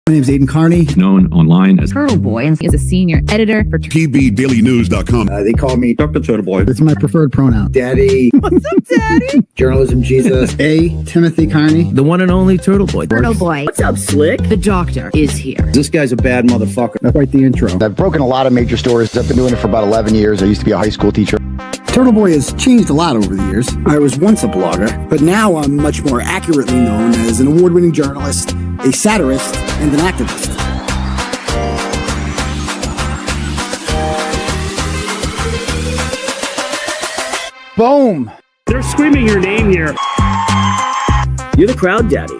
My name's Aiden Carney, known online as Turtle Boy, and is a senior editor for TBDailyNews.com. They call me Dr. Turtle Boy. It's my preferred pronoun. Daddy. What's up, Daddy? Journalism Jesus. A. Timothy Carney. The one and only Turtle Boy. Turtle Boy. What's up, Slick? The doctor is here. This guy's a bad motherfucker. That's quite the intro. I've broken a lot of major stories. I've been doing it for about 11 years. I used to be a high school teacher. Turtle Boy has changed a lot over the years. I was once a blogger, but now I'm much more accurately known as an award-winning journalist, a satirist, and an activist. Boom! They're screaming your name here. You're the crowd daddy.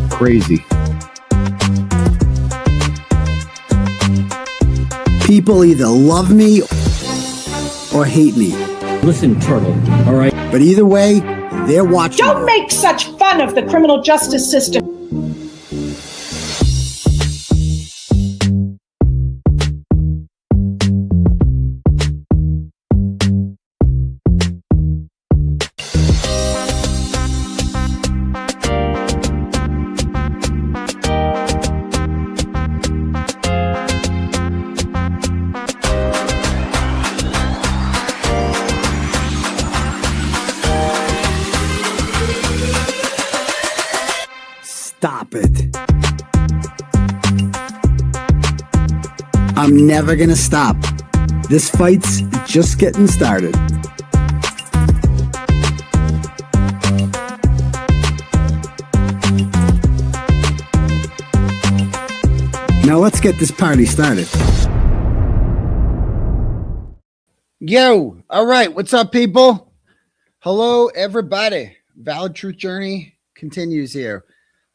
Crazy. People either love me or hate me. Listen, Turtle, all right? But either way, they're watching. Don't make such fun of the criminal justice system. Stop it. I'm never gonna stop. This fight's just getting started. Now let's get this party started. Yo, all right, what's up, people? Hello, everybody. Valid Truth Journey continues here.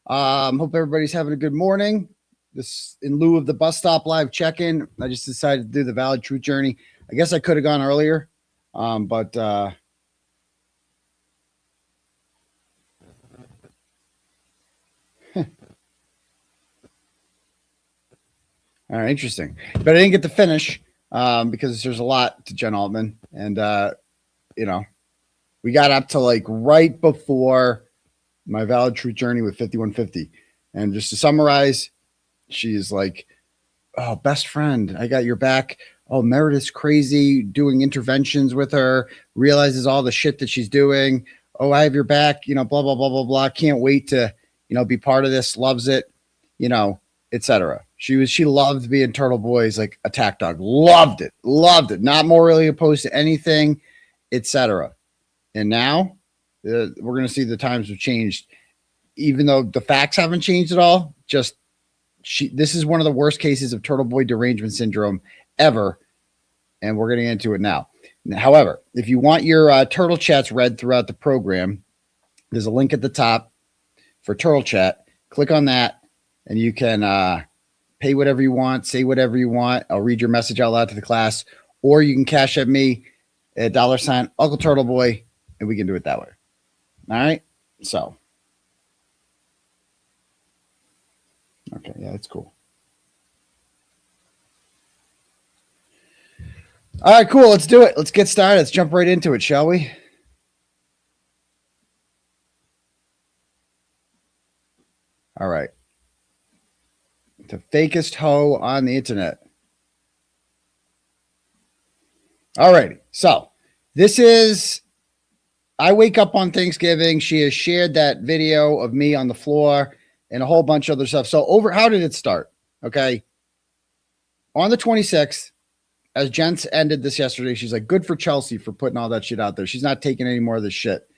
Hope everybody's having a good morning. This in lieu of the bus stop live check-in. I just decided to do the Valid Truth Journey. I guess I could have gone earlier, but all right, interesting. But I didn't get to finish because there's a lot to Jen Altman, and you know, we got up to like right before my Valid Truth Journey with 5150. And just to summarize, she's like, oh, best friend, I got your back. Oh, Meredith's crazy, doing interventions with her, realizes all the shit that she's doing. Oh, I have your back, you know, blah, blah, blah, blah, blah. Can't wait to, you know, be part of this, loves it, you know, etc. She loved being Turtle Boy's like attack dog. Loved it. Not morally opposed to anything, etc. And now we're going to see the times have changed, even though the facts haven't changed at all. Just this is one of the worst cases of Turtle Boy derangement syndrome ever, and we're getting into it now. However, if you want your Turtle Chats read throughout the program, there's a link at the top for Turtle Chat. Click on that, and you can pay whatever you want, say whatever you want. I'll read your message out loud to the class, or you can cash at me at $ Uncle Turtle Boy, and we can do it that way. All right, so okay, yeah, that's cool. All right, cool. Let's do it. Let's get started. Let's jump right into it, shall we? All right. The fakest hoe on the internet. All righty. So this is, I wake up on Thanksgiving. She has shared that video of me on the floor and a whole bunch of other stuff. So how did it start? Okay. On the 26th, as Jen ended this yesterday, she's like, good for Chelsea for putting all that shit out there. She's not taking any more of this shit.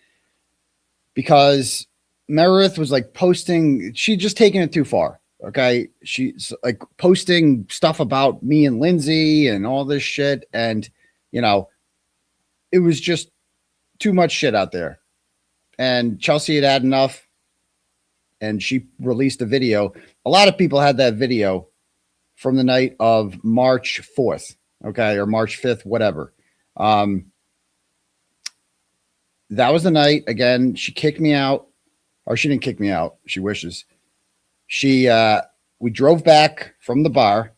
Because Meredith was like posting, she just taking it too far. Okay. She's like posting stuff about me and Lindsay and all this shit. And, you know, it was just too much shit out there. And Chelsea had enough. And she released a video. A lot of people had that video from the night of March 4th. Okay. Or March 5th, whatever. That was the night. Again, she kicked me out. Or she didn't kick me out. She wishes. We drove back from the bar.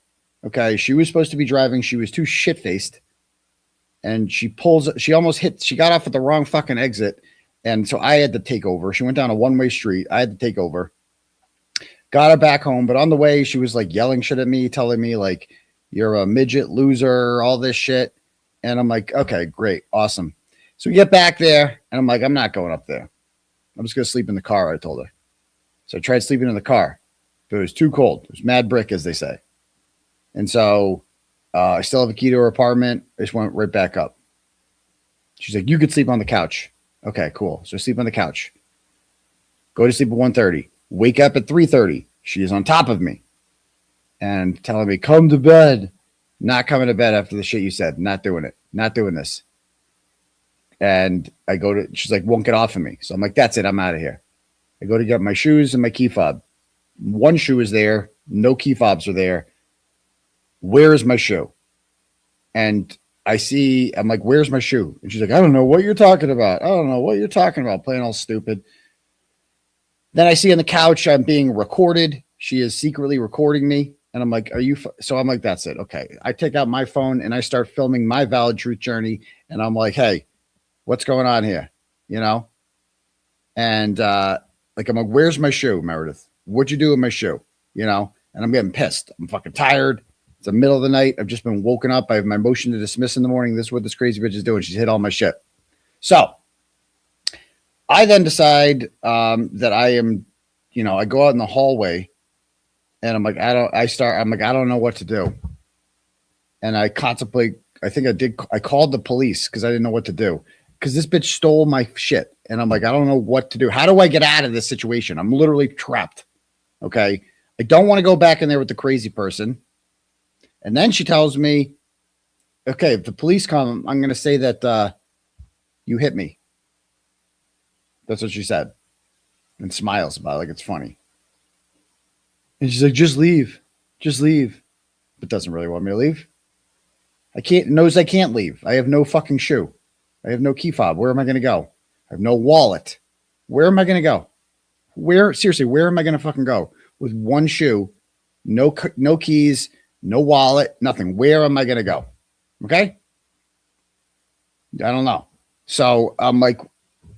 Okay. She was supposed to be driving. She was too shit-faced. and she got off at the wrong fucking exit. And so I had to take over. She went down a one-way street. I had to take over. Got her back home. But on the way, she was like yelling shit at me, telling me like, you're a midget loser, all this shit. And I'm like, okay, great. Awesome. So we get back there and I'm like, I'm not going up there. I'm just going to sleep in the car. I told her. So I tried sleeping in the car, but it was too cold. It was mad brick, as they say. And so I still have a key to her apartment. I just went right back up. She's like, you could sleep on the couch. Okay, cool. So I sleep on the couch. Go to sleep at 1:30. Wake up at 3:30. She is on top of me and telling me, come to bed. Not coming to bed after the shit you said. Not doing it. Not doing this. And I go to, she's like, won't get off of me. So I'm like, that's it. I'm out of here. I go to get my shoes and my key fob. One shoe is there. No key fobs are there. Where is my shoe? And I'm like, where's my shoe? And she's like, I don't know what you're talking about. I don't know what you're talking about. Playing all stupid. Then I see on the couch, I'm being recorded. She is secretly recording me. And I'm like, so I'm like, that's it. Okay. I take out my phone and I start filming my valid truth journey. And I'm like, hey, what's going on here? You know? And like, I'm like, where's my shoe, Meredith? What'd you do with my shoe? You know? And I'm getting pissed. I'm fucking tired. It's the middle of the night. I've just been woken up. I have my motion to dismiss in the morning. This is what this crazy bitch is doing. She's hit all my shit. So I then decide that I am, I go out in the hallway and I'm like, I don't know what to do. And I contemplate, I called the police because I didn't know what to do because this bitch stole my shit. And I'm like, I don't know what to do. How do I get out of this situation? I'm literally trapped. Okay. I don't want to go back in there with the crazy person. And then she tells me, okay, if the police come, I'm going to say that you hit me. That's what she said. And smiles about it like it's funny. And she's like, just leave. Just leave. But doesn't really want me to leave. I can't leave. I have no fucking shoe. I have no key fob. Where am I going to go? I have no wallet. Where am I going to go? Seriously, where am I going to fucking go? With one shoe, no keys, no wallet, nothing. Where am I going to go? Okay. I don't know. So I'm like, all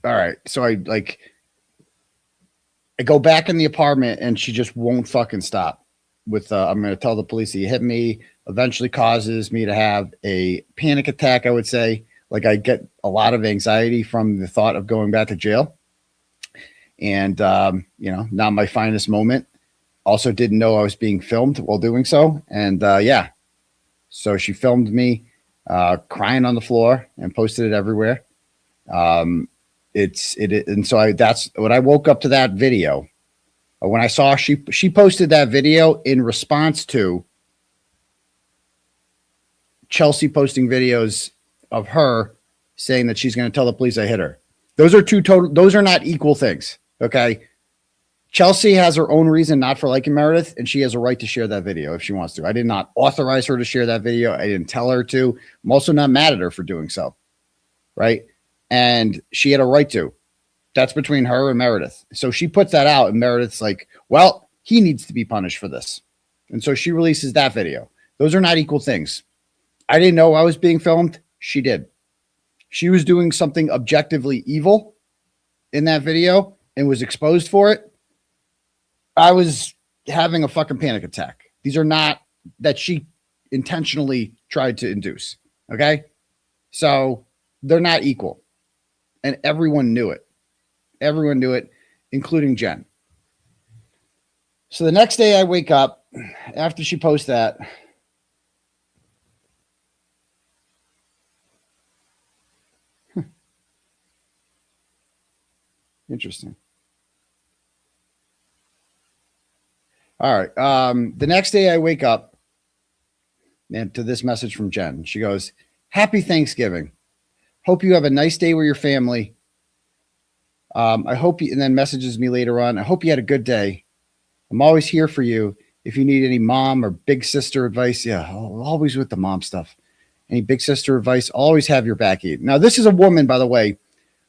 right. So I go back in the apartment and she just won't fucking stop with, I'm going to tell the police that you hit me, eventually causes me to have a panic attack. I would say like I get a lot of anxiety from the thought of going back to jail. And, not my finest moment. Also didn't know I was being filmed while doing so. And yeah, so she filmed me crying on the floor and posted it everywhere. And so that's when I woke up to that video. When I saw she posted that video in response to Chelsea posting videos of her saying that she's going to tell the police I hit her. Those are not equal things. Okay. Chelsea has her own reason not for liking Meredith, and she has a right to share that video if she wants to. I did not authorize her to share that video. I didn't tell her to. I'm also not mad at her for doing so. Right. And she had a right to. That's between her and Meredith. So she puts that out, and Meredith's like, well, he needs to be punished for this. And so she releases that video. Those are not equal things. I didn't know I was being filmed. She did. She was doing something objectively evil in that video and was exposed for it. I was having a fucking panic attack. These are not that she intentionally tried to induce. Okay. So they're not equal. And everyone knew it. Everyone knew it, including Jen. So the next day I wake up after she posts that. Interesting. All right. The next day I wake up and to this message from Jen. She goes, happy Thanksgiving. Hope you have a nice day with your family. I hope you, and then messages me later on. I hope you had a good day. I'm always here for you. If you need any mom or big sister advice, yeah, always with the mom stuff. Any big sister advice, always have your back. Now, this is a woman, by the way,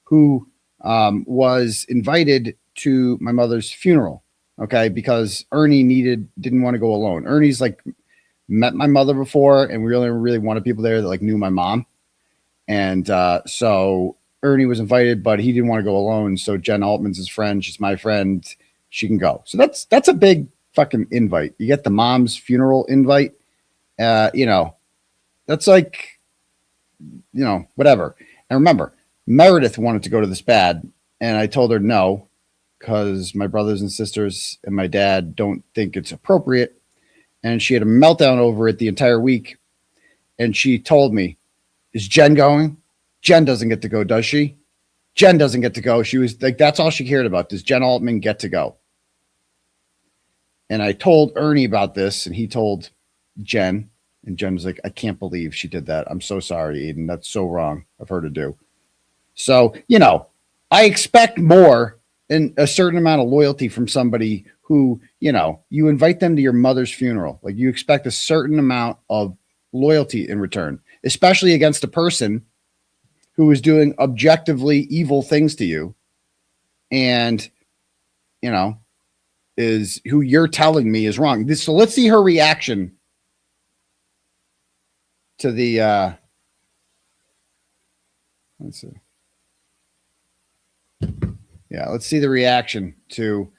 who was invited to my mother's funeral. Okay, because Ernie didn't want to go alone. Ernie's like met my mother before, and we really wanted people there that like knew my mom. And so Ernie was invited, but he didn't want to go alone. So Jen Altman's his friend. She's my friend. She can go. So that's a big fucking invite. You get the mom's funeral invite. That's like, whatever. And remember, Meredith wanted to go to this bad, and I told her no, because my brothers and sisters and my dad don't think it's appropriate. And she had a meltdown over it the entire week. And she told me, is Jen going? Jen doesn't get to go, does she? Jen doesn't get to go. She was like, that's all she cared about. Does Jen Altman get to go? And I told Ernie about this, and he told Jen. And Jen was like, I can't believe she did that. I'm so sorry, Eden. That's so wrong of her to do. So, I expect more and a certain amount of loyalty from somebody who, you invite them to your mother's funeral. Like, you expect a certain amount of loyalty in return, especially against a person who is doing objectively evil things to you and, is who you're telling me is wrong. So let's see her reaction to the, let's see. Yeah, let's see the reaction to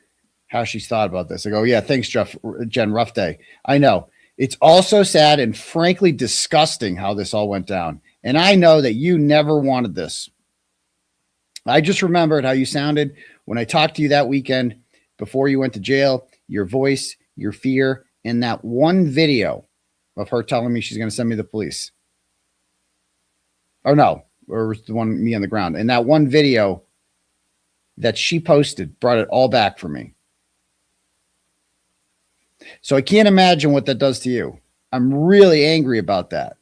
how she's thought about this. I go, yeah, thanks, Jen. Rough day. I know. It's also sad and frankly disgusting how this all went down. And I know that you never wanted this. I just remembered how you sounded when I talked to you that weekend before you went to jail, your voice, your fear, and that one video of her telling me she's going to send me to the police. Or no, or the one me on the ground. And that one video that she posted brought it all back for me. So I can't imagine what that does to you. I'm really angry about that.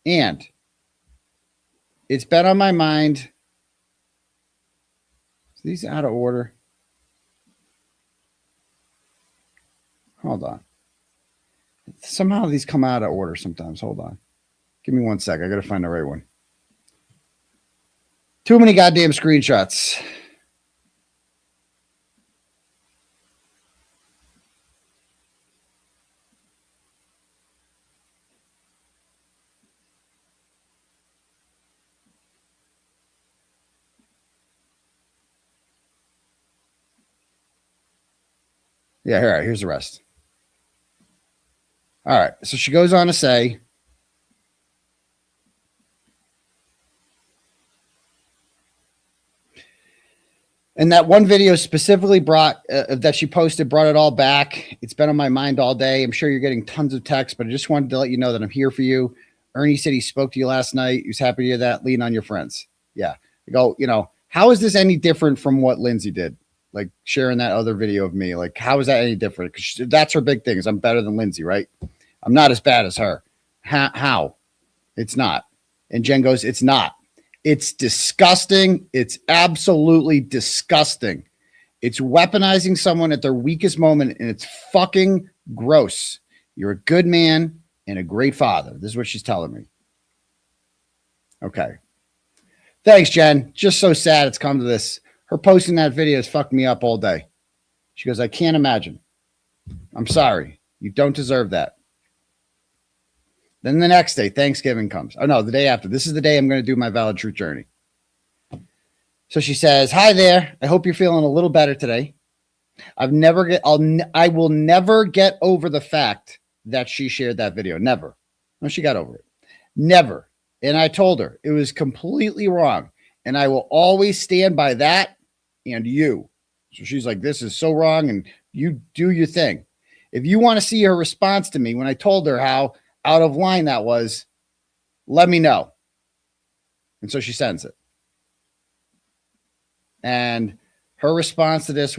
And it's been on my mind. Is these out of order? Hold on. Somehow these come out of order sometimes. Hold on. Give me 1 sec. I got to find the right one. Too many goddamn screenshots. Yeah, all right, here's the rest. All right, so she goes on to say, and that one video specifically that she posted brought it all back. It's been on my mind all day. I'm sure you're getting tons of texts, but I just wanted to let you know that I'm here for you. Ernie said he spoke to you last night. He was happy to hear that. Lean on your friends. Yeah. I go, how is this any different from what Lindsay did? Like sharing that other video of me. Like, how is that any different? Because that's her big thing is I'm better than Lindsay, right? I'm not as bad as her. How? It's not. And Jen goes, it's not. It's disgusting. It's absolutely disgusting. It's weaponizing someone at their weakest moment, and it's fucking gross. You're a good man and a great father. This is what she's telling me. Okay. Thanks, Jen. Just so sad it's come to this. Her posting that video has fucked me up all day. She goes, I can't imagine. I'm sorry. You don't deserve that. Then the next day, Thanksgiving comes. Oh, no, the day after. This is the day I'm going to do my Valid Truth journey. So she says, hi there. I hope you're feeling a little better today. I will never get over the fact that she shared that video. Never. No, she got over it. Never. And I told her it was completely wrong. And I will always stand by that and you. So she's like, this is so wrong. And you do your thing. If you want to see her response to me when I told her how out of line that was, let me know. And so she sends it. And her response to this,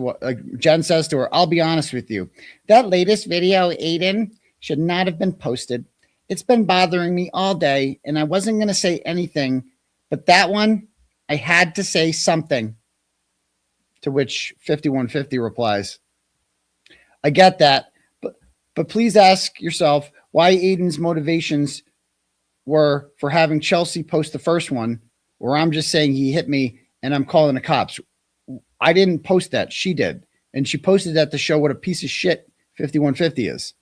Jen says to her, I'll be honest with you. That latest video, Aiden, should not have been posted. It's been bothering me all day, and I wasn't going to say anything. But that one, I had to say something. To which 5150 replies, I get that, but please ask yourself why Aiden's motivations were for having Chelsea post the first one, or I'm just saying he hit me and I'm calling the cops. I didn't post that. She did. And she posted that to show what a piece of shit 5150 is.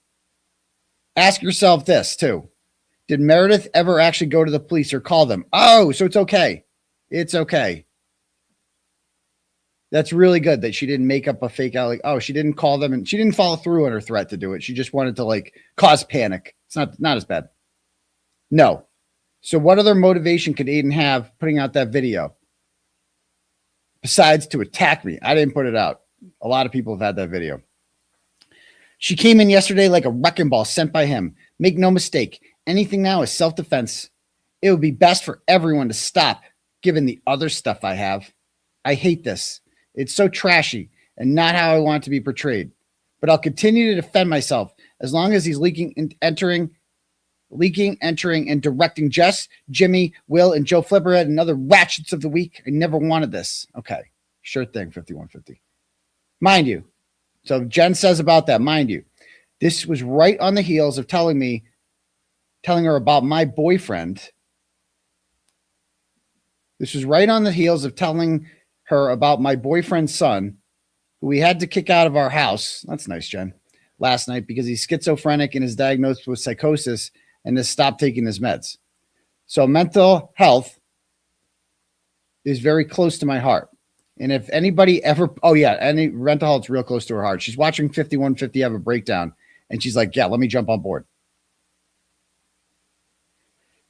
Ask yourself this too. Did Meredith ever actually go to the police or call them? Oh, so it's okay. It's okay. That's really good that she didn't make up a fake out. Like, oh, she didn't call them and she didn't follow through on her threat to do it. She just wanted to like cause panic. It's not as bad. No. So what other motivation could Aiden have putting out that video besides to attack me? I didn't put it out. A lot of people have had that video. She came in yesterday like a wrecking ball sent by him. Make no mistake. Anything now is self-defense. It would be best for everyone to stop given the other stuff I have. I hate this. It's so trashy and not how I want it to be portrayed. But I'll continue to defend myself as long as he's entering, and directing Jess, Jimmy, Will, and Joe Flipperhead and other ratchets of the week. I never wanted this. Okay. Sure thing, 5150. Mind you. So Jen says about that, mind you, this was right on the heels of telling her about my boyfriend. This was right on the heels of telling her about my boyfriend's son, who we had to kick out of our house. That's nice, Jen. Last night because he's schizophrenic and is diagnosed with psychosis and has stopped taking his meds. So mental health is very close to my heart. And if anybody ever, any mental health's real close to her heart. She's watching 5150 have a breakdown and she's like, yeah, let me jump on board.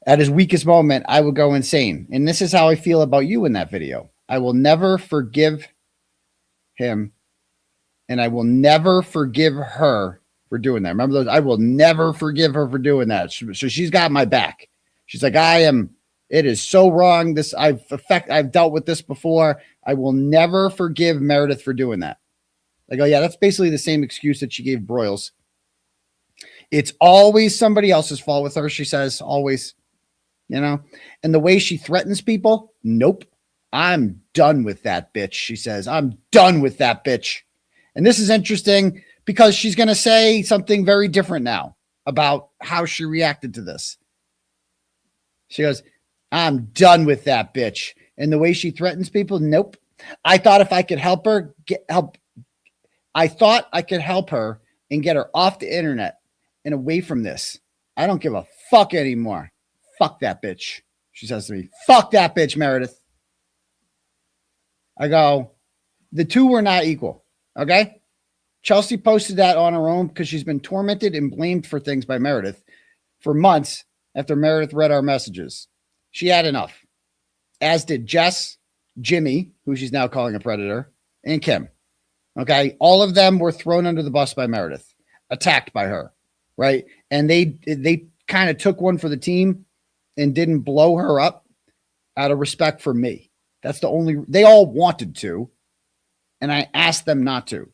At his weakest moment, I would go insane. And this is how I feel about you in that video. I will never forgive him. And I will never forgive her for doing that. Remember those? I will never forgive her for doing that. So she's got my back. She's like, it is so wrong. I've dealt with this before. I will never forgive Meredith for doing that. I go, yeah, that's basically the same excuse that she gave Broyles. It's always somebody else's fault with her, she says, always, and the way she threatens people. Nope. I'm done with that bitch. She says, I'm done with that bitch. And this is interesting because she's going to say something very different now about how she reacted to this. She goes, I'm done with that bitch. And the way she threatens people, nope. I thought if I could help her I thought I could help her and get her off the internet and away from this. I don't give a fuck anymore. Fuck that bitch. She says to me, fuck that bitch, Meredith. I go, the two were not equal. Okay. Chelsea posted that on her own because she's been tormented and blamed for things by Meredith for months after Meredith read our messages. She had enough, as did Jess, Jimmy, who she's now calling a predator, and Kim. Okay. All of them were thrown under the bus by Meredith, attacked by her. Right. And they kind of took one for the team and didn't blow her up out of respect for me. That's the only, they all wanted to, and I asked them not to.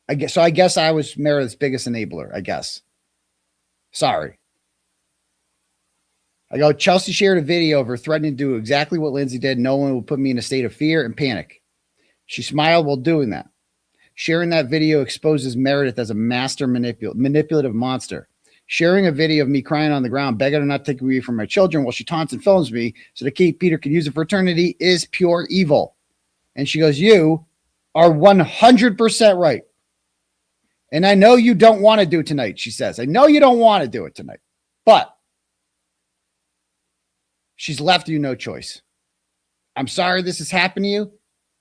I guess I was Meredith's biggest enabler, I guess. Sorry. I go, Chelsea shared a video of her threatening to do exactly what Lindsay did. No one will put me in a state of fear and panic. She smiled while doing that. Sharing that video exposes Meredith as a master manipulative monster. Sharing a video of me crying on the ground, begging her not to take away from my children while she taunts and films me so that Kate Peter could use it for eternity is pure evil. And she goes, you are 100% right. And I know you don't want to do it tonight, she says. I know you don't want to do it tonight, but she's left you no choice. I'm sorry this has happened to you.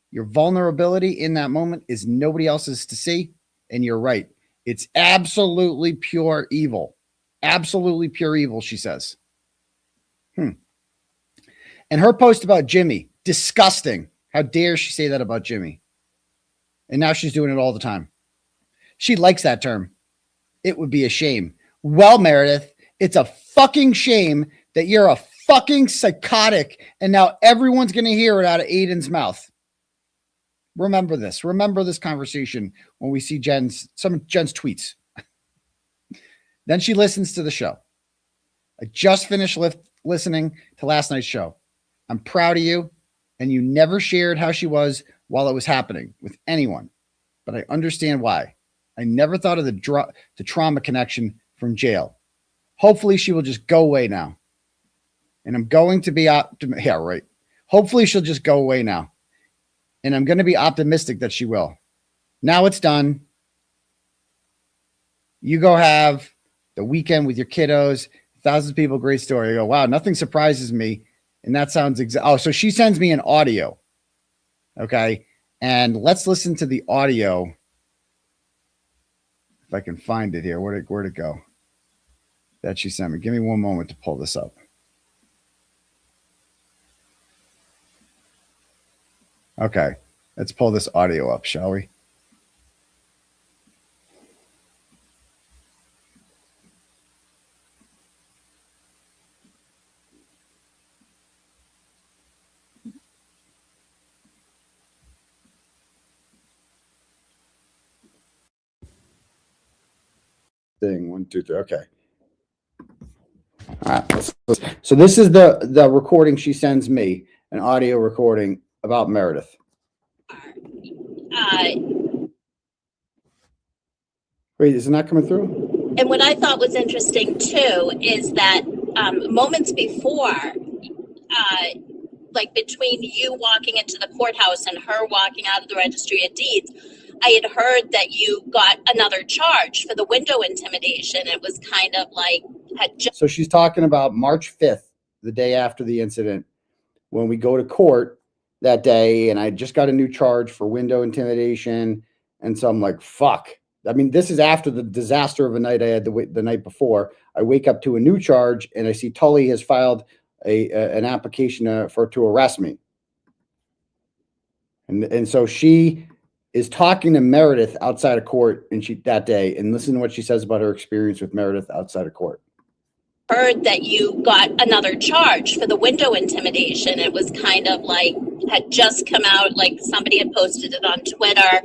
Your vulnerability in that moment is nobody else's to see. And you're right. It's absolutely pure evil. Absolutely pure evil, she says. And her post about Jimmy, disgusting. How dare she say that about Jimmy? And now she's doing it all the time. She likes that term. It would be a shame. Well, Meredith, it's a fucking shame that you're a fucking psychotic and now everyone's going to hear it out of Aiden's mouth. Remember this. Remember this conversation when we see some of Jen's tweets. Then she listens to the show. I just finished listening to last night's show. I'm proud of you, and you never shared how she was while it was happening with anyone, but I understand why. I never thought of the trauma connection from jail. Hopefully she will just go away now. And I'm going to be yeah, right. Hopefully she'll just go away now. And I'm going to be optimistic that she will. Now it's done. You go have the weekend with your kiddos thousands of people, great story. I go, wow, nothing surprises me. And that sounds oh, so she sends me an audio. Okay. And let's listen to the audio. If I can find it here. Where'd it go? That she sent me. Give me one moment to pull this up. Okay. Let's pull this audio up, shall we? Thing 1, 2, 3. Okay. All right. So this is the recording she sends me, an audio recording about Meredith. Wait, is it not coming through? And what I thought was interesting too is that moments before, like between you walking into the courthouse and her walking out of the registry of deeds, I had heard that you got another charge for the window intimidation. It was kind of like so she's talking about March 5th, the day after the incident, when we go to court that day, and I just got a new charge for window intimidation. And so I'm like, fuck. I mean, this is after the disaster of a night I had the night before. I wake up to a new charge, and I see Tully has filed an application to arrest me. And so she is talking to Meredith outside of court, and that day, and listen to what she says about her experience with Meredith outside of court. Heard that you got another charge for the window intimidation. It was kind of like had just come out, like somebody had posted it on Twitter.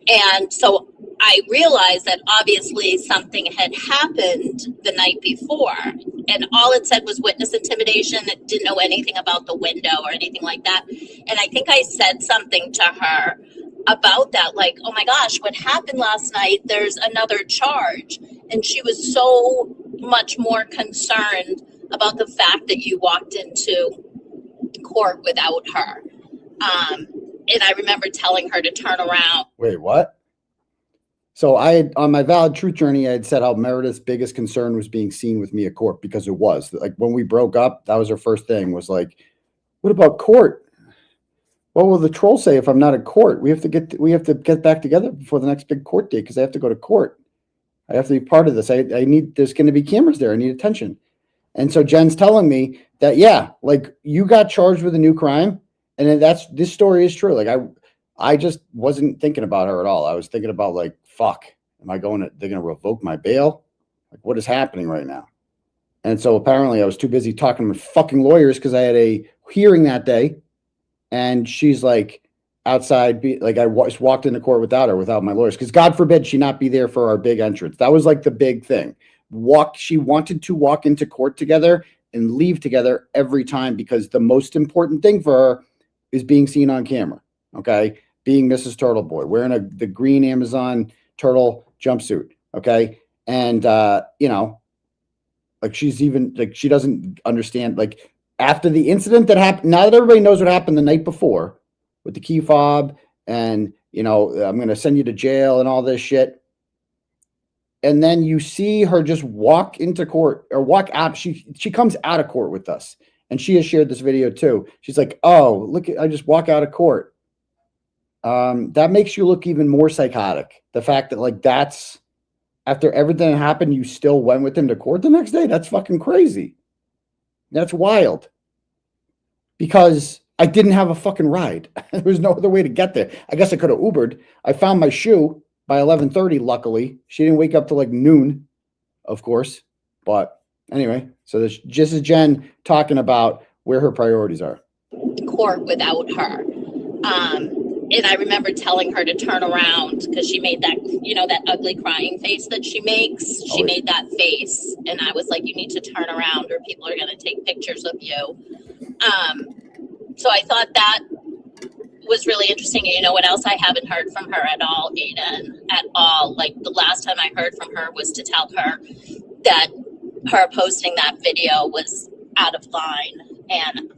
And so I realized that obviously something had happened the night before, and all it said was witness intimidation. It didn't know anything about the window or anything like that. And I think I said something to her about that, like, oh my gosh, what happened last night? There's another charge. And she was so much more concerned about the fact that you walked into court without her. And I remember telling her to turn around. Wait, what? So I had, on my Valid Truth journey, I had said how Meredith's biggest concern was being seen with me at court, because it was like when we broke up, that was her first thing, was like, what about court? What will the troll say if I'm not at court? We have to get back together before the next big court date, because I have to go to court. I have to be part of this. I need, there's going to be cameras there. I need attention. And so Jen's telling me that, yeah, like you got charged with a new crime. And then this story is true. Like I just wasn't thinking about her at all. I was thinking about like, fuck, they're going to revoke my bail? Like what is happening right now? And so apparently I was too busy talking to my fucking lawyers, because I had a hearing that day. And she's like outside, I walked into court without my lawyers, because God forbid she not be there for our big entrance. That was like the big thing. She wanted to walk into court together and leave together every time, because the most important thing for her is being seen on camera. Okay. Being Mrs. Turtle Boy, wearing the green Amazon turtle jumpsuit. Okay. And, like she's even like, she doesn't understand, like after the incident that happened, now that everybody knows what happened the night before with the key fob and, I'm going to send you to jail and all this shit. And then you see her just walk into court or walk out. She comes out of court with us, and she has shared this video too. She's like, oh, look, I just walk out of court. That makes you look even more psychotic. The fact that like, that's after everything that happened, you still went with him to court the next day. That's fucking crazy. That's wild, because I didn't have a fucking ride. There was no other way to get there. I guess I could have Ubered. I found my shoe by 11:30. Luckily, she didn't wake up till like noon, of course. But anyway, so this just is Jen talking about where her priorities are. Court without her. And I remember telling her to turn around, because she made that, that ugly crying face that she makes. She made that face. And I was like, you need to turn around or people are going to take pictures of you. So I thought that was really interesting. And you know what else? I haven't heard from her at all, Aiden, at all. Like the last time I heard from her was to tell her that her posting that video was out of line. And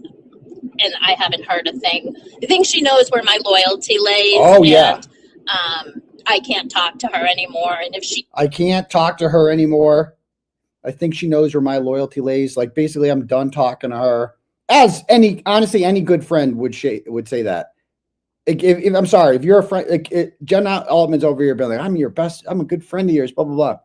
I haven't heard a thing. I think she knows where my loyalty lays. Oh, yeah. And, I can't talk to her anymore. And I can't talk to her anymore. I think she knows where my loyalty lays. Like, basically, I'm done talking to her. As honestly, any good friend would say that. If I'm sorry, if you're a friend, Jen Altman's over here being like, I'm a good friend of yours, blah, blah, blah.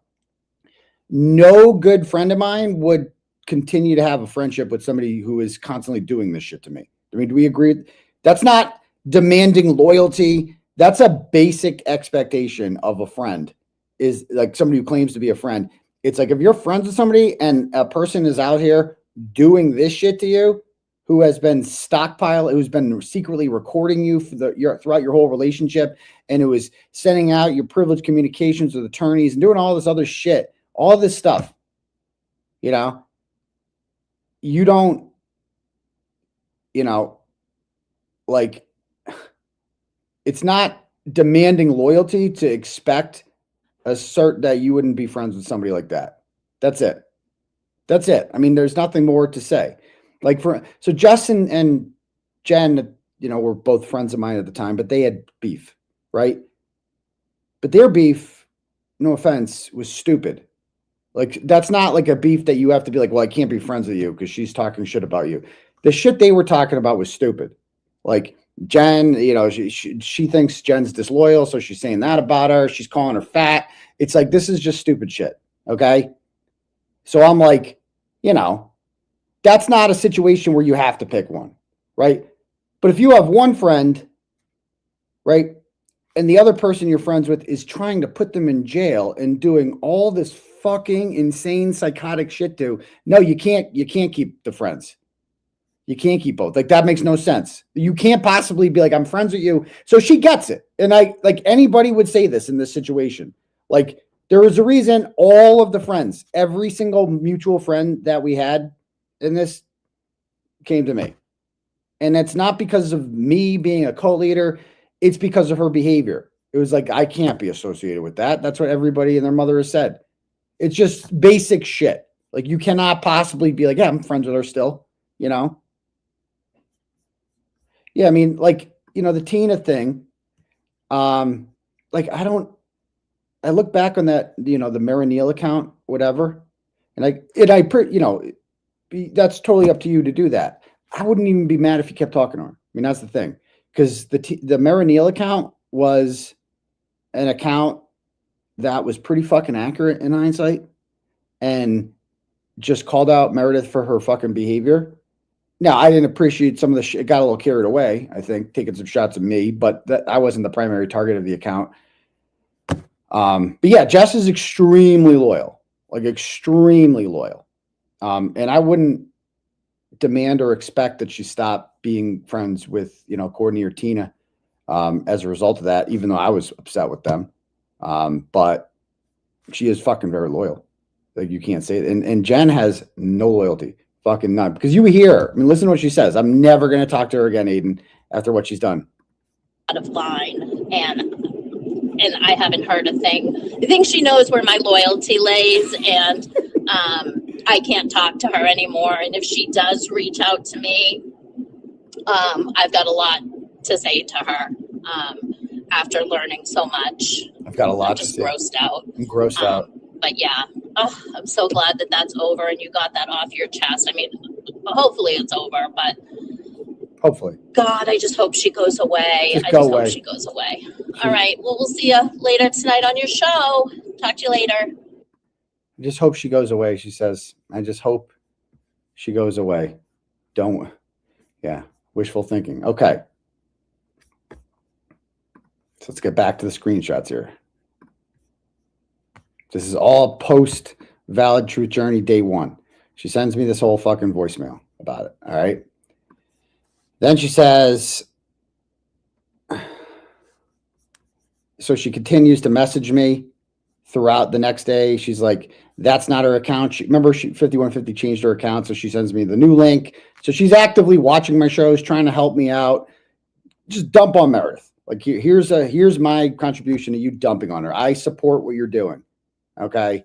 No good friend of mine would continue to have a friendship with somebody who is constantly doing this shit to me. I mean, do we agree? That's not demanding loyalty. That's a basic expectation of a friend, is like somebody who claims to be a friend. It's like, if you're friends with somebody and a person is out here doing this shit to you, who has been who's been secretly recording you throughout your whole relationship, and who is sending out your privileged communications with attorneys and doing all this other shit, all this stuff, you don't, like, it's not demanding loyalty to expect that you wouldn't be friends with somebody like that. That's it. I mean, there's nothing more to say. Like, so Justin and Jen, were both friends of mine at the time, but they had beef, right? But their beef, no offense, was stupid. Like, that's not like a beef that you have to be like, well, I can't be friends with you because she's talking shit about you. The shit they were talking about was stupid. Like, Jen, she thinks Jen's disloyal, so she's saying that about her. She's calling her fat. It's like, this is just stupid shit. Okay. So I'm like, that's not a situation where you have to pick one, right? But if you have one friend, right, and the other person you're friends with is trying to put them in jail and doing all this fucking insane psychotic shit no, you can't keep the friends. You can't keep both. Like, that makes no sense. You can't possibly be like, I'm friends with you. So she gets it. And anybody would say this in this situation. Like, there was a reason all of the friends, every single mutual friend that we had in this, came to me. And it's not because of me being a co-leader. It's because of her behavior. It was like, I can't be associated with that. That's what everybody and their mother has said. It's just basic shit. Like, you cannot possibly be like, yeah, I'm friends with her still, Yeah, I mean, like, the Tina thing, like, I look back on that, the Marinil account, whatever. And that's totally up to you to do that. I wouldn't even be mad if you kept talking to her. I mean, that's the thing. Because the Marinil account was an account that was pretty fucking accurate in hindsight, and just called out Meredith for her fucking behavior. Now, I didn't appreciate some of the shit. It got a little carried away, I think, taking some shots at me, but I wasn't the primary target of the account. But yeah, Jess is extremely loyal, like extremely loyal. And I wouldn't demand or expect that she stop being friends with, Courtney or Tina, as a result of that, even though I was upset with them. But she is fucking very loyal. Like, you can't say it. And Jen has no loyalty. Fucking none. Because you hear, I mean, listen to what she says. I'm never going to talk to her again, Aiden, after what she's done. Out of line, and I haven't heard a thing. I think she knows where my loyalty lays, and I can't talk to her anymore. And if she does reach out to me, I've got a lot to say to her. After learning so much, I've got a lot I'm just grossed out. I'm grossed out. But yeah, I'm so glad that that's over and you got that off your chest. I mean, hopefully it's over, but hopefully. God, I just hope she goes away. Hope she goes away. All right. Well, we'll see you later tonight on your show. Talk to you later. I just hope she goes away, she says. I just hope she goes away. Wishful thinking. Okay. So let's get back to the screenshots here. This is all post Valid Truth Journey day 1. She sends me this whole fucking voicemail about it. All right. Then she says, so she continues to message me throughout the next day. She's like, that's not her account. Remember, 5150 changed her account. So she sends me the new link. So she's actively watching my shows, trying to help me out. Just dump on Meredith. Like, here's my contribution to you dumping on her. I support what you're doing. Okay.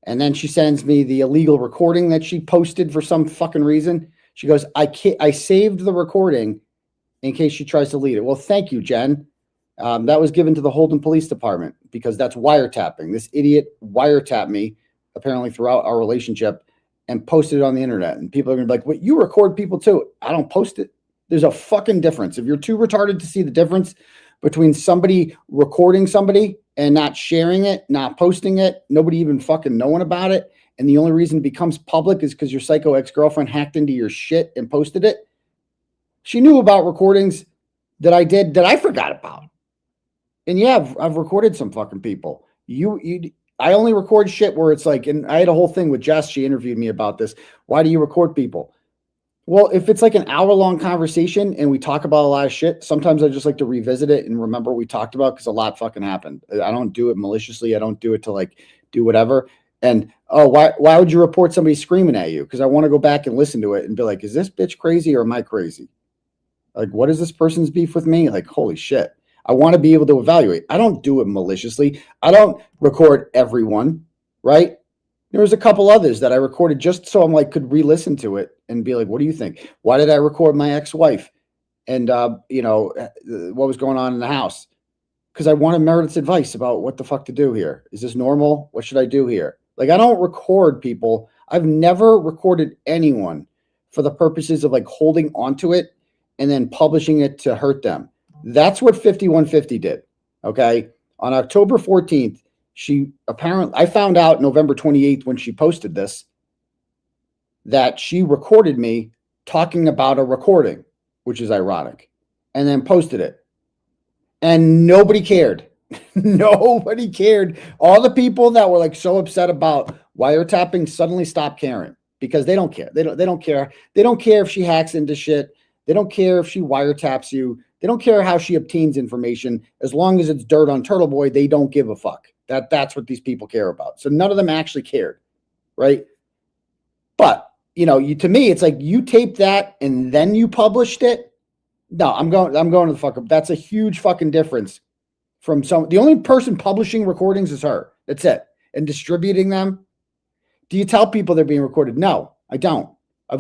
And then she sends me the illegal recording that she posted for some fucking reason. She goes, I saved the recording in case she tries to delete it. Well, thank you, Jen. That was given to the Holden Police Department because that's wiretapping. This idiot wiretapped me apparently throughout our relationship and posted it on the internet. And people are going to be like, "What? You record people too?" I don't post it. There's a fucking difference. If you're too retarded to see the difference between somebody recording somebody and not sharing it, not posting it, nobody even fucking knowing about it, and the only reason it becomes public is because your psycho ex-girlfriend hacked into your shit and posted it. She knew about recordings that I did that I forgot about. And yeah, I've recorded some fucking people. I only record shit where it's like, and I had a whole thing with Jess. She interviewed me about this. Why do you record people? Well, if it's like an hour-long conversation and we talk about a lot of shit, sometimes I just like to revisit it and remember what we talked about because a lot fucking happened. I don't do it maliciously. I don't do it to like do whatever. And why would you report somebody screaming at you? Because I want to go back and listen to it and be like, is this bitch crazy or am I crazy? Like, what is this person's beef with me? Like, holy shit. I want to be able to evaluate. I don't do it maliciously. I don't record everyone, right? There was a couple others that I recorded just so I'm like, could re-listen to it and be like, what do you think? Why did I record my ex-wife? And, what was going on in the house? Because I wanted Meredith's advice about what the fuck to do here. Is this normal? What should I do here? Like, I don't record people. I've never recorded anyone for the purposes of like holding onto it and then publishing it to hurt them. That's what 5150 did. Okay. On October 14th, I found out November 28th when she posted this, that she recorded me talking about a recording, which is ironic, and then posted it. And nobody cared. Nobody cared. All the people that were like so upset about wiretapping suddenly stopped caring because they don't care. They don't care. They don't care if she hacks into shit. They don't care if she wiretaps you. They don't care how she obtains information. As long as it's dirt on Turtle Boy, they don't give a fuck. That's what these people care about. So none of them actually cared, right? But, to me, it's like you taped that and then you published it. No, I'm going to the fuck up. That's a huge fucking difference from the only person publishing recordings is her. That's it. And distributing them. Do you tell people they're being recorded? No, I don't. I've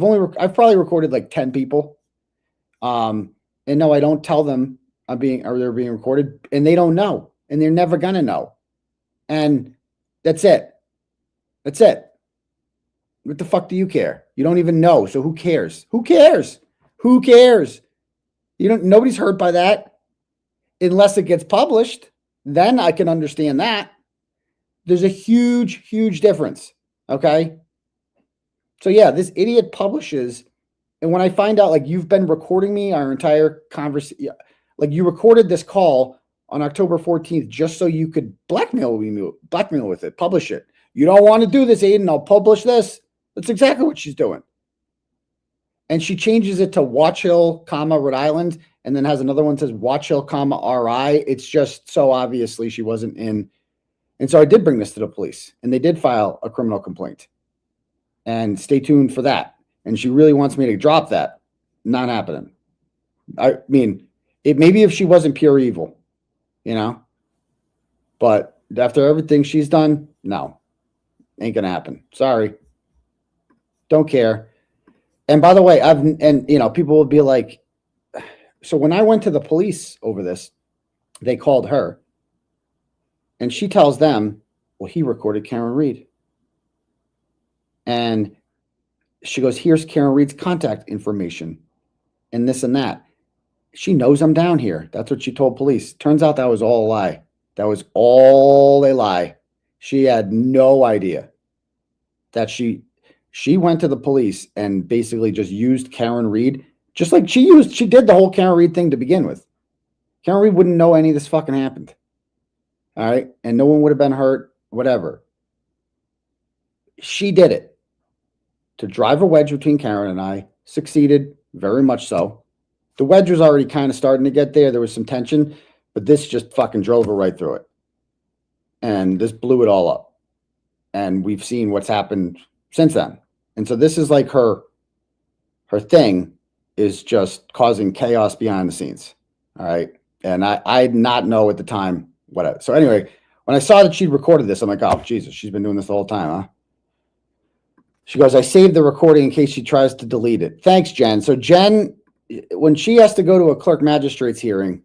probably recorded like 10 people. And no, I don't tell them they're being recorded, and they don't know, and they're never gonna know. And that's it. That's it. What the fuck do you care? You don't even know. So who cares? Who cares? Who cares? Nobody's hurt by that unless it gets published. Then I can understand that. There's a huge, huge difference. Okay. So yeah, this idiot publishes. And when I find out, like, you've been recording me our entire conversation, like you recorded this call on October 14th just so you could blackmail with it, publish it. You don't want to do this, Aiden. I'll publish this. That's exactly what she's doing. And she changes it to Watch Hill, Rhode Island, and then has another one that says Watch Hill, RI. It's just so obviously she wasn't in. And so I did bring this to the police, and they did file a criminal complaint. And stay tuned for that. And she really wants me to drop that. Not happening. I mean, maybe if she wasn't pure evil, but after everything she's done, no, ain't gonna happen. Sorry. Don't care. And by the way, people will be like, so when I went to the police over this, they called her and she tells them, well, he recorded Karen Reed. And she goes, here's Karen Reed's contact information and this and that. She knows I'm down here. That's what she told police. Turns out that was all a lie. That was all a lie. She had no idea that she went to the police and basically just used Karen Reed, just like she did the whole Karen Reed thing to begin with. Karen Reed wouldn't know any of this fucking happened. All right. And no one would have been hurt, whatever. She did it. To drive a wedge between Karen and I, succeeded very much so. The wedge was already kind of starting to get there. There was some tension, but this just fucking drove her right through it. And this blew it all up. And we've seen what's happened since then. And so this is like her thing is just causing chaos behind the scenes. All right. And I did not know at the time what. So anyway, when I saw that she'd recorded this, I'm like, oh, Jesus, she's been doing this the whole time, huh? She goes, I saved the recording in case she tries to delete it. Thanks, Jen. So Jen, when she has to go to a clerk magistrate's hearing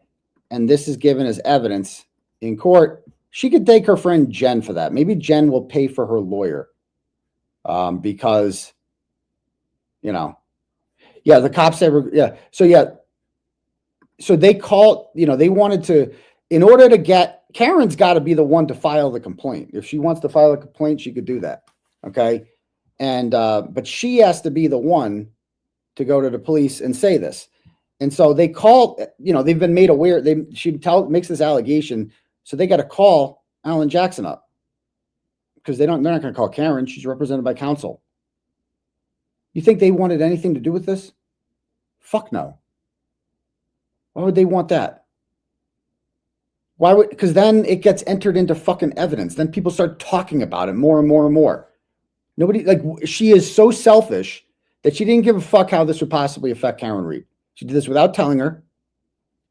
and this is given as evidence in court, she could thank her friend Jen for that. Maybe Jen will pay for her lawyer because, you know, yeah, the cops said, yeah. So, yeah. So they called, you know, they wanted to, in order to get, Karen's got to be the one to file the complaint. If she wants to file a complaint, she could do that. Okay. And, but she has to be the one to go to the police and say this. And so they called, you know, they've been made aware. She makes this allegation. So they got to call Alan Jackson up because they're not going to call Karen. She's represented by counsel. You think they wanted anything to do with this? Fuck no. Why would they want that? Why would, because then it gets entered into fucking evidence. Then people start talking about it more and more and more. Nobody, like, she is so selfish that she didn't give a fuck how this would possibly affect Karen Reed. She did this without telling her.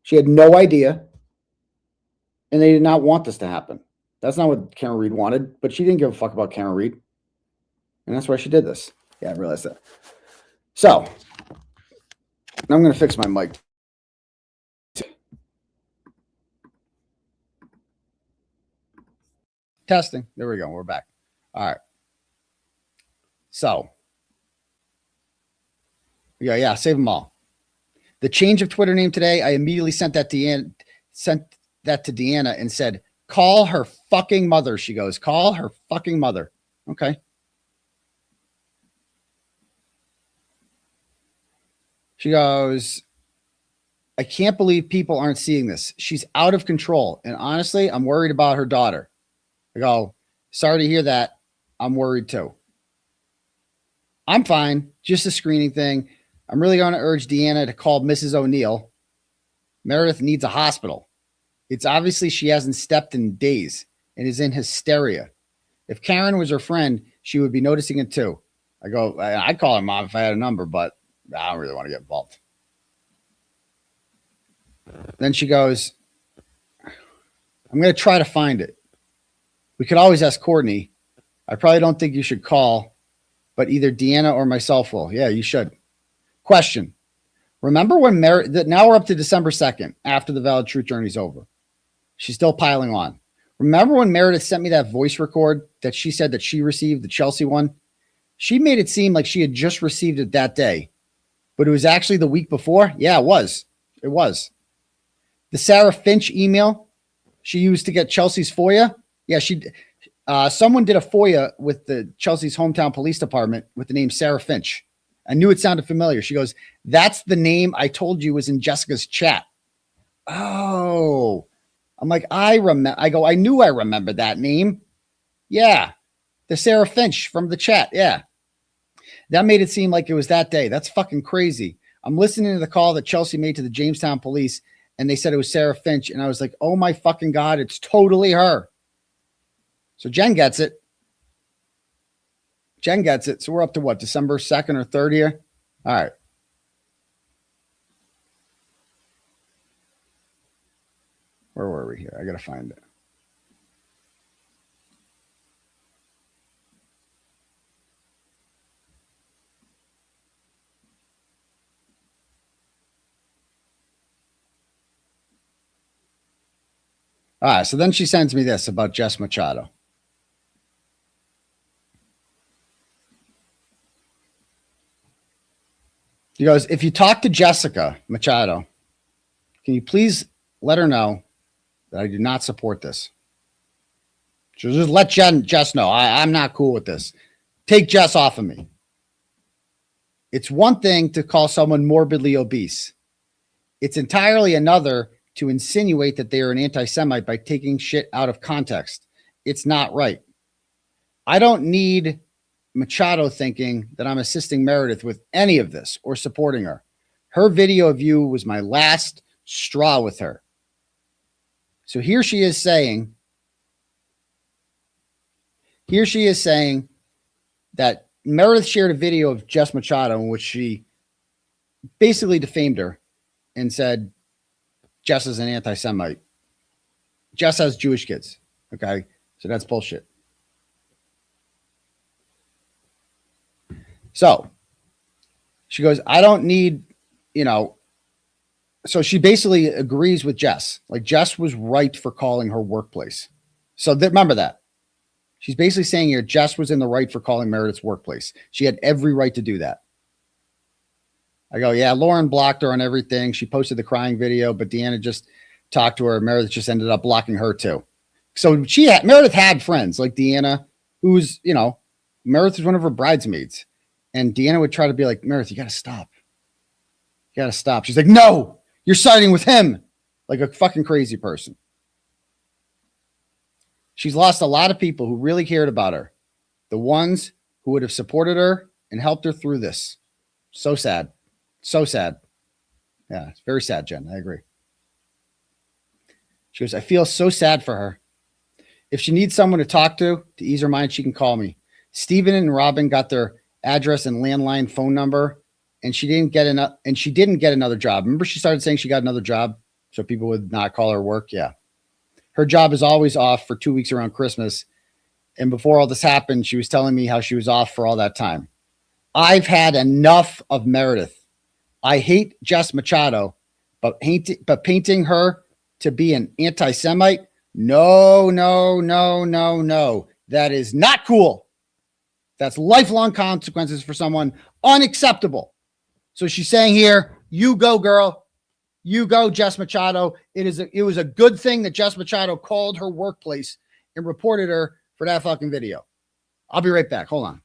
She had no idea. And they did not want this to happen. That's not what Karen Reed wanted, but she didn't give a fuck about Karen Reed. And that's why she did this. Yeah, I realized that. So, now I'm going to fix my mic. Testing. There we go. We're back. All right. So, yeah, save them all. The change of Twitter name today, I immediately sent that to Deanna and said, call her fucking mother. She goes, call her fucking mother. Okay. She goes, I can't believe people aren't seeing this. She's out of control. And honestly, I'm worried about her daughter. I go, sorry to hear that. I'm worried too. I'm fine. Just a screening thing. I'm really going to urge Deanna to call Mrs. O'Neill. Meredith needs a hospital. It's obviously she hasn't stepped in days and is in hysteria. If Karen was her friend, she would be noticing it too. I go, I'd call her mom if I had a number, but I don't really want to get involved. Then she goes, I'm going to try to find it. We could always ask Courtney. I probably don't think you should call, but either Deanna or myself will. Yeah, you should. Question. Remember when now we're up to December 2nd, after the Valid Truth Journey's over. She's still piling on. Remember when Meredith sent me that voice record that she said that she received, the Chelsea one? She made it seem like she had just received it that day, but it was actually the week before. Yeah, it was. It was. The Sarah Finch email she used to get Chelsea's FOIA. Yeah, someone did a FOIA with the Chelsea's hometown police department with the name Sarah Finch. I knew it sounded familiar. She goes, that's the name I told you was in Jessica's chat. Oh, I'm like, I knew I remembered that name. Yeah. The Sarah Finch from the chat. Yeah. That made it seem like it was that day. That's fucking crazy. I'm listening to the call that Chelsea made to the Jamestown police and they said it was Sarah Finch. And I was like, oh my fucking God, it's totally her. So Jen gets it. Jen gets it. So we're up to what, December 2nd or 3rd here? All right. Where were we here? I got to find it. All right. So then she sends me this about Jess Machado. He goes, if you talk to Jessica Machado, can you please let her know that I do not support this? So just let Jess know. I'm not cool with this. Take Jess off of me. It's one thing to call someone morbidly obese. It's entirely another to insinuate that they are an anti-Semite by taking shit out of context. It's not right. I don't need Machado thinking that I'm assisting Meredith with any of this or supporting her. Her video of you was my last straw with her. So here she is saying that Meredith shared a video of Jess Machado in which she basically defamed her and said Jess is an anti-Semite. Jess has Jewish kids. Okay. So that's bullshit. So she goes, I don't need, so she basically agrees with Jess. Like Jess was right for calling her workplace. So remember that. She's basically saying here, Jess was in the right for calling Meredith's workplace. She had every right to do that. I go, yeah, Lauren blocked her on everything. She posted the crying video, but Deanna just talked to her. Meredith just ended up blocking her too. So Meredith had friends like Deanna, who's, Meredith was one of her bridesmaids. And Deanna would try to be like, Meredith, you got to stop. You got to stop. She's like, no, you're siding with him. Like a fucking crazy person. She's lost a lot of people who really cared about her. The ones who would have supported her and helped her through this. So sad. So sad. Yeah, it's very sad, Jen. I agree. She goes, I feel so sad for her. If she needs someone to talk to ease her mind, she can call me. Steven and Robin got their address and landline phone number, and she didn't get another job. Remember, she started saying she got another job so people would not call her work. Yeah. Her job is always off for 2 weeks around Christmas. And before all this happened, she was telling me how she was off for all that time. I've had enough of Meredith. I hate Jess Machado, but painting her to be an anti-Semite, no. That is not cool. That's lifelong consequences for someone. Unacceptable. So she's saying here, you go, girl. You go, Jess Machado. It was a good thing that Jess Machado called her workplace and reported her for that fucking video. I'll be right back. Hold on.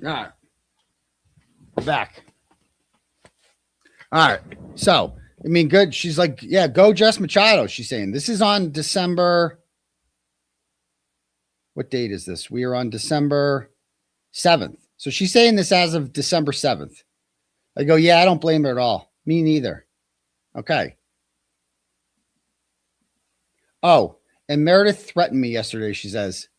All right. We're back. All right. So, good. She's like, yeah, go Jess Machado. She's saying this is on December. What date is this? We are on December 7th. So she's saying this as of December 7th. I go, yeah, I don't blame her at all. Me neither. Okay. Oh, and Meredith threatened me yesterday, she says.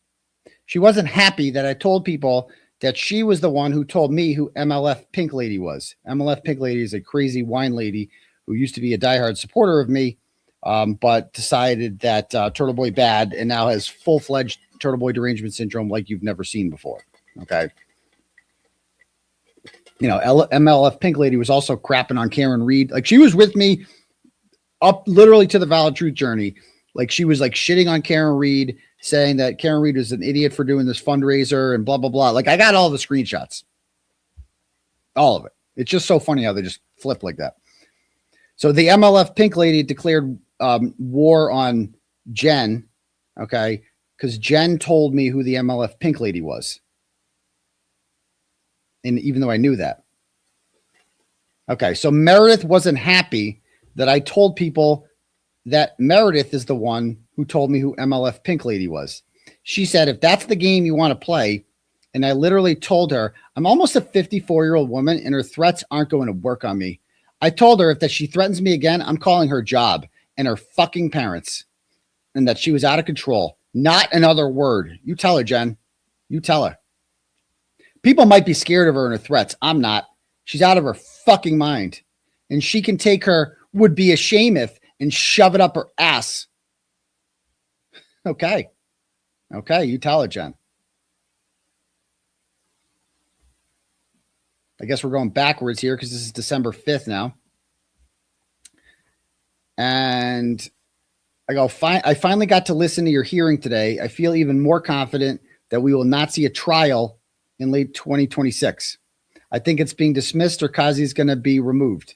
She wasn't happy that I told people that she was the one who told me who MLF Pink Lady was. MLF Pink Lady is a crazy wine lady who used to be a diehard supporter of me, but decided that Turtle Boy bad and now has full-fledged Turtle Boy derangement syndrome like you've never seen before. Okay. MLF Pink Lady was also crapping on Karen Reed. Like she was with me up literally to the Valid Truth journey. Like she was like shitting on Karen Reed, saying that Karen Reed was an idiot for doing this fundraiser and blah, blah, blah. Like I got all the screenshots, all of it. It's just so funny how they just flip like that. So the MLF Pink Lady declared war on Jen. Okay. Because Jen told me who the MLF Pink Lady was. And even though I knew that. Okay. So Meredith wasn't happy that I told people that Meredith is the one who told me who MLF Pink Lady was. She said, if that's the game you want to play, and I literally told her, I'm almost a 54-year-old woman and her threats aren't going to work on me. I told her if that she threatens me again, I'm calling her job and her fucking parents, and that she was out of control. Not another word. You tell her, Jen. You tell her. People might be scared of her and her threats. I'm not. She's out of her fucking mind. And she can take her would be a shame if and shove it up her ass. Okay. Okay, you tell it, Jen. I guess we're going backwards here because this is December 5th now. And I go, I finally got to listen to your hearing today. I feel even more confident that we will not see a trial in late 2026. I think it's being dismissed or Kazi's going to be removed.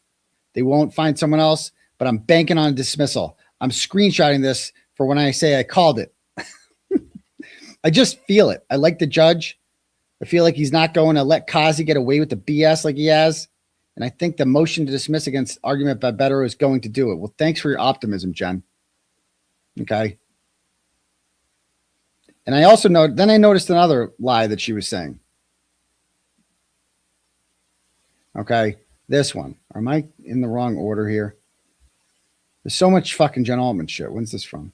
They won't find someone else, but I'm banking on dismissal. I'm screenshotting this for when I say I called it. I just feel it. I like the judge. I feel like he's not going to let Kazi get away with the BS like he has. And I think the motion to dismiss against argument by Beto is going to do it. Well, thanks for your optimism, Jen. Okay. And I also then I noticed another lie that she was saying. Okay. This one. Am I in the wrong order here? There's so much fucking Jen Altman shit. When's this from?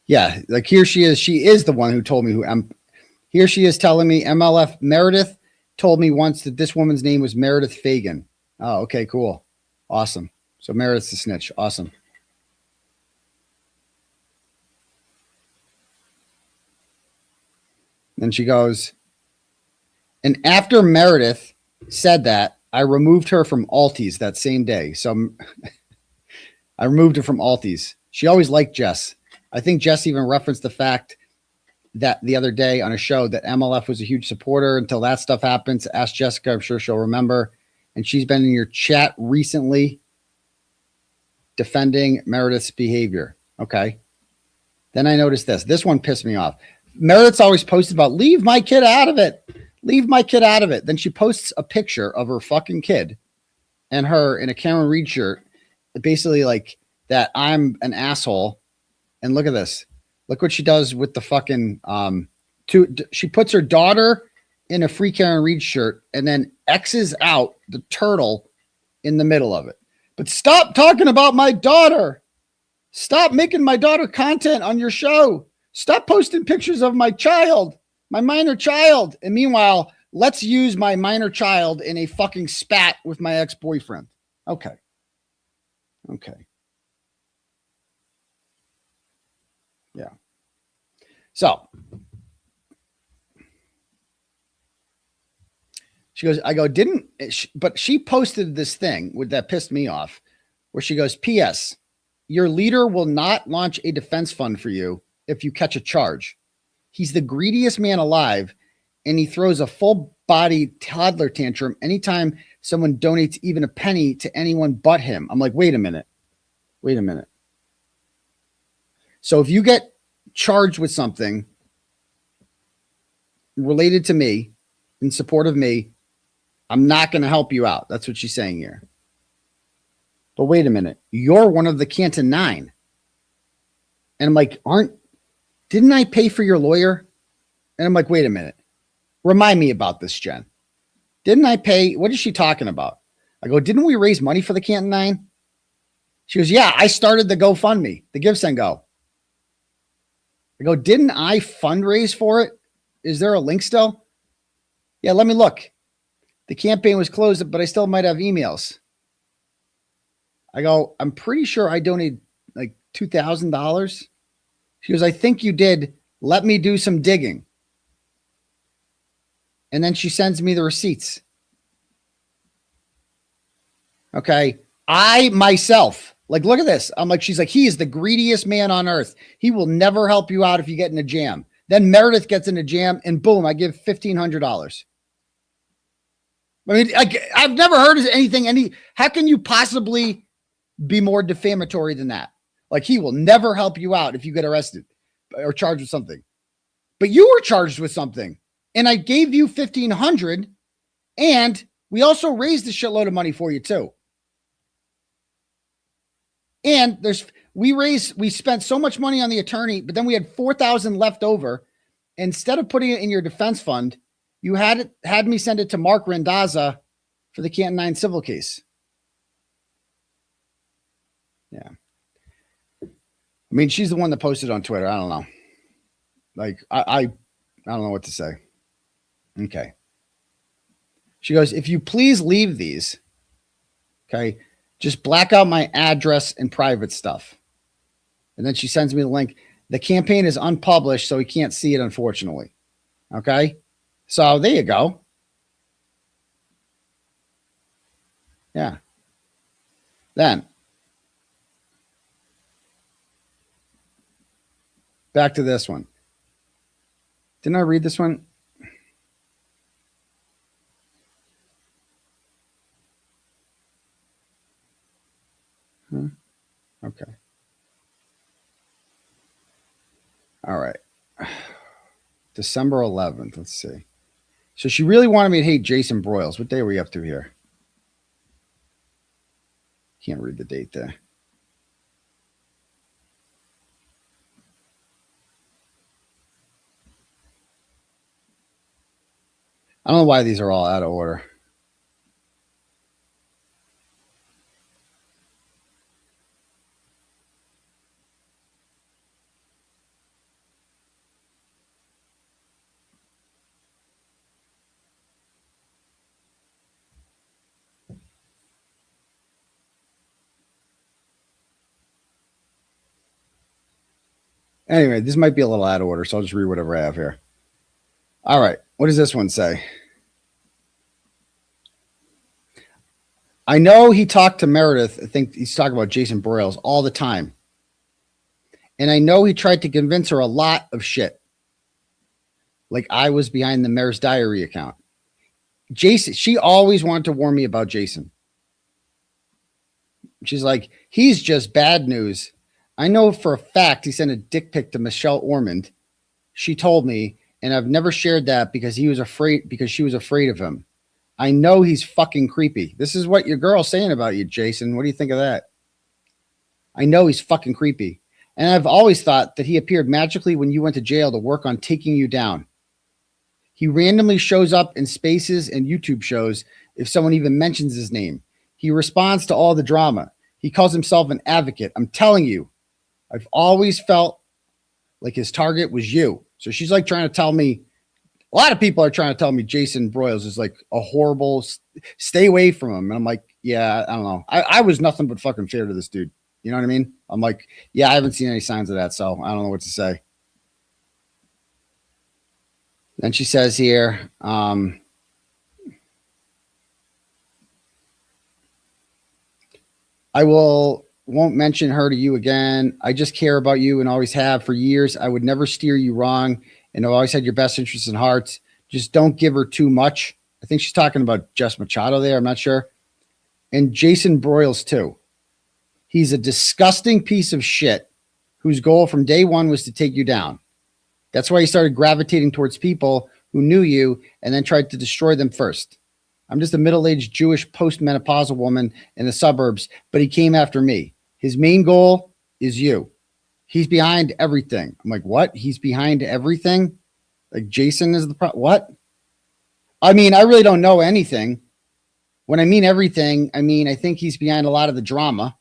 Yeah, like here she is. She is the one who told me here she is telling me MLF Meredith told me once that this woman's name was Meredith Fagan. Oh, okay, cool. Awesome. So Meredith's the snitch. Awesome. Then she goes, and after Meredith said that, I removed her from Alties that same day. So I removed her from Alties. She always liked Jess. I think Jess even referenced the fact that the other day on a show that MLF was a huge supporter until that stuff happens. Ask Jessica. I'm sure she'll remember. And she's been in your chat recently defending Meredith's behavior. Okay. Then I noticed this. This one pissed me off. Meredith's always posted about leave my kid out of it. Leave my kid out of it. Then she posts a picture of her fucking kid and her in a Cameron Reed shirt. Basically like that I'm an asshole. And look at this. Look what she does with the fucking she puts her daughter in a Free Karen Reed shirt and then X's out the turtle in the middle of it. But stop talking about my daughter. Stop making my daughter content on your show. Stop posting pictures of my child, my minor child. And meanwhile, let's use my minor child in a fucking spat with my ex-boyfriend. Okay. Okay. Yeah. So she goes, I go, but she posted this thing that pissed me off where she goes, P.S. Your leader will not launch a defense fund for you if you catch a charge. He's the greediest man alive, and he throws a full body toddler tantrum anytime someone donates even a penny to anyone but him. I'm like, wait a minute. So if you get charged with something related to me, in support of me, I'm not going to help you out. That's what she's saying here. But wait a minute. You're one of the Canton 9. And I'm like, didn't I pay for your lawyer? And I'm like, wait a minute. Remind me about this, Jen. Didn't I pay? What is she talking about? I go, didn't we raise money for the Canton 9? She goes, yeah, I started the GoFundMe, the Give Send Go. I go, didn't I fundraise for it? Is there a link still? Yeah, let me look. The campaign was closed, but I still might have emails. I go, I'm pretty sure I donated like $2,000. She goes, I think you did. Let me do some digging. And then she sends me the receipts. Okay. I myself, like, look at this. I'm like, she's like, he is the greediest man on earth. He will never help you out if you get in a jam. Then Meredith gets in a jam and boom, I give $1,500. I mean, I've never heard of anything. How can you possibly be more defamatory than that? Like, he will never help you out if you get arrested or charged with something. But you were charged with something, and I gave you $1,500, and we also raised a shitload of money for you too. And we spent so much money on the attorney, but then we had $4,000 left over. Instead of putting it in your defense fund, you had me send it to Mark Randazza for the Canton 9 civil case. Yeah. I mean, she's the one that posted on Twitter. I don't know. Like, I don't know what to say. Okay. She goes, if you please leave these, okay, just black out my address and private stuff. And then she sends me the link. The campaign is unpublished, so he can't see it, unfortunately. Okay? So there you go. Yeah. Then, back to this one. Didn't I read this one? Okay. All right. December 11th. Let's see. So she really wanted me to hate Jason Broyles. What day are we up to here? Can't read the date there. I don't know why these are all out of order. Anyway, this might be a little out of order, so I'll just read whatever I have here. All right. What does this one say? I know he talked to Meredith. I think he's talking about Jason Broyles all the time. And I know he tried to convince her a lot of shit. Like I was behind the Mayor's Diary account. Jason, she always wanted to warn me about Jason. She's like, he's just bad news. I know for a fact he sent a dick pic to Michelle Ormond. She told me, and I've never shared that because she was afraid of him. I know he's fucking creepy. This is what your girl's saying about you, Jason. What do you think of that? I know he's fucking creepy. And I've always thought that he appeared magically when you went to jail to work on taking you down. He randomly shows up in spaces and YouTube shows if someone even mentions his name. He responds to all the drama. He calls himself an advocate. I'm telling you, I've always felt like his target was you. So she's like trying to tell me, a lot of people are trying to tell me Jason Broyles is like a horrible, stay away from him. And I'm like, yeah, I don't know. I was nothing but fucking fair to this dude. You know what I mean? I'm like, yeah, I haven't seen any signs of that. So I don't know what to say. Then she says here, I won't mention her to you again. I just care about you and always have for years. I would never steer you wrong. And I've always had your best interests in heart. Just don't give her too much. I think she's talking about Jess Machado there. I'm not sure. And Jason Broyles too. He's a disgusting piece of shit whose goal from day one was to take you down. That's why he started gravitating towards people who knew you and then tried to destroy them first. I'm just a middle-aged Jewish postmenopausal woman in the suburbs, but he came after me. His main goal is you. He's behind everything. I'm like, what? He's behind everything? Like Jason is the what? I mean, I really don't know anything. When I mean everything, I mean, I think he's behind a lot of the drama.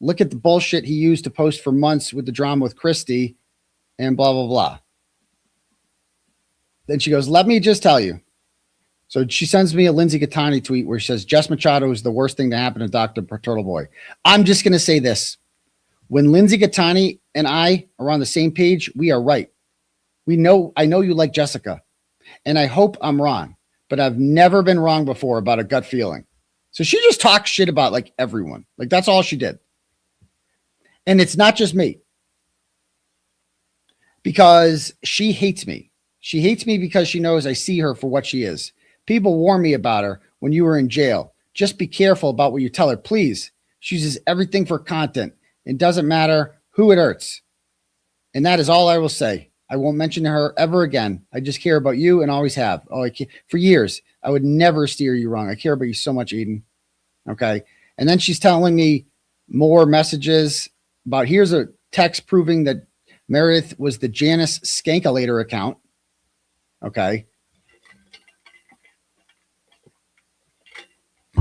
Look at the bullshit he used to post for months with the drama with Christie and blah, blah, blah. Then she goes, let me just tell you. So she sends me a Lindsay Gattani tweet where she says, Jess Machado is the worst thing to happen to Dr. Turtle Boy. I'm just going to say this. When Lindsay Gattani and I are on the same page, we are right. I know you like Jessica, and I hope I'm wrong, but I've never been wrong before about a gut feeling. So she just talks shit about like everyone. Like that's all she did. And it's not just me. Because she hates me. She hates me because she knows I see her for what she is. People warn me about her when you were in jail. Just be careful about what you tell her, please. She uses everything for content. It doesn't matter who it hurts. And that is all I will say. I won't mention her ever again. I just care about you and always have. For years. I would never steer you wrong. I care about you so much, Eden. Okay. And then she's telling me more messages about here's a text proving that Meredith was the Janice Skankalator account. Okay.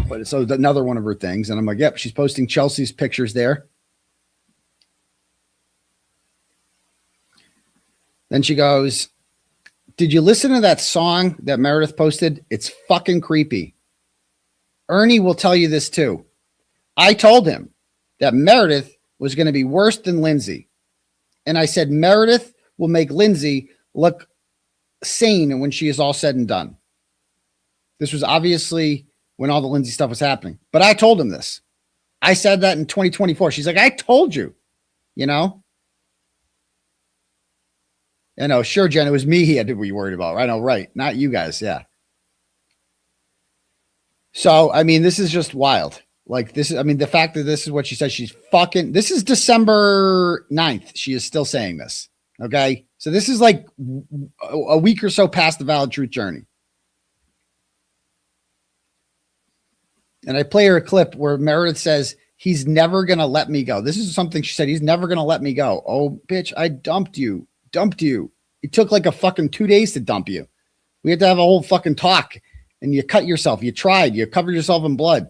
But so another one of her things. And I'm like, yep, she's posting Chelsea's pictures there. Then she goes, did you listen to that song that Meredith posted? It's fucking creepy. Ernie will tell you this too. I told him that Meredith was going to be worse than Lindsay. And I said, Meredith will make Lindsay look sane when she is all said and done. This was obviously when all the Lindsay stuff was happening. But I told him this. I said that in 2024. She's like, I told you, you know? I know, sure, Jen, it was me he had to be worried about. I know, right. Not you guys, yeah. So, I mean, this is just wild. Like, this is, I mean, the fact that this is what she said, she's fucking, this is December 9th. She is still saying this. Okay. So this is like a week or so past the Valid Truth journey. And I play her a clip where Meredith says, he's never going to let me go. This is something she said. He's never going to let me go. Oh, bitch, I dumped you. It took like a fucking 2 days to dump you. We had to have a whole fucking talk and you cut yourself. You tried, you covered yourself in blood.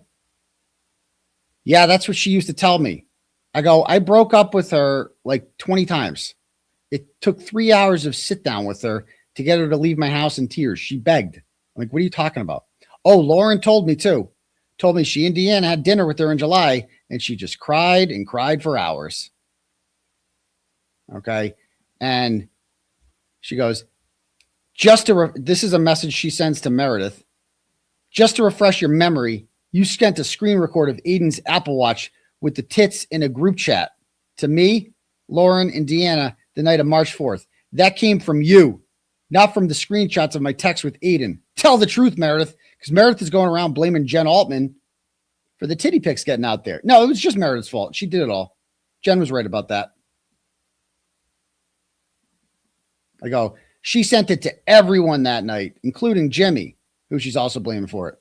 Yeah, that's what she used to tell me. I go, I broke up with her like 20 times. It took 3 hours of sit down with her to get her to leave my house in tears. She begged. I'm like, what are you talking about? Oh, Lauren told me too. Told me she and Deanna had dinner with her in July and she just cried and cried for hours. Okay. And she goes, this is a message she sends to Meredith. Just to refresh your memory, you sent a screen record of Aiden's Apple Watch with the tits in a group chat to me, Lauren, and Deanna the night of March 4th. That came from you, not from the screenshots of my text with Aiden. Tell the truth, Meredith, because Meredith is going around blaming Jen Altman for the titty pics getting out there. No, it was just Meredith's fault. She did it all. Jen was right about that. I go, she sent it to everyone that night, including Jimmy, who she's also blaming for it.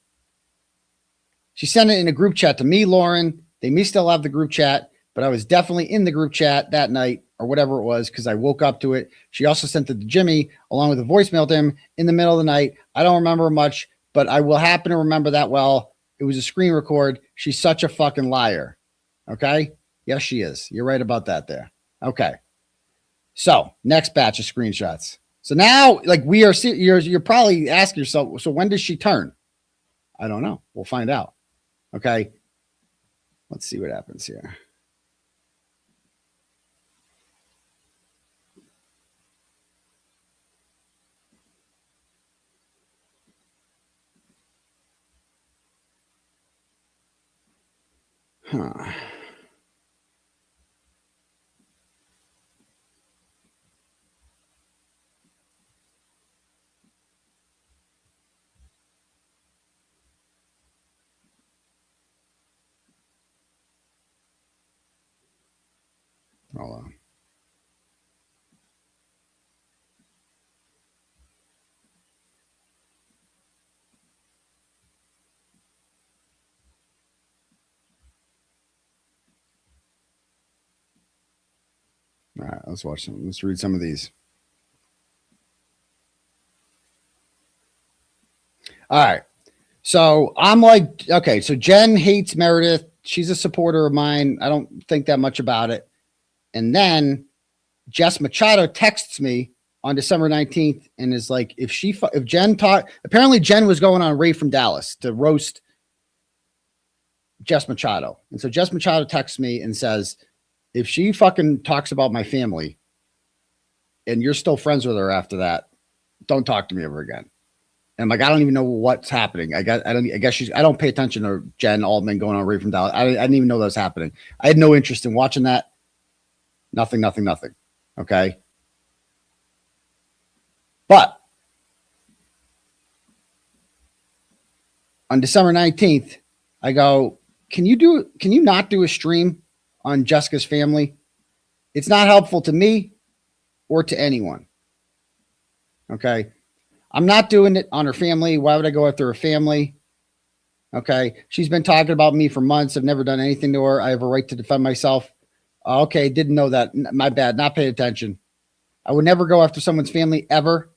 She sent it in a group chat to me, Lauren. They may still have the group chat, but I was definitely in the group chat that night or whatever it was because I woke up to it. She also sent it to Jimmy along with a voicemail to him in the middle of the night. I don't remember much, but I will happen to remember that well. It was a screen record. She's such a fucking liar. Okay? Yes, she is. You're right about that there. Okay. So next batch of screenshots. So now, like you're probably asking yourself, so when does she turn? I don't know. We'll find out. Okay. Let's see what happens here. Huh. Hold on. All right, let's watch some. Let's read some of these. All right. So I'm like, okay, so Jen hates Meredith. She's a supporter of mine. I don't think that much about it. And then Jess Machado texts me on December 19th and is like, if Jen apparently Jen was going on Ray from Dallas to roast Jess Machado. And so Jess Machado texts me and says, if she fucking talks about my family and you're still friends with her after that, don't talk to me ever again. And I'm like, I don't even know what's happening. I don't pay attention to Jen Altman going on Ray from Dallas. I didn't even know that was happening. I had no interest in watching that. Nothing. Okay. But on December 19th, I go, can you not do a stream on Jessica's family? It's not helpful to me or to anyone. Okay. I'm not doing it on her family. Why would I go after her family? Okay. She's been talking about me for months. I've never done anything to her. I have a right to defend myself. Okay. Didn't know that. My bad. Not paying attention. I would never go after someone's family ever.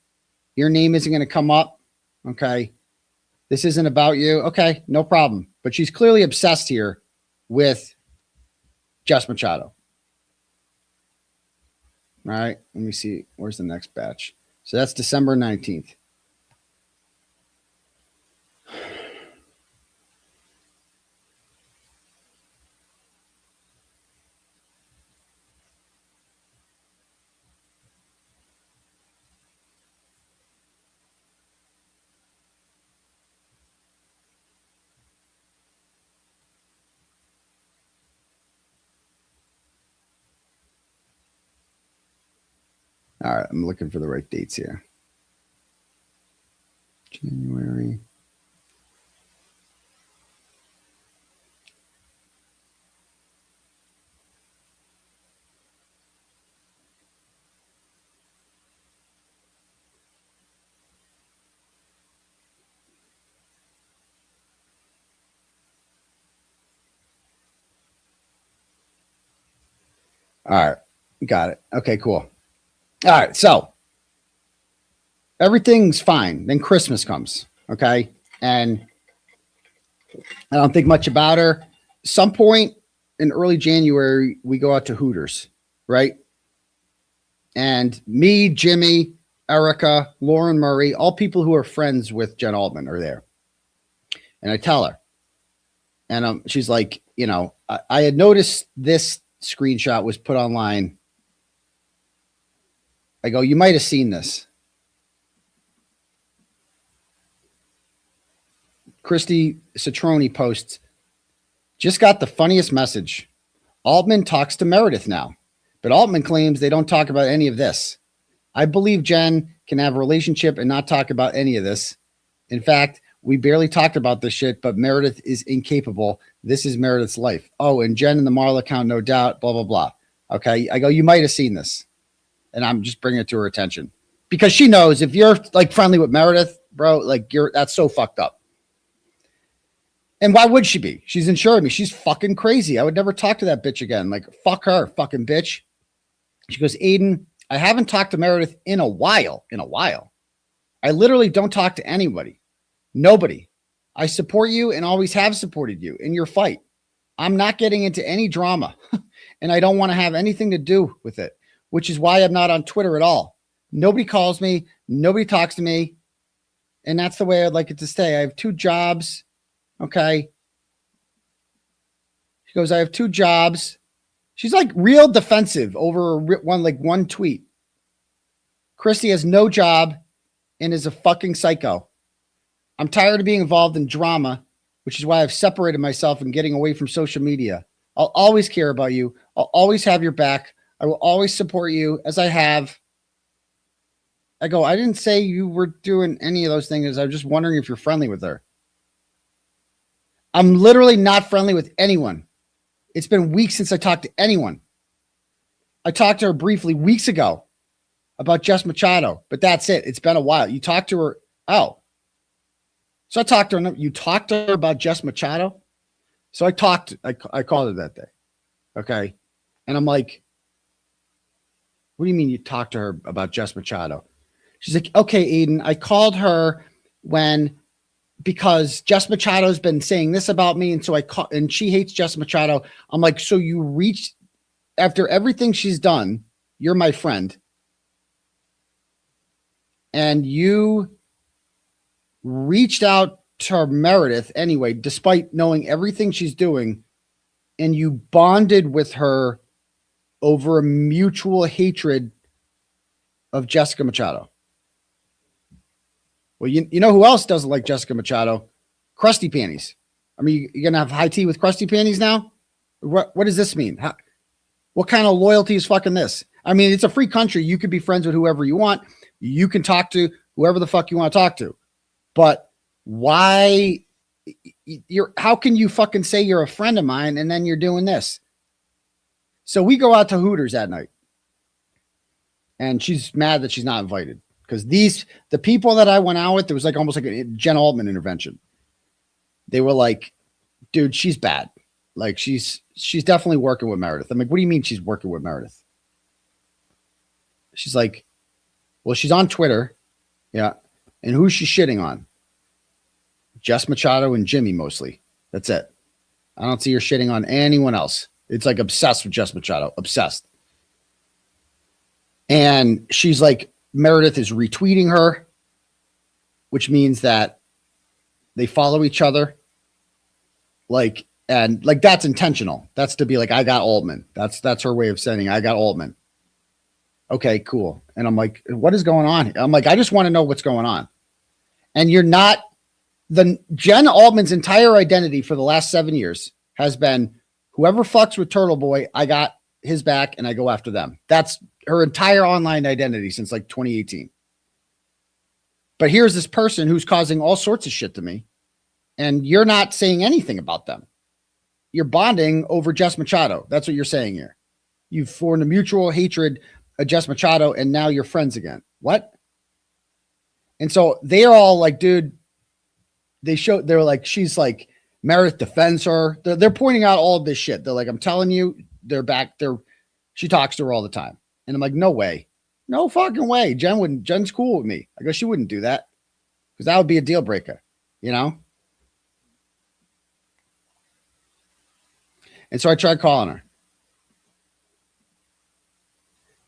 Your name isn't going to come up. Okay. This isn't about you. Okay. No problem. But she's clearly obsessed here with Jess Machado. All right. Let me see. Where's the next batch? So that's December 19th. All right, I'm looking for the right dates here. January. All right, got it. Okay, cool. All right, so everything's fine. Then Christmas comes, okay? And I don't think much about her. Some point in early January, we go out to Hooters, right? And me, Jimmy, Erica, Lauren Murray, all people who are friends with Jen Altman are there. And I tell her, and she's like, you know, I had noticed this screenshot was put online. I go, you might have seen this. Christy Citroni posts, just got the funniest message. Altman talks to Meredith now, but Altman claims they don't talk about any of this. I believe Jen can have a relationship and not talk about any of this. In fact, we barely talked about this shit, but Meredith is incapable. This is Meredith's life. Oh, and Jen in the Marla account, no doubt, blah, blah, blah. Okay. I go, you might have seen this. And I'm just bringing it to her attention because she knows if you're like friendly with Meredith, bro, like that's so fucked up. And why would she be? She's insured me. She's fucking crazy. I would never talk to that bitch again. Like, fuck her, fucking bitch. She goes, Aiden, I haven't talked to Meredith in a while. I literally don't talk to anybody. Nobody. I support you and always have supported you in your fight. I'm not getting into any drama and I don't want to have anything to do with it, which is why I'm not on Twitter at all. Nobody calls me. Nobody talks to me. And that's the way I'd like it to stay. I have 2 jobs. Okay. She goes, I have 2 jobs. She's like real defensive over one tweet. Christy has no job and is a fucking psycho. I'm tired of being involved in drama, which is why I've separated myself and getting away from social media. I'll always care about you. I'll always have your back. I will always support you as I have. I go, I didn't say you were doing any of those things. I was just wondering if you're friendly with her. I'm literally not friendly with anyone. It's been weeks since I talked to anyone. I talked to her briefly weeks ago about Jess Machado, but that's it. It's been a while. You talked to her. Oh. So I talked to her. You talked to her about Jess Machado? So I called her that day. Okay. And I'm like, what do you mean you talked to her about Jess Machado? She's like, okay, Aiden, I called her because Jess Machado's been saying this about me. And so and she hates Jess Machado. I'm like, so you reached after everything she's done, you're my friend. And you reached out to Meredith anyway, despite knowing everything she's doing. And you bonded with her over a mutual hatred of Jessica Machado. Well, you know who else doesn't like Jessica Machado? Krusty Panties. I mean, you're going to have high tea with Krusty Panties now? What does this mean? What kind of loyalty is fucking this? I mean, it's a free country. You could be friends with whoever you want. You can talk to whoever the fuck you want to talk to. But why? How can you fucking say you're a friend of mine and then you're doing this? So we go out to Hooters that night. And she's mad that she's not invited. Because the people that I went out with, there was like almost like a Jen Altman intervention. They were like, dude, she's bad. Like she's definitely working with Meredith. I'm like, what do you mean she's working with Meredith? She's like, well, she's on Twitter. Yeah. And who's she shitting on? Jess Machado and Jimmy mostly. That's it. I don't see her shitting on anyone else. It's like obsessed with Jess Machado. Obsessed. And she's like, Meredith is retweeting her, which means that they follow each other. Like, and like, that's intentional. That's to be like, I got Altman. That's her way of saying I got Altman. Okay, cool. And I'm like, what is going on? I'm like, I just want to know what's going on. And you're not Jen Altman's entire identity for the last 7 years has been whoever fucks with Turtle Boy, I got his back and I go after them. That's her entire online identity since like 2018. But here's this person who's causing all sorts of shit to me, and you're not saying anything about them. You're bonding over Jess Machado. That's what you're saying here. You've formed a mutual hatred of Jess Machado, and now you're friends again. What? And so they're all like, dude, they're like, she's like, Meredith defends her. They're pointing out all of this shit. They're like, I'm telling you, they're back. She talks to her all the time. And I'm like, no way. No fucking way. Jen's cool with me. I go, she wouldn't do that because that would be a deal breaker, you know? And so I tried calling her.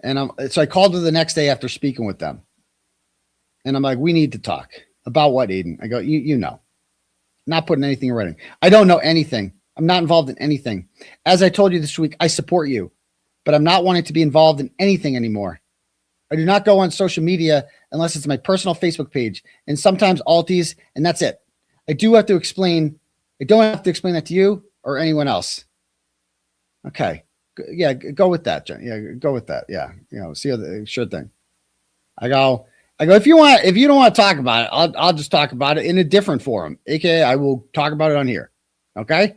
And so I called her the next day after speaking with them. And I'm like, we need to talk. About what, Aiden? I go, you know. Not putting anything in writing. I don't know anything. I'm not involved in anything. As I told you this week, I support you, but I'm not wanting to be involved in anything anymore. I do not go on social media unless it's my personal Facebook page and sometimes Alties, and that's it. I don't have to explain that to you or anyone else. Okay. Yeah, go with that, Jen. Yeah, go with that. Yeah. You know, see the sure thing. I go, if you don't want to talk about it, I'll just talk about it in a different forum. AKA I will talk about it on here. Okay?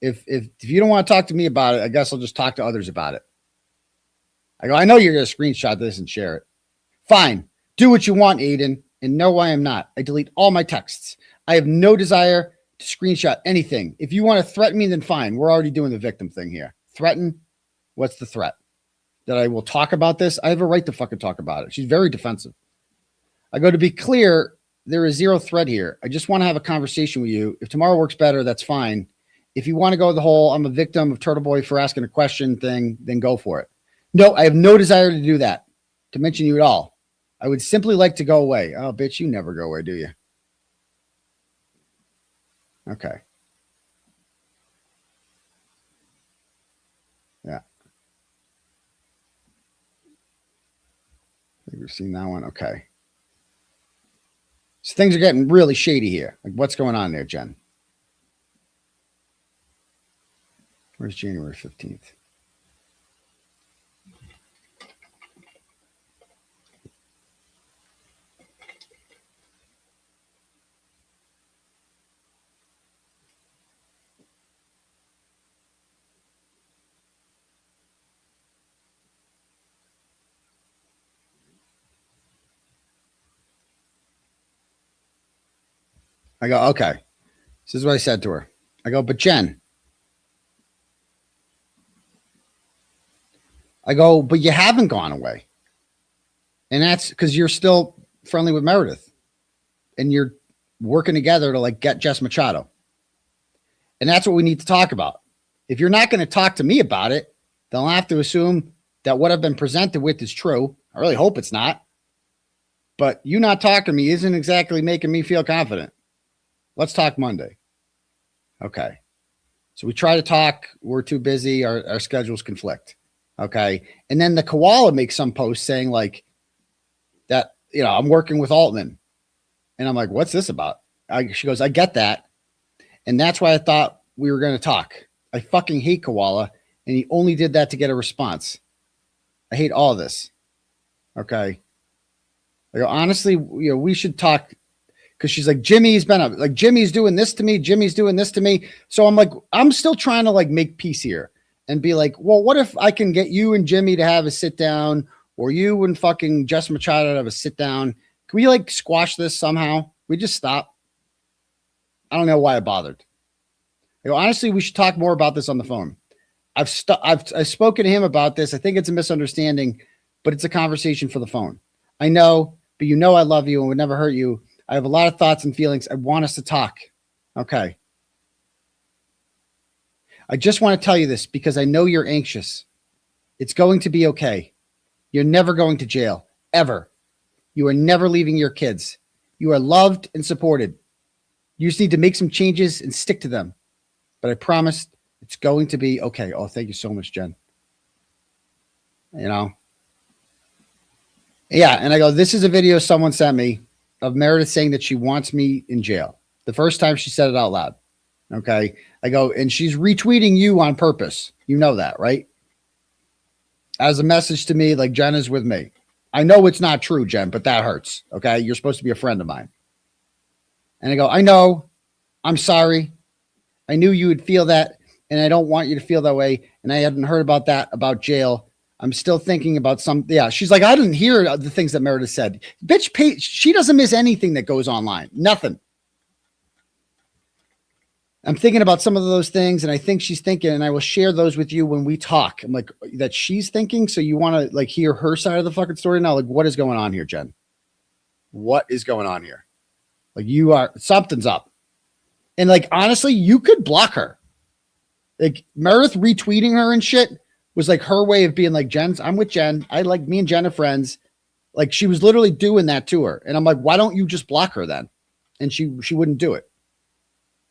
If you don't want to talk to me about it, I guess I'll just talk to others about it. I go, I know you're going to screenshot this and share it. Fine. Do what you want, Aiden. And no, I am not. I delete all my texts. I have no desire to screenshot anything. If you want to threaten me, then fine. We're already doing the victim thing here. Threaten? What's the threat? That I will talk about this? I have a right to fucking talk about it. She's very defensive. I go, to be clear, there is zero threat here. I just want to have a conversation with you. If tomorrow works better, that's fine. If you want to go the whole I'm a victim of Turtle Boy for asking a question thing, then go for it. No, I have no desire to do that, to mention you at all. I would simply like to go away. Oh, bitch, you never go away, do you? Okay. Yeah. I think we've seen that one. Okay. So things are getting really shady here. Like, what's going on there, Jen? Where's January 15th? I go, okay. This is what I said to her. I go, but Jen. I go, but you haven't gone away. And that's because you're still friendly with Meredith. And you're working together to like get Jess Machado. And that's what we need to talk about. If you're not going to talk to me about it, then I'll have to assume that what I've been presented with is true. I really hope it's not. But you not talking to me isn't exactly making me feel confident. Let's talk Monday. Okay. So we try to talk. We're too busy. Our schedules conflict. Okay. And then the koala makes some post saying like that, you know, I'm working with Altman. And I'm like, what's this about? She goes, I get that. And that's why I thought we were going to talk. I fucking hate koala. And he only did that to get a response. I hate all this. Okay. I go, honestly, you know, we should talk. Because she's like, Jimmy's doing this to me. Jimmy's doing this to me. So I'm like, I'm still trying to like make peace here and be like, well, what if I can get you and Jimmy to have a sit down, or you and fucking Jess Machado to have a sit down? Can we like squash this somehow? We just stop. I don't know why I bothered. I go, honestly, we should talk more about this on the phone. I've spoken to him about this. I think it's a misunderstanding, but it's a conversation for the phone. I know, but you know I love you and would never hurt you. I have a lot of thoughts and feelings. I want us to talk. Okay. I just want to tell you this because I know you're anxious. It's going to be okay. You're never going to jail, ever. You are never leaving your kids. You are loved and supported. You just need to make some changes and stick to them. But I promise it's going to be okay. Oh, thank you so much, Jen. You know? Yeah, and I go, this is a video someone sent me of Meredith saying that she wants me in jail. The first time she said it out loud. Okay. I go, and she's retweeting you on purpose. You know that, right? as a message to me, like Jen is with me. I know it's not true, Jen, but that hurts. Okay. You're supposed to be a friend of mine. And I go, I know. I'm sorry. I knew you would feel that. And I don't want you to feel that way. And I hadn't heard about that, about jail. I'm still thinking about some. Yeah. She's like, I didn't hear the things that Meredith said. Bitch, she doesn't miss anything that goes online. Nothing. I'm thinking about some of those things, and I think she's thinking, and I will share those with you when we talk. I'm like, that she's thinking. So you want to like hear her side of the fucking story now? Like, what is going on here, Jen? What is going on here? Like, something's up. And like, honestly, you could block her. Like Meredith retweeting her and shit was like her way of being like, I'm with Jen. Me and Jen are friends. Like she was literally doing that to her. And I'm like, why don't you just block her then? And she wouldn't do it.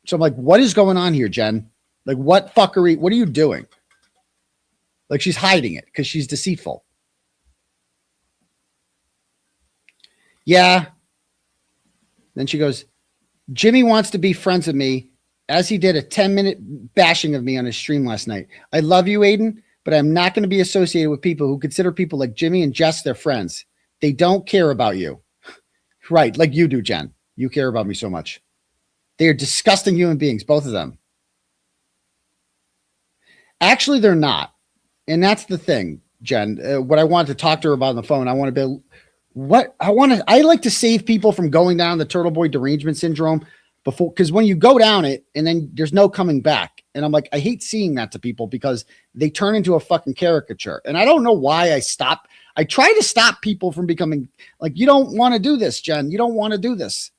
So I'm like, what is going on here, Jen? Like, what fuckery? What are you doing? Like, she's hiding it because she's deceitful. Yeah. Then she goes, Jimmy wants to be friends with me as he did a 10-minute bashing of me on his stream last night. I love you, Aiden, but I'm not going to be associated with people who consider people like Jimmy and Jess their friends. They don't care about you. Right. Like you do, Jen. You care about me so much. They are disgusting human beings, both of them. Actually, they're not. And that's the thing, Jen. What I wanted to talk to her about on the phone, I like to save people from going down the Turtle Boy derangement syndrome before, because when you go down it and then there's no coming back. And I'm like, I hate seeing that to people because they turn into a fucking caricature. And I don't know why I try to stop people from becoming like, you don't want to do this, Jen. You don't want to do this.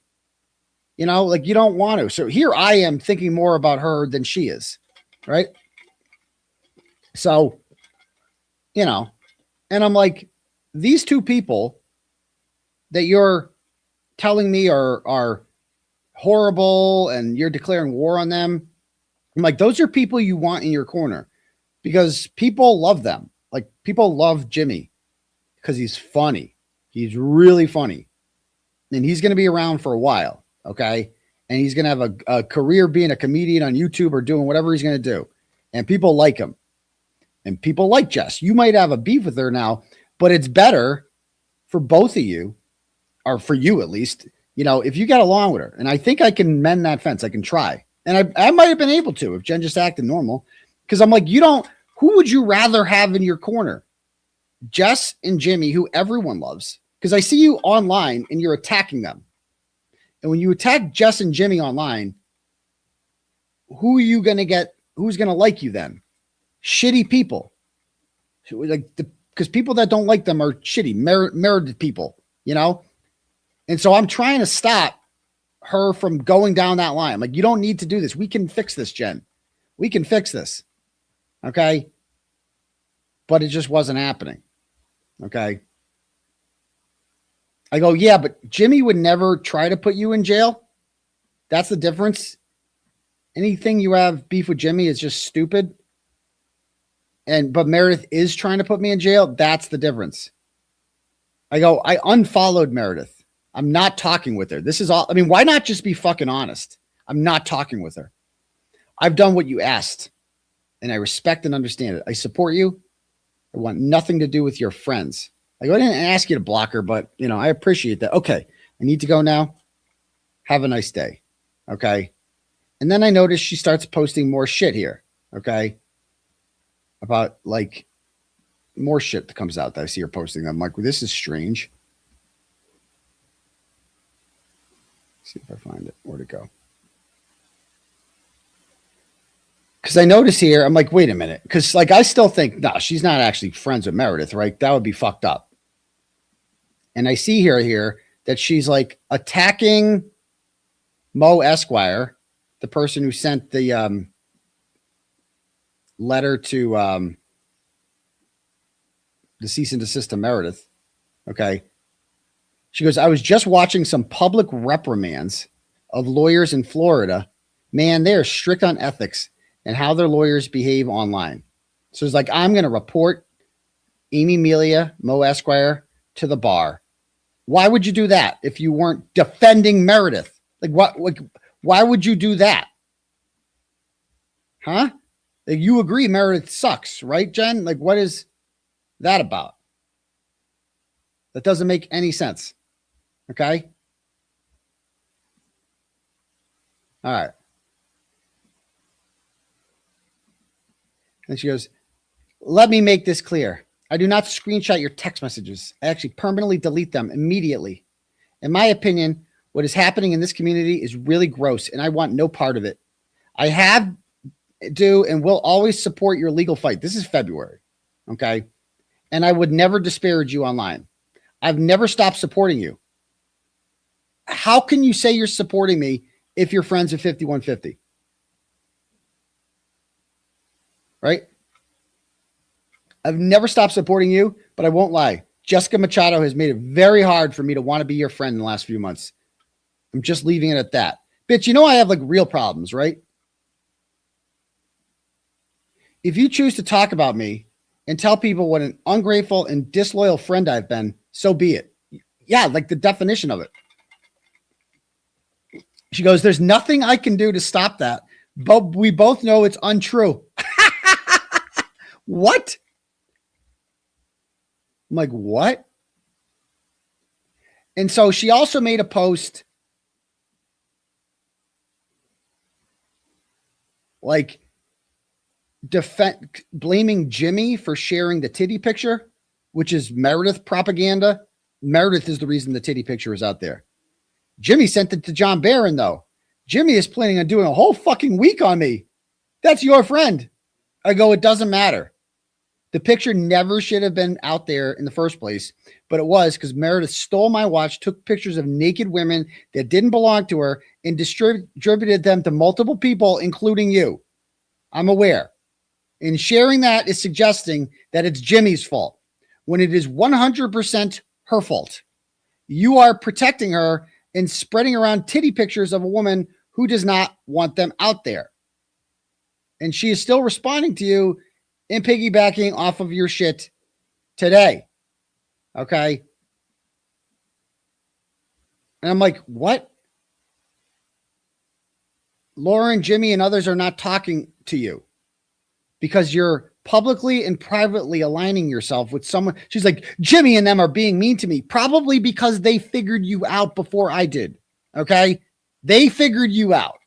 You know, like you don't want to. So here I am thinking more about her than she is. Right. So, you know, and I'm like, these two people that you're telling me are horrible and you're declaring war on them. I'm like, those are people you want in your corner because people love them. Like people love Jimmy because he's funny. He's really funny. And he's going to be around for a while. Okay. And he's going to have a career being a comedian on YouTube or doing whatever he's going to do. And people like him. And people like Jess. You might have a beef with her now, but it's better for both of you, or for you at least, you know, if you get along with her. And I think I can mend that fence. I can try. And I might have been able to if Jen just acted normal. Because I'm like, who would you rather have in your corner? Jess and Jimmy, who everyone loves. Because I see you online and you're attacking them. And when you attack Jess and Jimmy online, who are you going to get? Who's going to like you then? Shitty people. Like because people that don't like them are shitty, merited people, you know? And so I'm trying to stop her from going down that line. I'm like, you don't need to do this. We can fix this, Jen. We can fix this. Okay. But it just wasn't happening. Okay. I go, yeah, but Jimmy would never try to put you in jail. That's the difference. Anything you have beef with Jimmy is just stupid. But Meredith is trying to put me in jail. That's the difference. I go, I unfollowed Meredith. I'm not talking with her. This is all. I mean, why not just be fucking honest? I'm not talking with her. I've done what you asked and I respect and understand it. I support you. I want nothing to do with your friends. I didn't ask you to block her, but you know, I appreciate that. Okay. I need to go now. Have a nice day. Okay. And then I noticed she starts posting more shit here. Okay. About like more shit that comes out that I see her posting. I'm like, well, this is strange. Let's see if I find it. Where'd it go? Because I notice here, I'm like, wait a minute. Because like I still think, no, she's not actually friends with Meredith, right? That would be fucked up. And I see here that she's like attacking Mo Esquire, the person who sent the letter to the cease and desist to Meredith. Okay. She goes, I was just watching some public reprimands of lawyers in Florida. Man, they're strict on ethics and how their lawyers behave online. So it's like, I'm going to report Amy Melia, Mo Esquire to the bar. Why would you do that if you weren't defending Meredith? Like what? Like, why would you do that? Huh? Like, you agree Meredith sucks, right, Jen? Like, what is? that about? That doesn't make any sense. Okay. All right. And she goes, let me make this clear. I do not screenshot your text messages. I actually permanently delete them immediately. In my opinion, what is happening in this community is really gross, and I want no part of it. I do and will always support your legal fight. This is February. Okay. And I would never disparage you online. I've never stopped supporting you. How can you say you're supporting me if you're friends with 5150? Right? I've never stopped supporting you, but I won't lie. Jessica Machado has made it very hard for me to want to be your friend in the last few months. I'm just leaving it at that. Bitch, you know I have like real problems, right? If you choose to talk about me and tell people what an ungrateful and disloyal friend I've been, so be it. Yeah, like the definition of it. She goes, there's nothing I can do to stop that, but we both know it's untrue. What? I'm like, what? And so she also made a post like blaming Jimmy for sharing the titty picture, which is Meredith propaganda. Meredith is the reason the titty picture is out there. Jimmy sent it to John Barron, though. Jimmy is planning on doing a whole fucking week on me. That's your friend. I go, it doesn't matter. The picture never should have been out there in the first place, but it was because Meredith stole my watch, took pictures of naked women that didn't belong to her, and distributed them to multiple people, including you. I'm aware. And sharing that is suggesting that it's Jimmy's fault when it is 100% her fault. You are protecting her and spreading around titty pictures of a woman who does not want them out there. And she is still responding to you and piggybacking off of your shit today. Okay. And I'm like, what? Lauren, Jimmy, and others are not talking to you because you're publicly and privately aligning yourself with someone. She's like, Jimmy and them are being mean to me, probably because they figured you out before I did. Okay. They figured you out.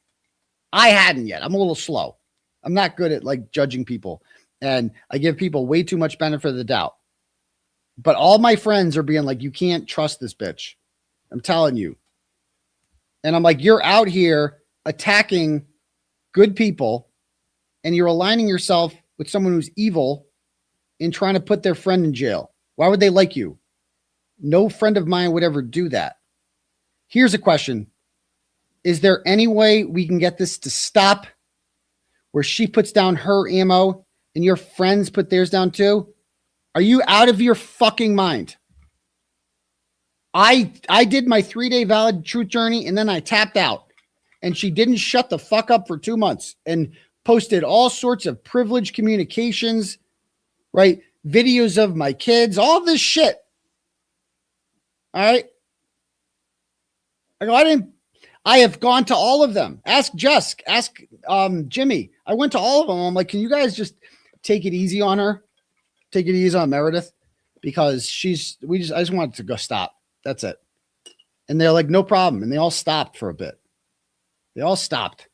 I hadn't yet. I'm a little slow. I'm not good at like judging people. And I give people way too much benefit of the doubt. But all my friends are being like, you can't trust this bitch. I'm telling you. And I'm like, you're out here attacking good people and you're aligning yourself with someone who's evil and trying to put their friend in jail. Why would they like you? No friend of mine would ever do that. Here's a question. Is there any way we can get this to stop where she puts down her ammo and your friends put theirs down too? Are you out of your fucking mind? I did my 3-day valid truth journey and then I tapped out, and she didn't shut the fuck up for 2 months and posted all sorts of privileged communications, right? Videos of my kids, all this shit. All right. I have gone to all of them. Ask Jess, ask Jimmy. I went to all of them. I'm like, can you guys just take it easy on her? Take it easy on Meredith, because I just wanted to go stop. That's it. And they're like, no problem. And they all stopped for a bit. They all stopped.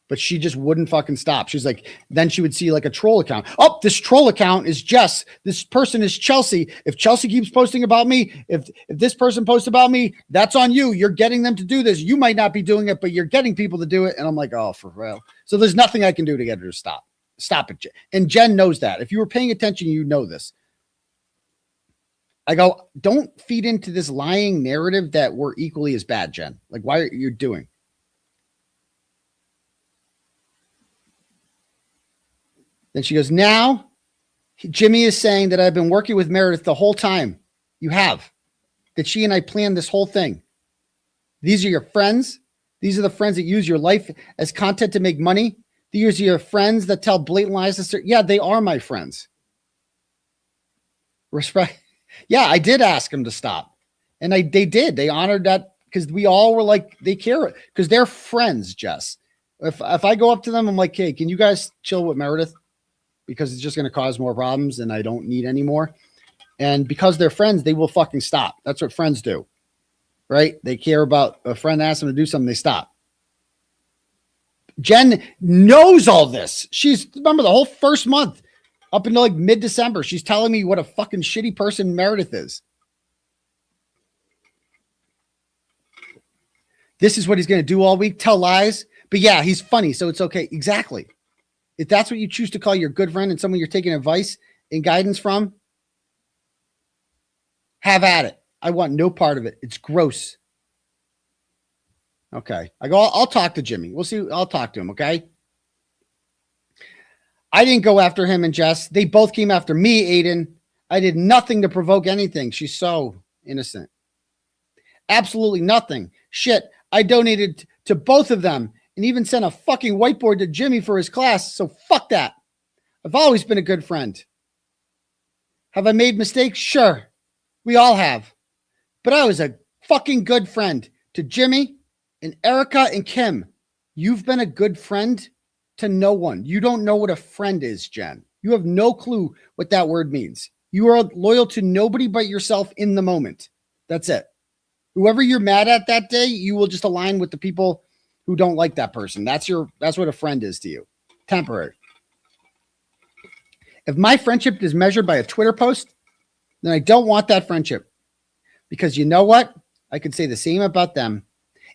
But she just wouldn't fucking stop. She's like, then she would see like a troll account. Oh, this troll account is Jess. This person is Chelsea. If Chelsea keeps posting about me, if this person posts about me, that's on you. You're getting them to do this. You might not be doing it, but you're getting people to do it. And I'm like, oh, for real. So there's nothing I can do to get her to stop. Stop it. And Jen knows that. If you were paying attention, you know this. I go, don't feed into this lying narrative that we're equally as bad, Jen. Like, why are you doing? Then she goes, now Jimmy is saying that I've been working with Meredith the whole time. You have. That she and I planned this whole thing. These are your friends. These are the friends that use your life as content to make money. These are your friends that tell blatant lies. Yeah, they are my friends. Respect. Yeah, I did ask them to stop. And they did. They honored that because we all were like, they care because they're friends, Jess. If I go up to them, I'm like, hey, can you guys chill with Meredith? because it's just going to cause more problems and I don't need any more. And because they're friends, they will fucking stop. That's what friends do, right? They care about a friend asks them to do something, they stop. Jen knows all this. Remember the whole first month up until like mid-December, she's telling me what a fucking shitty person Meredith is. This is what he's going to do all week, tell lies. But yeah, he's funny, so it's okay. Exactly. If that's what you choose to call your good friend and someone you're taking advice and guidance from, have at it. I want no part of it. It's gross. Okay. I'll talk to Jimmy. We'll see. I'll talk to him. Okay. I didn't go after him and Jess. They both came after me, Aiden. I did nothing to provoke anything. She's so innocent. Absolutely nothing. Shit. I donated to both of them and even sent a fucking whiteboard to Jimmy for his class. So fuck that. I've always been a good friend. Have I made mistakes? Sure. We all have. But I was a fucking good friend to Jimmy and Erica and Kim. You've been a good friend to no one. You don't know what a friend is, Jen. You have no clue what that word means. You are loyal to nobody but yourself in the moment. That's it. Whoever you're mad at that day, you will just align with the people who don't like that person. That's what a friend is to you. Temporary. If my friendship is measured by a Twitter post, then I don't want that friendship. Because you know what? I could say the same about them.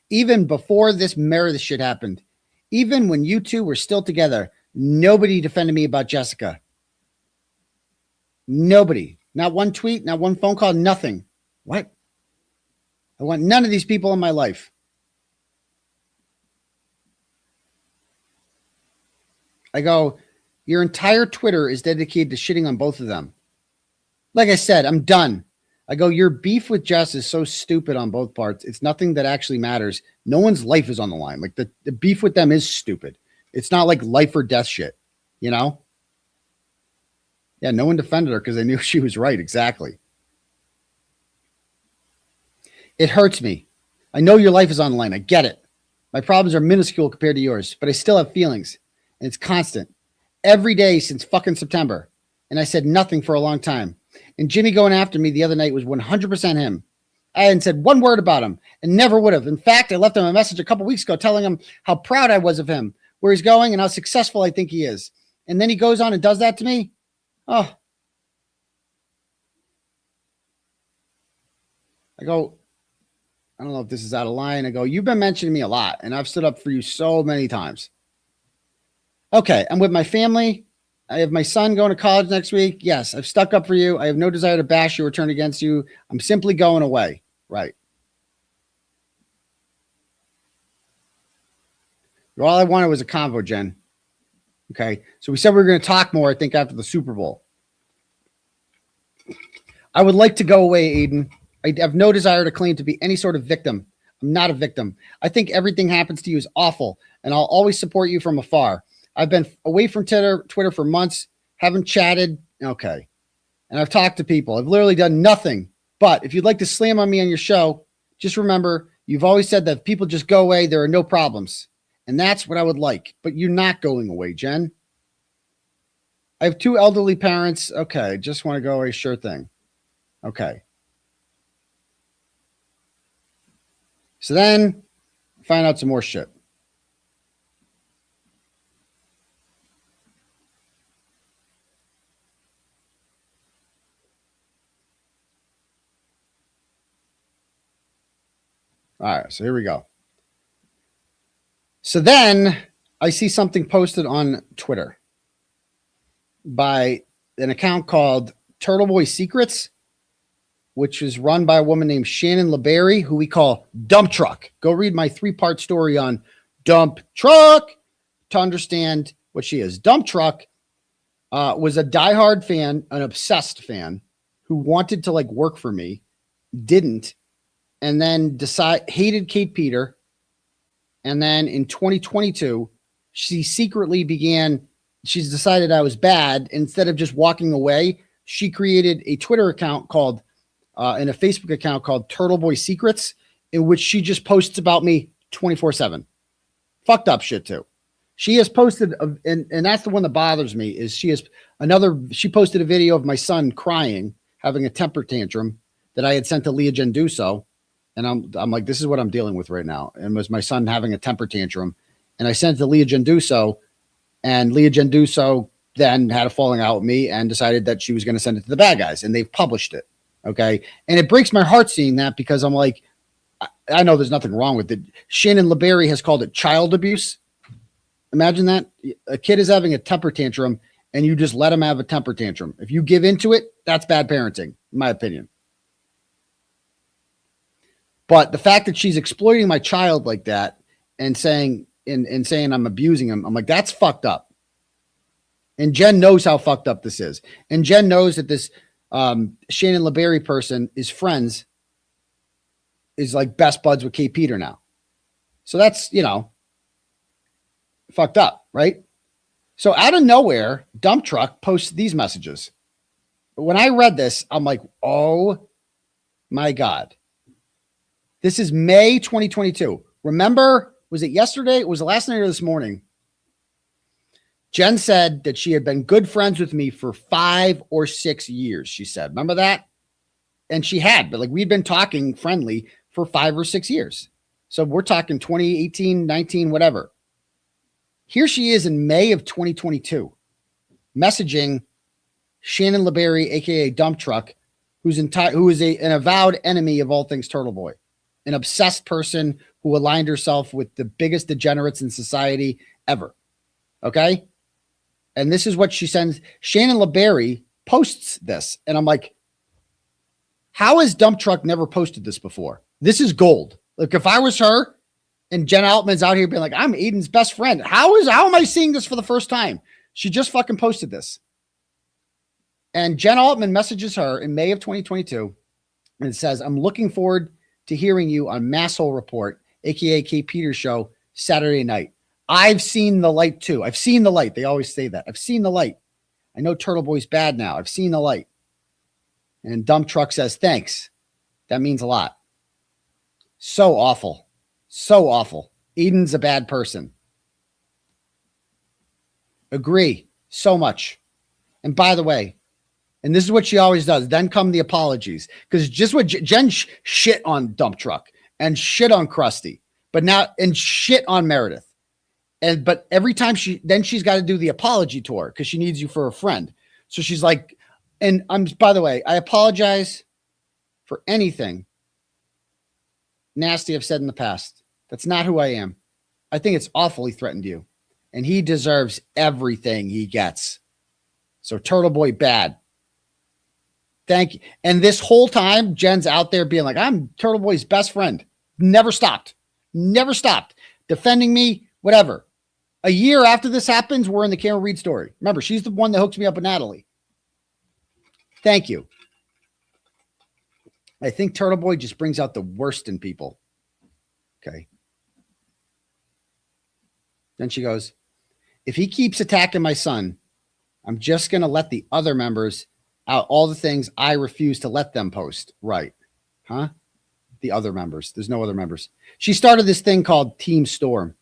Even before this Meredith shit happened, even when you two were still together, nobody defended me about Jessica. Nobody. Not one tweet, not one phone call, nothing. What? I want none of these people in my life. I go, your entire Twitter is dedicated to shitting on both of them. Like I said, I'm done. I go, your beef with Jess is so stupid on both parts. It's nothing that actually matters. No one's life is on the line. Like the beef with them is stupid. It's not like life or death shit, you know? Yeah, no one defended her because they knew she was right. Exactly. It hurts me. I know your life is on the line. I get it. My problems are minuscule compared to yours, but I still have feelings. And it's constant. Every day since fucking September. And I said nothing for a long time. And Jimmy going after me the other night was 100% him. I hadn't said one word about him and never would have. In fact, I left him a message a couple weeks ago telling him how proud I was of him, where he's going and how successful I think he is. And then he goes on and does that to me. Oh. I go, I don't know if this is out of line. I go, you've been mentioning me a lot and I've stood up for you so many times. Okay, I'm with my family. I have my son going to college next week. Yes, I've stuck up for you. I have no desire to bash you or turn against you. I'm simply going away. Right. All I wanted was a convo, Jen. Okay, so we said we were going to talk more, I think, after the Super Bowl. I would like to go away, Aiden. I have no desire to claim to be any sort of victim. I'm not a victim. I think everything happens to you is awful, and I'll always support you from afar. I've been away from Twitter for months, haven't chatted. Okay. And I've talked to people. I've literally done nothing. But if you'd like to slam on me on your show, just remember, you've always said that if people just go away, there are no problems. And that's what I would like. But you're not going away, Jen. I have 2 elderly parents. Okay. Just want to go away. Sure thing. Okay. So then find out some more shit. All right, so here we go. So then I see something posted on Twitter by an account called Turtle Boy Secrets, which is run by a woman named Shannon LeBerry, who we call Dump Truck. Go read my 3-part story on Dump Truck to understand what she is. Dump Truck was a diehard fan, an obsessed fan, who wanted to like work for me, didn't, and then hated Kate Peter. And then in 2022, she's decided I was bad. Instead of just walking away, she created a Twitter account called, and a Facebook account called Turtle Boy Secrets, in which she just posts about me 24/7. Fucked up shit too. She has posted, and that's the one that bothers me, is she posted a video of my son crying, having a temper tantrum that I had sent to Leah Genduso. And I'm like, this is what I'm dealing with right now. And it was my son having a temper tantrum. And I sent it to Leah Genduso, and Leah Genduso then had a falling out with me and decided that she was going to send it to the bad guys, and they've published it. Okay. And it breaks my heart seeing that, because I'm like, I know there's nothing wrong with it. Shannon LeBerry has called it child abuse. Imagine that. A kid is having a temper tantrum and you just let him have a temper tantrum. If you give into it, that's bad parenting, in my opinion. But the fact that she's exploiting my child like that and saying I'm abusing him, I'm like, that's fucked up. And Jen knows how fucked up this is. And Jen knows that this Shannon LeBerry person is like best buds with Kate Peter now. So that's, fucked up, right? So out of nowhere, Dump Truck posts these messages. When I read this, I'm like, oh my God. This is May 2022. Remember, was it yesterday? It was the last night or this morning. Jen said that she had been good friends with me for 5 or 6 years, she said. Remember that? And she had, but like we'd been talking friendly for 5 or 6 years. So we're talking 2018, 19, whatever. Here she is in May of 2022, messaging Shannon LeBerry, aka Dump Truck, who is an avowed enemy of all things Turtle Boy, an obsessed person who aligned herself with the biggest degenerates in society ever. Okay? And this is what she sends. Shannon LeBerry posts this, and I'm like, how has Dump Truck never posted this before? This is gold. Like if I was her, and Jen Altman's out here being like, I'm Aiden's best friend. How am I seeing this for the first time? She just fucking posted this. And Jen Altman messages her in May of 2022 and it says, I'm looking forward to hearing you on Masshole Report, aka Kate Peters show, Saturday night. I've seen the light too. I've seen the light. They always say that. I've seen the light. I know Turtle Boy's bad now. I've seen the light. And Dump Truck says, thanks. That means a lot. So awful. So awful. Eden's a bad person. Agree. So much. And by the way, and this is what she always does, then come the apologies. Because just what Jen shit on Dump Truck and shit on Krusty, and shit on Meredith. But every time she's got to do the apology tour because she needs you for a friend. So she's like, and by the way, I apologize for anything nasty I've said in the past. That's not who I am. I think it's awful he threatened you. And he deserves everything he gets. So Turtle Boy bad. Thank you. And this whole time, Jen's out there being like, I'm Turtle Boy's best friend. Never stopped. Never stopped. Defending me, whatever. A year after this happens, we're in the Karen Reed story. Remember, she's the one that hooks me up with Natalie. Thank you. I think Turtle Boy just brings out the worst in people. Okay. Then she goes, if he keeps attacking my son, I'm just going to let the other members out all the things I refuse to let them post. Right. Huh? The other members. There's no other members. She started this thing called Team Storm.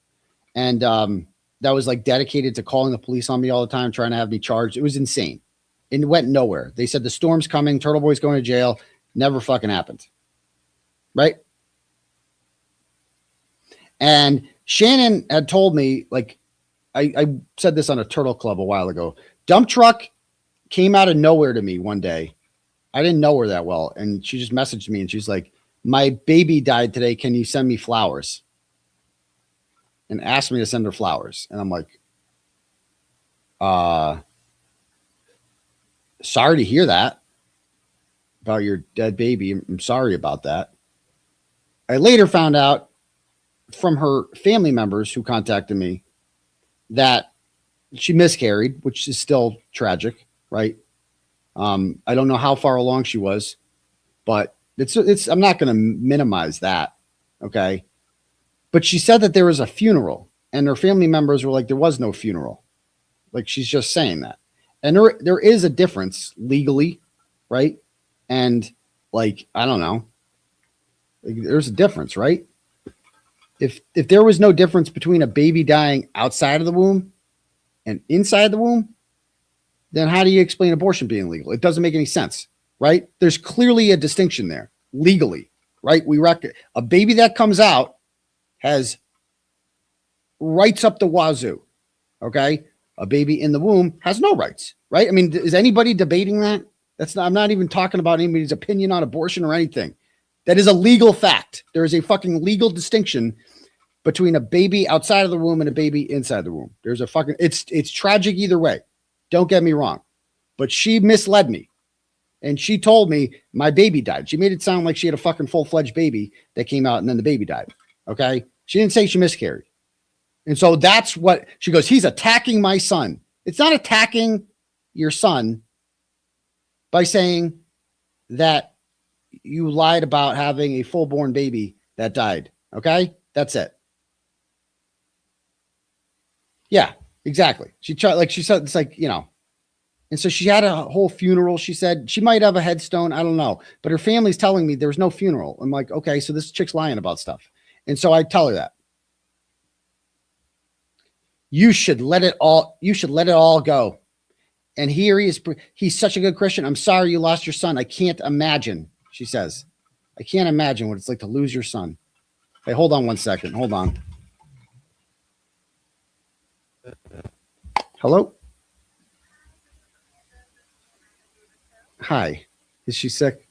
And that was like dedicated to calling the police on me all the time, trying to have me charged. It was insane. It went nowhere. They said the storm's coming. Turtle Boy's going to jail. Never fucking happened. Right? And Shannon had told me, like, I said this on a Turtle Club a while ago. Dump Truck came out of nowhere to me one day. I didn't know her that well. And she just messaged me and she's like, my baby died today. Can you send me flowers? And asked me to send her flowers. And I'm like, sorry to hear that about your dead baby. I'm sorry about that. I later found out from her family members who contacted me that she miscarried, which is still tragic, right? I don't know how far along she was, but it's I'm not going to minimize that. Okay. But she said that there was a funeral and her family members were like, there was no funeral. Like she's just saying that. And there is a difference legally, right? And like, I don't know. Like, there's a difference, right? If there was no difference between a baby dying outside of the womb and inside the womb, then how do you explain abortion being legal? It doesn't make any sense, right? There's clearly a distinction there legally, right? A baby that comes out has rights up the wazoo, okay? A baby in the womb has no rights, right? I mean, is anybody debating that? I'm not even talking about anybody's opinion on abortion or anything. That is a legal fact. There is a fucking legal distinction between a baby outside of the womb and a baby inside the womb. It's tragic either way. Don't get me wrong. But she misled me. And she told me my baby died. She made it sound like she had a fucking full-fledged baby that came out and then the baby died. Okay? She didn't say she miscarried. And so that's what she goes, he's attacking my son. It's not attacking your son by saying that you lied about having a full-born baby that died. Okay? That's it. Yeah, exactly. She said, it's like, and so she had a whole funeral. She said she might have a headstone. I don't know, but her family's telling me there was no funeral. I'm like, okay, so this chick's lying about stuff. And so I tell her that you should let it all go. And here he is. He's such a good Christian. I'm sorry you lost your son. I can't imagine, she says. I can't imagine what it's like to lose your son. Hey, hold on one second. Hold on. Hello? Hi. Is she sick?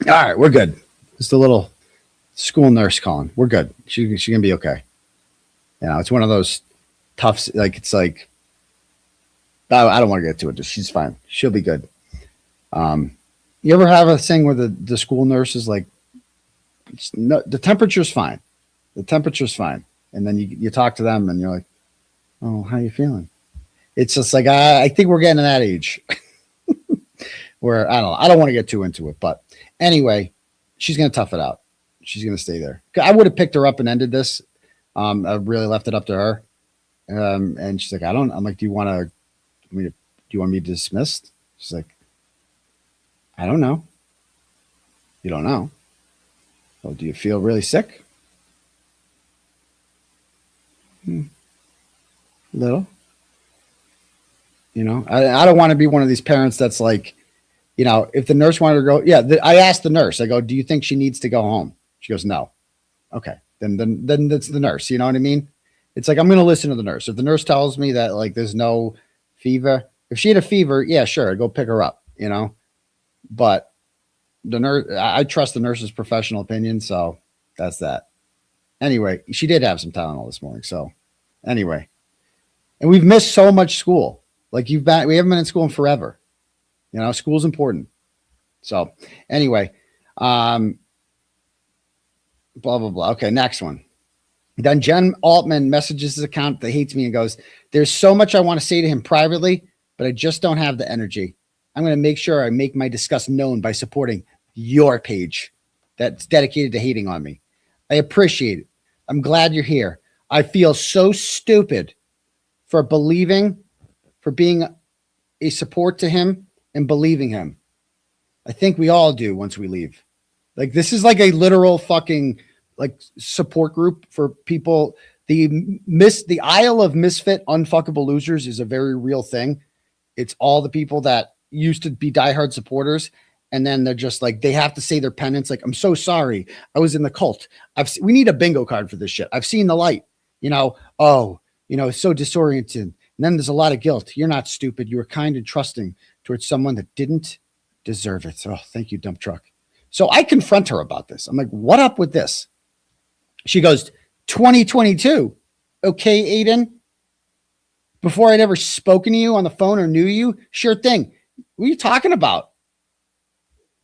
All right, we're good. Just a little school nurse calling. We're good. She's gonna be okay. You know, it's one of those tough. Like it's like I don't want to get to it. She's fine. She'll be good. You ever have a thing where the school nurse is like, the temperature's fine. The temperature's fine. And then you talk to them and you're like, oh, how you feeling? It's just like, I think we're getting to that age where I don't want to get too into it, but anyway, she's going to tough it out. She's going to stay there. I would have picked her up and ended this. I really left it up to her. And she's like, I'm like, do you want me dismissed? She's like, I don't know. You don't know. Well, do you feel really sick? Little. You know, I don't want to be one of these parents that's like, you know, if the nurse wanted to go, I asked the nurse, I go, do you think she needs to go home? She goes, no. Okay. Then that's the nurse. You know what I mean? It's like, I'm going to listen to the nurse. If the nurse tells me that like, there's no fever, if she had a fever, yeah, sure. I'd go pick her up, you know, but the nurse, I trust the nurse's professional opinion. So that's that. Anyway, she did have some Tylenol this morning. So anyway, and we've missed so much school. Like we haven't been in school in forever. You know, school's important. So anyway, blah, blah, blah. Okay. Next one. Then Jen Altman messages his account that hates me and goes, there's so much I want to say to him privately, but I just don't have the energy. I'm going to make sure I make my disgust known by supporting your page that's dedicated to hating on me. I appreciate it. I'm glad you're here. I feel so stupid for being a support to him and believing him. I think we all do once we leave. Like this is like a literal fucking like support group for people. The Isle of Misfit Unfuckable Losers is a very real thing. It's all the people that used to be diehard supporters. And then they're just like, they have to say their penance. Like, I'm so sorry. I was in the cult. We need a bingo card for this shit. I've seen the light, you know, it's so disorienting. And then there's a lot of guilt. You're not stupid. You were kind and trusting towards someone that didn't deserve it. Oh, thank you, dump truck. So I confront her about this. I'm like, what up with this? She goes, 2022. Okay, Aiden. Before I'd ever spoken to you on the phone or knew you, sure thing. What are you talking about?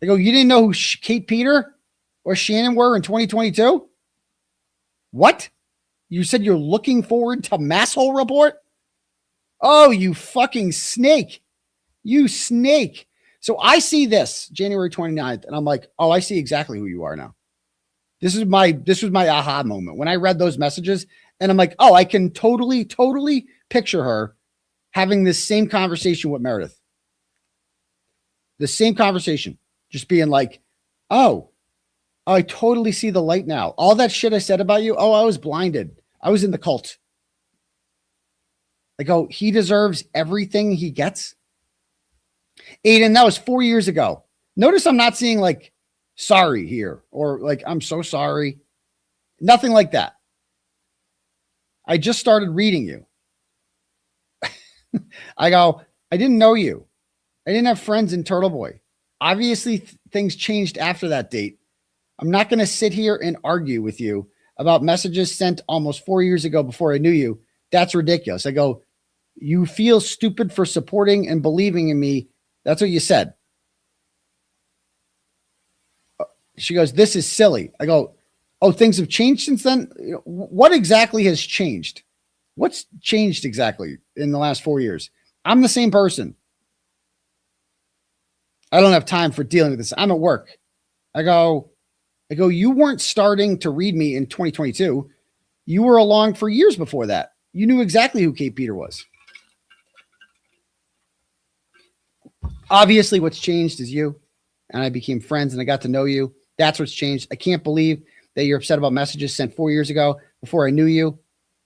I go, you didn't know who Kate Peter or Shannon were in 2022? What? You said you're looking forward to Masshole Report? Oh, you fucking snake. You snake. So I see this January 29th and I'm like, oh, I see exactly who you are now. This was my aha moment when I read those messages and I'm like, oh, I can totally picture her having this same conversation with Meredith. The same conversation, just being like, oh, I totally see the light now. All that shit I said about you. Oh, I was blinded. I was in the cult. I go, he deserves everything he gets. Aiden, that was 4 years ago. Notice I'm not seeing like sorry here or like, I'm so sorry. Nothing like that. I just started reading you. I go, I didn't know you. I didn't have friends in Turtle Boy. Obviously, things changed after that date. I'm not going to sit here and argue with you about messages sent almost 4 years ago before I knew you. That's ridiculous. I go, you feel stupid for supporting and believing in me. That's what you said. She goes, this is silly. I go, oh, things have changed since then? What exactly has changed? What's changed exactly in the last 4 years? I'm the same person. I don't have time for dealing with this. I'm at work. I go, you weren't starting to read me in 2022. You were along for years before that. You knew exactly who Kate Peter was. Obviously, what's changed is you. And I became friends and I got to know you. That's what's changed. I can't believe that you're upset about messages sent 4 years ago before I knew you.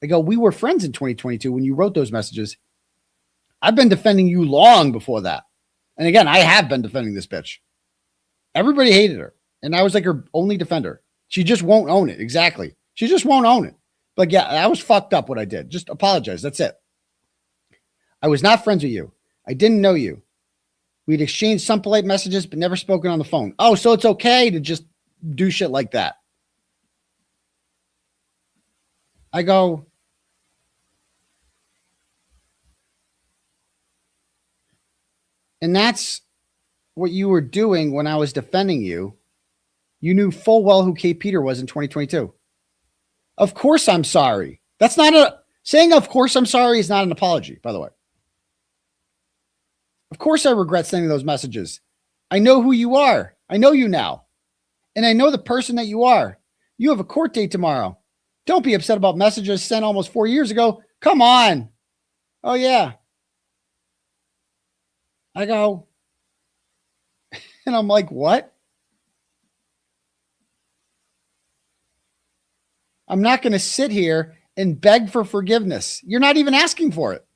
I go, we were friends in 2022 when you wrote those messages. I've been defending you long before that. And again, I have been defending this bitch. Everybody hated her. And I was like her only defender. She just won't own it. Exactly. She just won't own it. But yeah, I was fucked up what I did. Just apologize. That's it. I was not friends with you. I didn't know you. We'd exchanged some polite messages, but never spoken on the phone. Oh, so it's okay to just do shit like that. I go, and that's what you were doing when I was defending you. You knew full well who Kate Peter was in 2022. Of course I'm sorry. That's not saying of course I'm sorry is not an apology, by the way. Of course I regret sending those messages. I know who you are. I know you now. And I know the person that you are. You have a court date tomorrow. Don't be upset about messages sent almost 4 years ago. Come on. Oh, yeah. I go, and I'm like, what? I'm not going to sit here and beg for forgiveness. You're not even asking for it.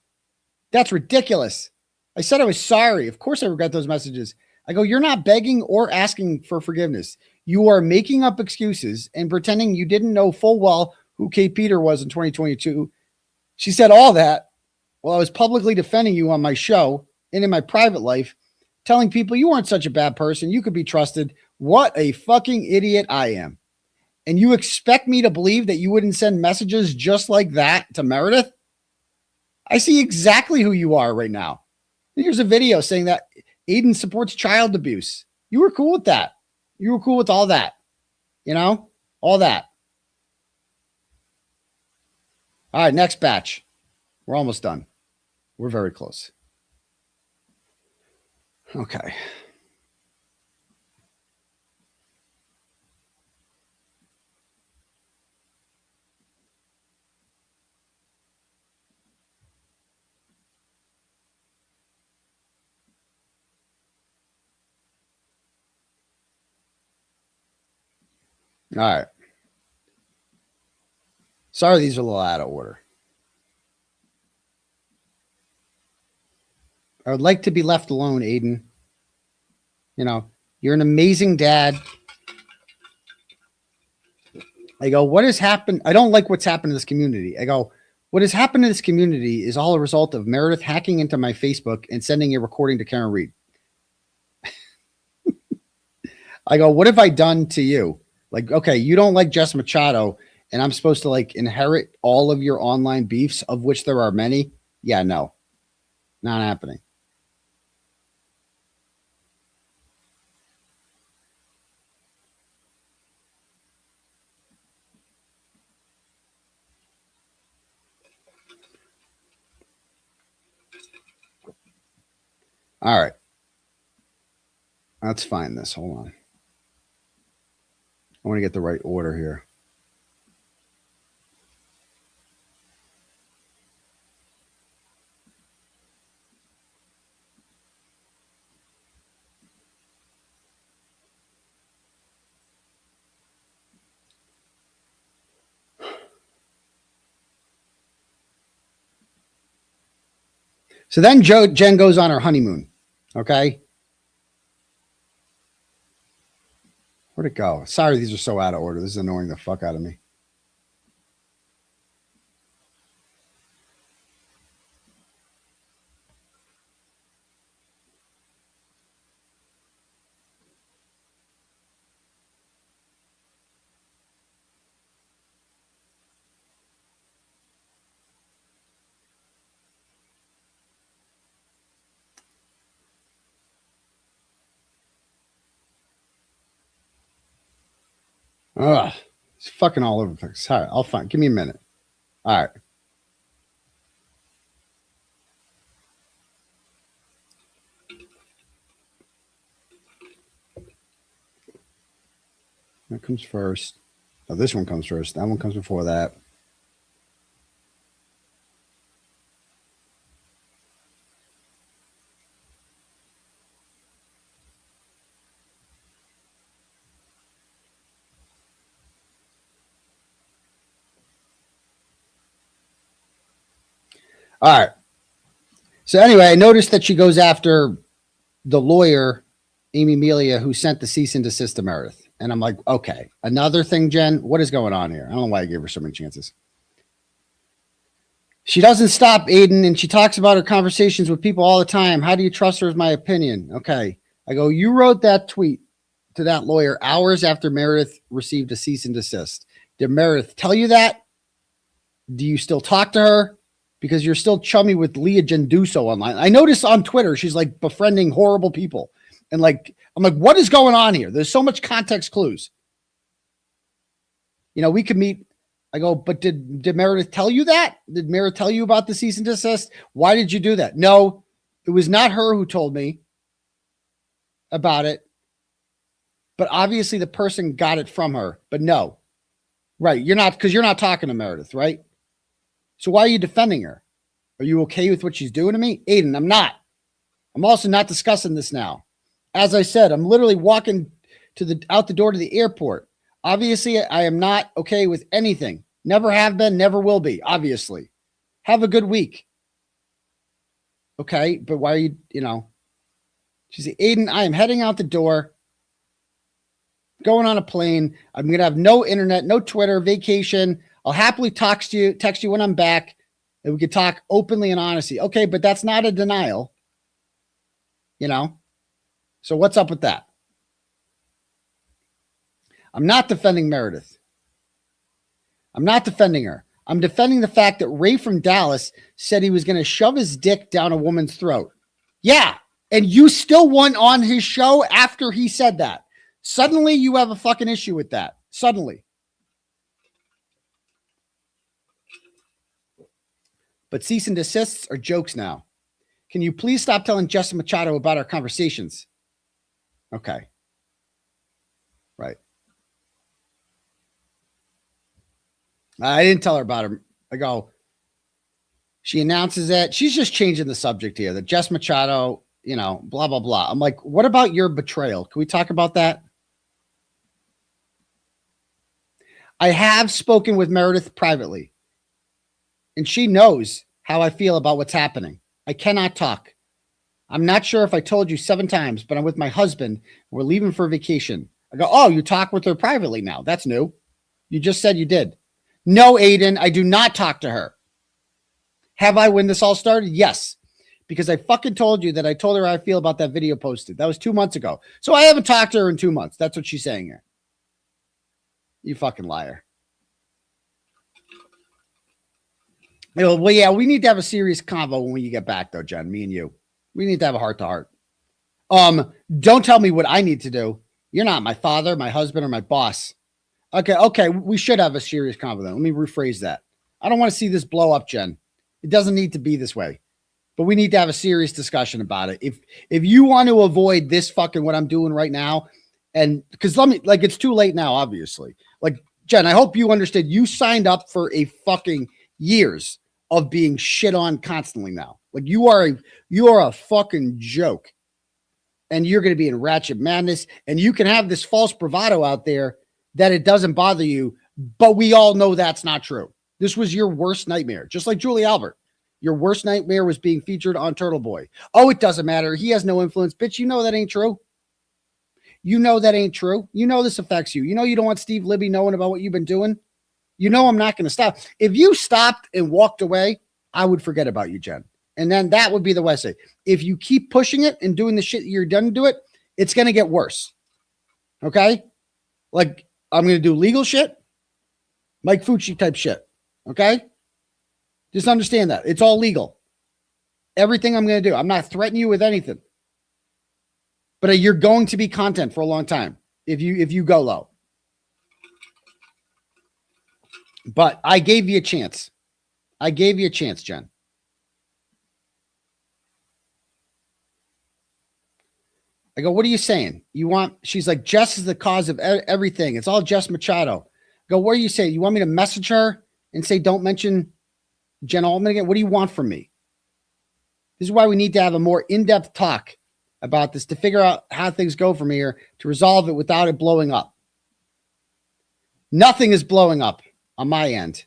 That's ridiculous. I said I was sorry. Of course I regret those messages. I go, you're not begging or asking for forgiveness. You are making up excuses and pretending you didn't know full well who Kate Peter was in 2022. She said all that while I was publicly defending you on my show and in my private life, telling people you weren't such a bad person. You could be trusted. What a fucking idiot I am. And you expect me to believe that you wouldn't send messages just like that to Meredith? I see exactly who you are right now. Here's a video saying that Aiden supports child abuse. You were cool with that. You were cool with all that. You know, all that. All right, next batch. We're almost done. We're very close. Okay. All right. Sorry, these are a little out of order. I would like to be left alone, Aiden. You know, you're an amazing dad. I go, what has happened? I don't like what's happened to this community. I go, what has happened to this community is all a result of Meredith hacking into my Facebook and sending a recording to Karen Reed. I go, what have I done to you? Like, okay, you don't like Jess Machado, and I'm supposed to like inherit all of your online beefs, of which there are many. Yeah, no, not happening. All right. Let's find this. Hold on. I want to get the right order here. So then Jen goes on her honeymoon. Okay. Where'd it go? Sorry, these are so out of order. This is annoying the fuck out of me. Ugh, it's fucking all over the place. All right, I'll find. Give me a minute. All right. That comes first. Oh, this one comes first. That one comes before that. All right. So anyway, I noticed that she goes after the lawyer, Amy Melia, who sent the cease and desist to Meredith. And I'm like, okay, another thing, Jen, what is going on here? I don't know why I gave her so many chances. She doesn't stop, Aiden, and she talks about her conversations with people all the time. How do you trust her is my opinion. Okay. I go, you wrote that tweet to that lawyer hours after Meredith received a cease and desist. Did Meredith tell you that? Do you still talk to her? Because you're still chummy with Leah Genduso online. I noticed on Twitter, she's like befriending horrible people. And like, I'm like, what is going on here? There's so much context clues. You know, we could meet. I go, but did Meredith tell you that? Did Meredith tell you about the cease and desist? Why did you do that? No, it was not her who told me about it. But obviously the person got it from her. But no. Right. You're not, because you're not talking to Meredith, right? So why are you defending her? Are you okay with what she's doing to me? Aiden, I'm not. I'm also not discussing this now. As I said, I'm literally walking out the door to the airport. Obviously, I am not okay with anything. Never have been, never will be, obviously. Have a good week. Okay, but why are you, she said, Aiden, I am heading out the door, going on a plane. I'm going to have no internet, no Twitter, vacation. I'll happily text you when I'm back, and we could talk openly and honestly. Okay, but that's not a denial, So what's up with that? I'm not defending Meredith. I'm not defending her. I'm defending the fact that Ray from Dallas said he was going to shove his dick down a woman's throat. Yeah. And you still went on his show after he said that. Suddenly you have a fucking issue with that. Suddenly. But cease and desists are jokes now. Can you please stop telling Jessica Machado about our conversations? Okay. Right. I didn't tell her about her. I go, she announces it. She's just changing the subject here. That Jess Machado, blah, blah, blah. I'm like, what about your betrayal? Can we talk about that? I have spoken with Meredith privately, and she knows how I feel about what's happening. I cannot talk. I'm not sure if I told you 7 times, but I'm with my husband. We're leaving for vacation. I go, oh, you talk with her privately now. That's new. You just said you did. No, Aiden, I do not talk to her. Have I when this all started? Yes. Because I fucking told you that I told her how I feel about that video posted. That was 2 months ago. So I haven't talked to her in 2 months. That's what she's saying here. You fucking liar. Well, yeah, we need to have a serious convo when you get back, though, Jen. Me and you. We need to have a heart-to-heart. Don't tell me what I need to do. You're not my father, my husband, or my boss. Okay. We should have a serious convo then. Let me rephrase that. I don't want to see this blow up, Jen. It doesn't need to be this way. But we need to have a serious discussion about it. If you want to avoid this fucking what I'm doing right now, and because it's too late now, obviously. Like, Jen, I hope you understood. You signed up for a fucking years of being shit on constantly now. Like you are a fucking joke. And you're going to be in ratchet madness. And you can have this false bravado out there that it doesn't bother you, but we all know that's not true. This was your worst nightmare, just like Julie Albert. Your worst nightmare was being featured on Turtle Boy. Oh, it doesn't matter. He has no influence. Bitch, you know that ain't true. You know that ain't true. You know this affects you. You know you don't want Steve Libby knowing about what you've been doing. You know I'm not going to stop. If you stopped and walked away, I would forget about you, Jen. And then that would be the West Side. If you keep pushing it and doing the shit you're done to do it, it's going to get worse. Okay? Like, I'm going to do legal shit, Mike Fucci type shit. Okay? Just understand that. It's all legal. Everything I'm going to do. I'm not threatening you with anything. But you're going to be content for a long time if you go low. But I gave you a chance. Jen. I go, what are you saying? She's like, Jess is the cause of everything. It's all Jess Machado. I go, what are you saying? You want me to message her and say, don't mention Jen Altman again? What do you want from me? This is why we need to have a more in-depth talk about this to figure out how things go from here to resolve it without it blowing up. Nothing is blowing up on my end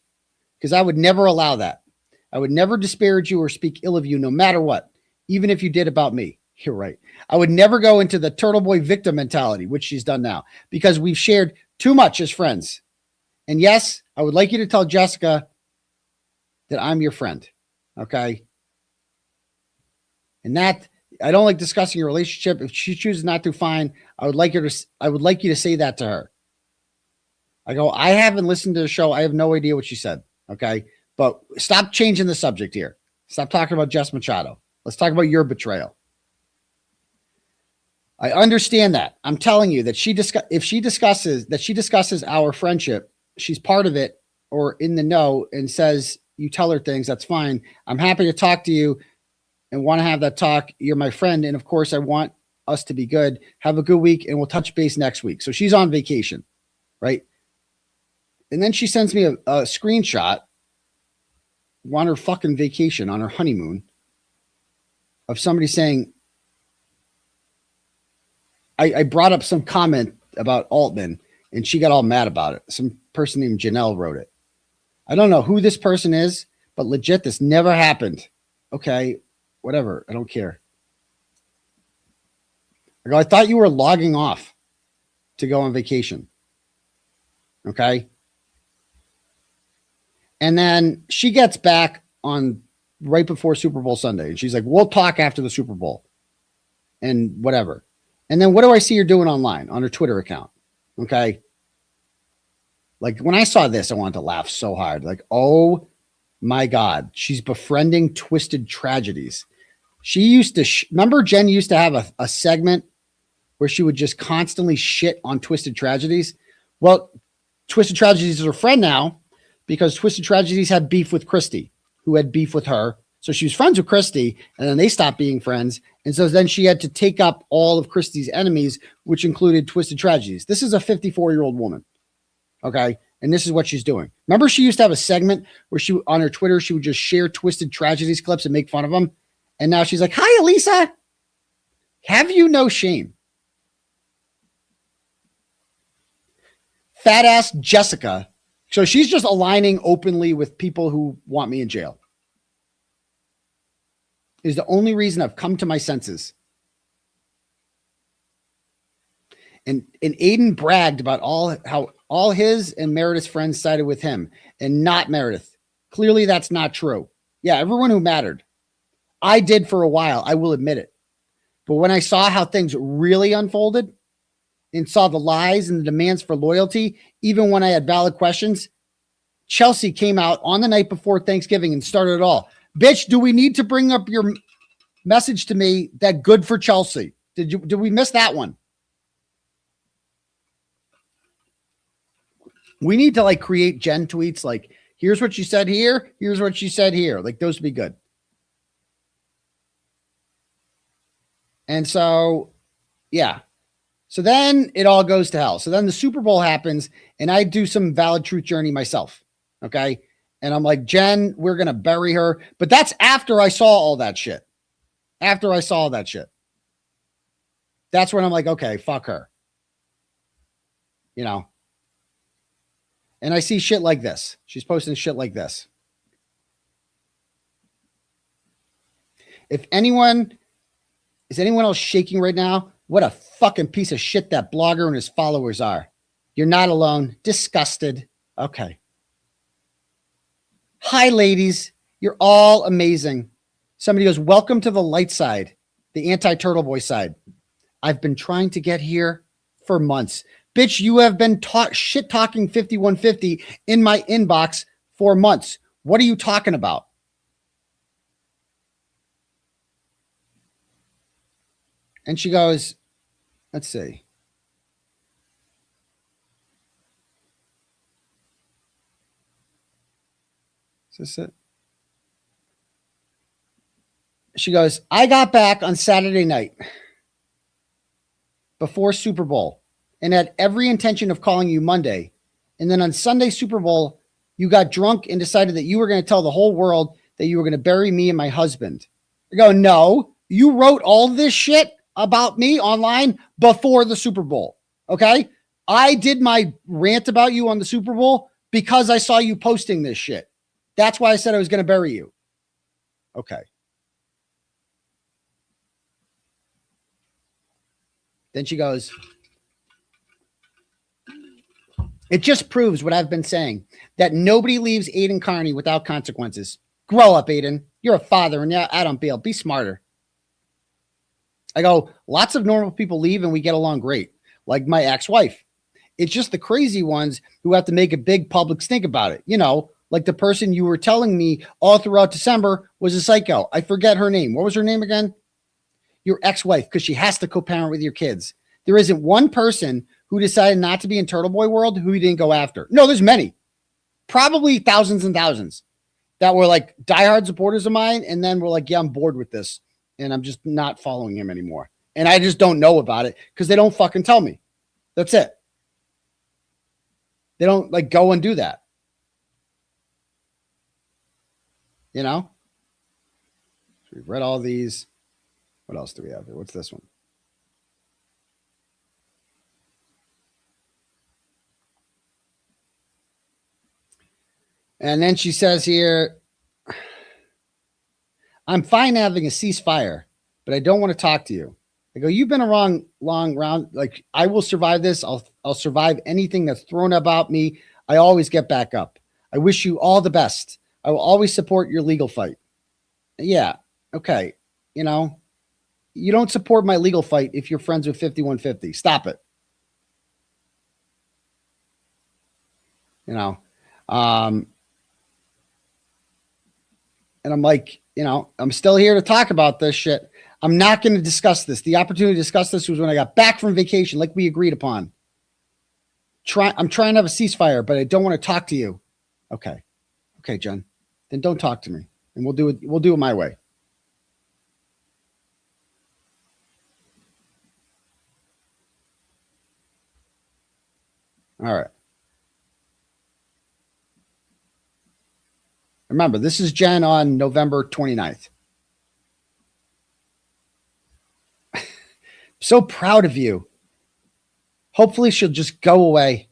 because I would never allow that. I would never disparage you or speak ill of you no matter what, even if you did about me. You're right. I would never go into the Turtle Boy victim mentality, which she's done now, because we've shared too much as friends. And yes, I would like you to tell Jessica that I'm your friend. Okay. And that I don't like discussing your relationship. If she chooses not to, fine. I would like you to say that to her. I go, I haven't listened to the show. I have no idea what she said. Okay. But stop changing the subject here. Stop talking about Jess Machado. Let's talk about your betrayal. I understand that. I'm telling you that if she discusses our friendship, she's part of it or in the know and says you tell her things, that's fine. I'm happy to talk to you and want to have that talk. You're my friend. And of course, I want us to be good. Have a good week and we'll touch base next week. So she's on vacation, right? And then she sends me a screenshot on her fucking vacation, on her honeymoon, of somebody saying, I brought up some comment about Altman and she got all mad about it. Some person named Janelle wrote it. I don't know who this person is, but legit, this never happened. Okay, whatever. I don't care. I go, I thought you were logging off to go on vacation. Okay. And then she gets back on right before Super Bowl Sunday. And she's like, we'll talk after the Super Bowl and whatever. And then what do I see her doing online on her Twitter account? Okay. Like when I saw this, I wanted to laugh so hard. Like, oh my God, she's befriending twisted tragedies. She used to, remember Jen used to have a segment where she would just constantly shit on twisted tragedies. Well, twisted tragedies is her friend now because twisted tragedies had beef with Christy, who had beef with her. So she was friends with Christy and then they stopped being friends. And so then she had to take up all of Christy's enemies, which included twisted tragedies. This is a 54-year-old woman. Okay. And this is what she's doing. Remember, she used to have a segment where she, on her Twitter, she would just share twisted tragedies clips and make fun of them. And now she's like, hi, Elisa. Have you no shame? Fat ass Jessica. So she's just aligning openly with people who want me in jail. Is the only reason I've come to my senses. And Aiden bragged about how all his and Meredith's friends sided with him and not Meredith. Clearly that's not true. Yeah, everyone who mattered. I did for a while, I will admit it. But when I saw how things really unfolded and saw the lies and the demands for loyalty, even when I had valid questions, Chelsea came out on the night before Thanksgiving and started it all. Bitch, do we need to bring up your message to me that good for Chelsea? Did we miss that one? We need to like create Jen tweets like, here's what you said here, here's what you said here. Like those would be good. And so, yeah. So then it all goes to hell. So then the Super Bowl happens and I do some valid truth journey myself. Okay. And I'm like, Jen, we're going to bury her. But that's after I saw all that shit. After I saw that shit. That's when I'm like, okay, fuck her. You know. And I see shit like this. She's posting shit like this. Is anyone else shaking right now? What a fucking piece of shit that blogger and his followers are. You're not alone. Disgusted. Okay. Hi, ladies. You're all amazing. Somebody goes, welcome to the light side, the anti-Turtle Boy side. I've been trying to get here for months. Bitch, you have been shit talking 5150 in my inbox for months. What are you talking about? And she goes, let's see. Is this it? She goes, I got back on Saturday night before Super Bowl and had every intention of calling you Monday. And then on Sunday Super Bowl, you got drunk and decided that you were going to tell the whole world that you were going to bury me and my husband. I go, no, you wrote all this shit about me online before the Super Bowl. Okay. I did my rant about you on the Super Bowl because I saw you posting this shit. That's why I said I was going to bury you. Okay. Then she goes, It just proves what I've been saying, that nobody leaves Aiden Carney without consequences. Grow up, Aiden. You're a father, and yeah, Adam Beal, be smarter. I go, lots of normal people leave and we get along great, like my ex-wife. It's just the crazy ones who have to make a big public stink about it. You know, like the person you were telling me all throughout December was a psycho. I forget her name. What was her name again? Your ex-wife, because she has to co-parent with your kids. There isn't one person who decided not to be in Turtle Boy world who you didn't go after. No, there's many. Probably thousands and thousands that were like diehard supporters of mine, and then were like, yeah, I'm bored with this, and I'm just not following him anymore. And I just don't know about it because they don't fucking tell me. That's it. They don't like go and do that. You know? So we've read all these. What else do we have here? What's this one? And then she says here, I'm fine having a ceasefire, but I don't want to talk to you. I go, you've been a long round. Like, I will survive this. I'll survive anything that's thrown about me. I always get back up. I wish you all the best. I will always support your legal fight. Yeah. Okay. You know, you don't support my legal fight if you're friends with 5150. Stop it. You know, and I'm like, you know, I'm still here to talk about this shit. I'm not going to discuss this. The opportunity to discuss this was when I got back from vacation, like we agreed upon. I'm trying to have a ceasefire, but I don't want to talk to you. Okay. Okay, Jen. Then don't talk to me. And we'll do it my way. All right. Remember, this is Jen on November 29th. So proud of you. Hopefully she'll just go away.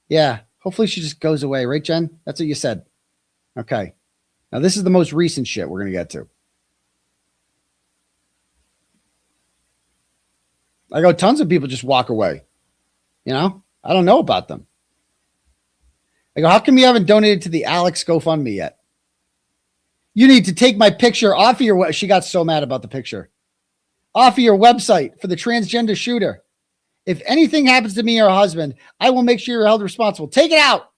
Yeah. Hopefully she just goes away. Right, Jen? That's what you said. Okay. Now this is the most recent shit we're going to get to. I go, tons of people just walk away. You know, I don't know about them. I go, how come you haven't donated to the Alex GoFundMe yet? You need to take my picture off of your, she got so mad about the picture, off of your website for the transgender shooter. If anything happens to me or a husband, I will make sure you're held responsible. Take it out.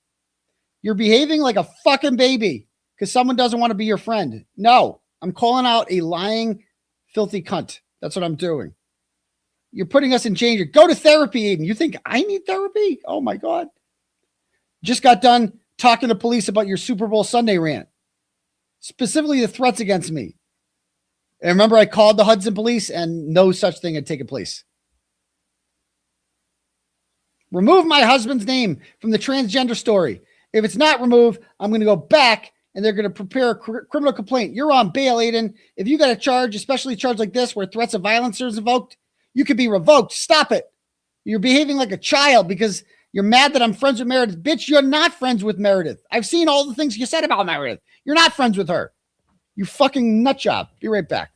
You're behaving like a fucking baby because someone doesn't want to be your friend. No, I'm calling out a lying, filthy cunt. That's what I'm doing. You're putting us in danger. Go to therapy, Aiden. You think I need therapy? Oh my God. Just got done talking to police about your Super Bowl Sunday rant, specifically the threats against me. And remember, I called the Hudson police and no such thing had taken place. Remove my husband's name from the transgender story. If it's not removed, I'm going to go back and they're going to prepare a criminal complaint. You're on bail, Aiden. If you got a charge, especially a charge like this where threats of violence are invoked, you could be revoked. Stop it. You're behaving like a child because you're mad that I'm friends with Meredith. Bitch, you're not friends with Meredith. I've seen all the things you said about Meredith. You're not friends with her. You fucking nut job. Be right back.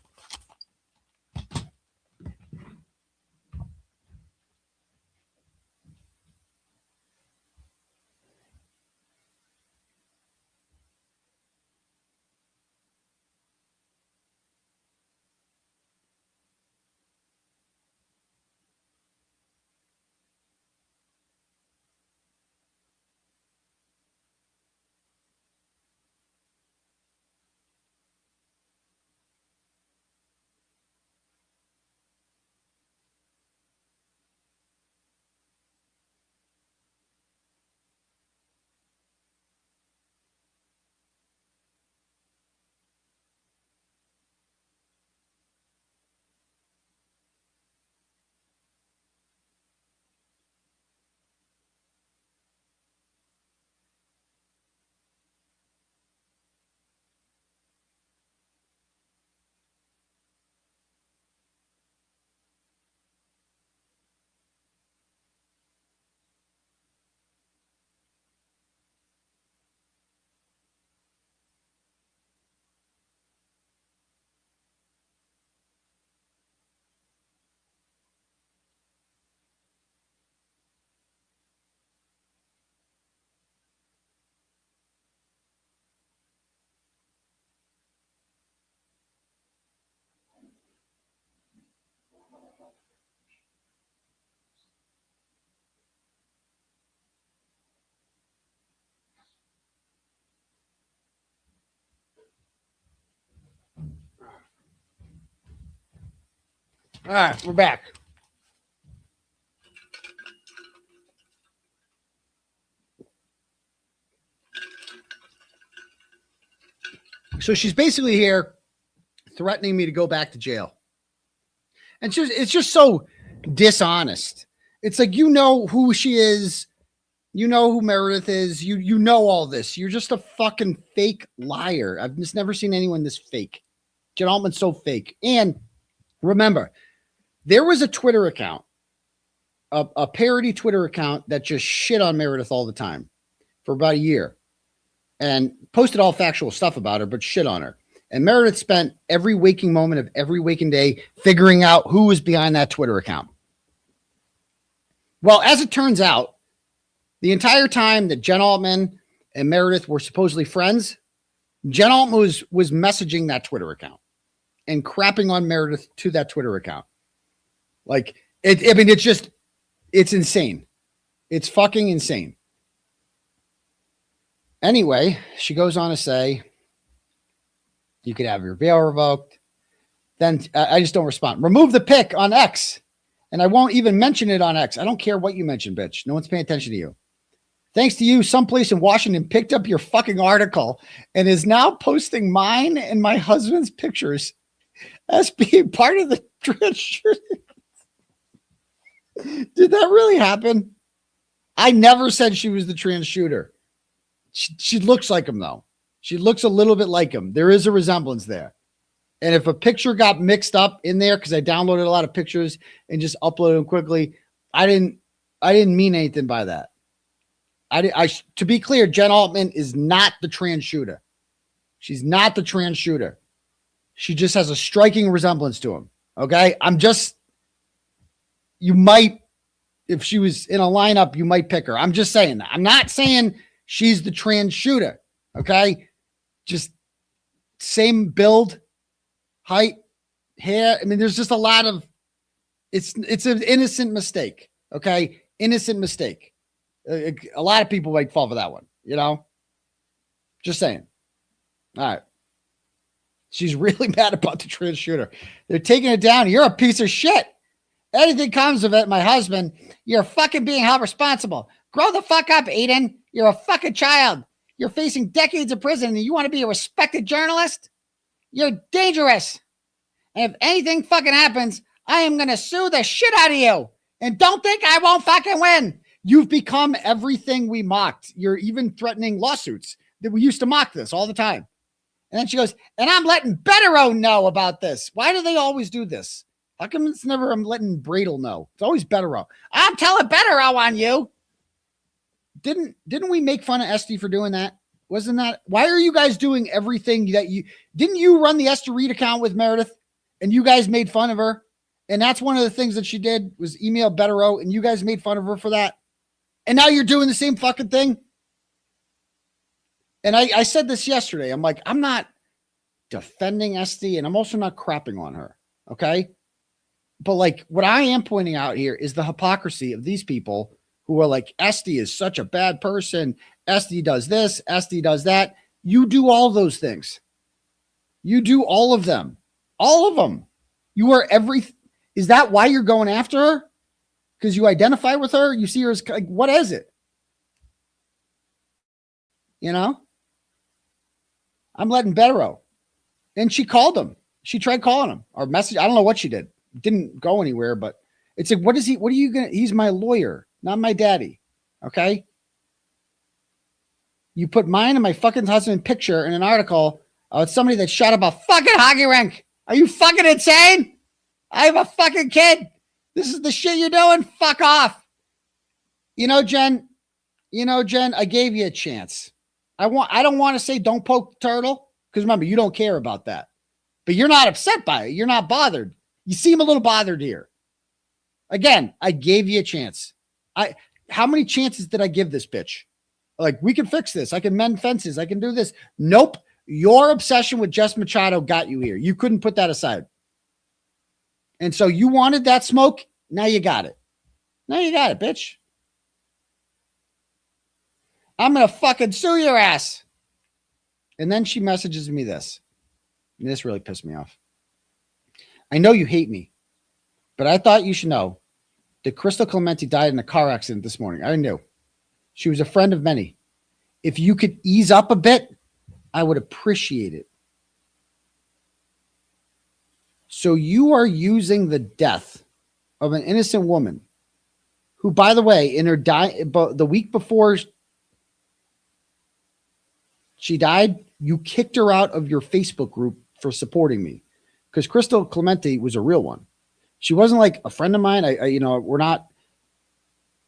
All right, we're back. So she's basically here threatening me to go back to jail. And it's just so dishonest. It's like, you know who she is. You know who Meredith is. You know all this. You're just a fucking fake liar. I've just never seen anyone this fake. Jen Altman's so fake. And remember, there was a Twitter account, a parody Twitter account that just shit on Meredith all the time for about a year and posted all factual stuff about her, but shit on her. And Meredith spent every waking moment of every waking day figuring out who was behind that Twitter account. Well, as it turns out, the entire time that Jen Altman and Meredith were supposedly friends, Jen Altman was messaging that Twitter account and crapping on Meredith to that Twitter account. Like, it's insane. It's fucking insane. Anyway, she goes on to say, you could have your bail revoked. Then I just don't respond. Remove the pic on X. And I won't even mention it on X. I don't care what you mention, bitch. No one's paying attention to you. Thanks to you, someplace in Washington picked up your fucking article and is now posting mine and my husband's pictures as being part of the trans shooting. Did that really happen? I never said she was the trans shooter. She looks like him, though. She looks a little bit like him. There is a resemblance there. And if a picture got mixed up in there, because I downloaded a lot of pictures and just uploaded them quickly, I didn't mean anything by that. To be clear, Jen Altman is not the trans shooter. She's not the trans shooter. She just has a striking resemblance to him. Okay. You might, if she was in a lineup, you might pick her. I'm just saying that. I'm not saying she's the trans shooter. Okay. Just same build, height, hair. I mean, there's just a lot of, it's an innocent mistake. Okay. Innocent mistake. A lot of people might fall for that one, you know, just saying. All right. She's really mad about the trans shooter. They're taking it down. You're a piece of shit. Anything comes of it, my husband, you're fucking being held responsible. Grow the fuck up, Aiden. You're a fucking child. You're facing decades of prison and you want to be a respected journalist? You're dangerous. And if anything fucking happens, I am going to sue the shit out of you. And don't think I won't fucking win. You've become everything we mocked. You're even threatening lawsuits that we used to mock this all the time. And then she goes, and I'm letting Betterow know about this. Why do they always do this? How come it's never I'm letting Bradle know? It's always Betterow. I'm telling Betterow on you. Didn't we make fun of Esty for doing that? Wasn't that? Why are you guys doing everything that didn't you run the Esther Reed account with Meredith and you guys made fun of her? And that's one of the things that she did was email Betterow and you guys made fun of her for that. And now you're doing the same fucking thing. And I said this yesterday. I'm like, I'm not defending Esty and I'm also not crapping on her. Okay. But like what I am pointing out here is the hypocrisy of these people who are like, Esty is such a bad person. Esty does this. Esty does that. You do all those things. You do all of them. All of them. You are is that why you're going after her? Because you identify with her? You see her as like, what is it? You know? I'm letting Betterow. And she called him. She tried calling him or message. I don't know what she did. It didn't go anywhere, but it's like, what are you going to, he's my lawyer, not my daddy. Okay. You put mine and my fucking husband picture in an article about somebody that shot up a fucking hockey rink. Are you fucking insane? I have a fucking kid. This is the shit you're doing. Fuck off. You know, Jen, I gave you a chance. I don't want to say don't poke the turtle because remember, you don't care about that, but you're not upset by it. You're not bothered. You seem a little bothered here. Again, I gave you a chance. How many chances did I give this bitch? Like, we can fix this. I can mend fences. I can do this. Nope. Your obsession with Jess Machado got you here. You couldn't put that aside. And so you wanted that smoke. Now you got it. Now you got it, bitch. I'm going to fucking sue your ass. And then she messages me this. And this really pissed me off. I know you hate me. But I thought you should know that Crystal Clemente died in a car accident this morning. I knew. She was a friend of many. If you could ease up a bit, I would appreciate it. So you are using the death of an innocent woman who, by the way, in her the week before she died, you kicked her out of your Facebook group for supporting me, because Crystal Clemente was a real one. She wasn't like a friend of mine. I'm not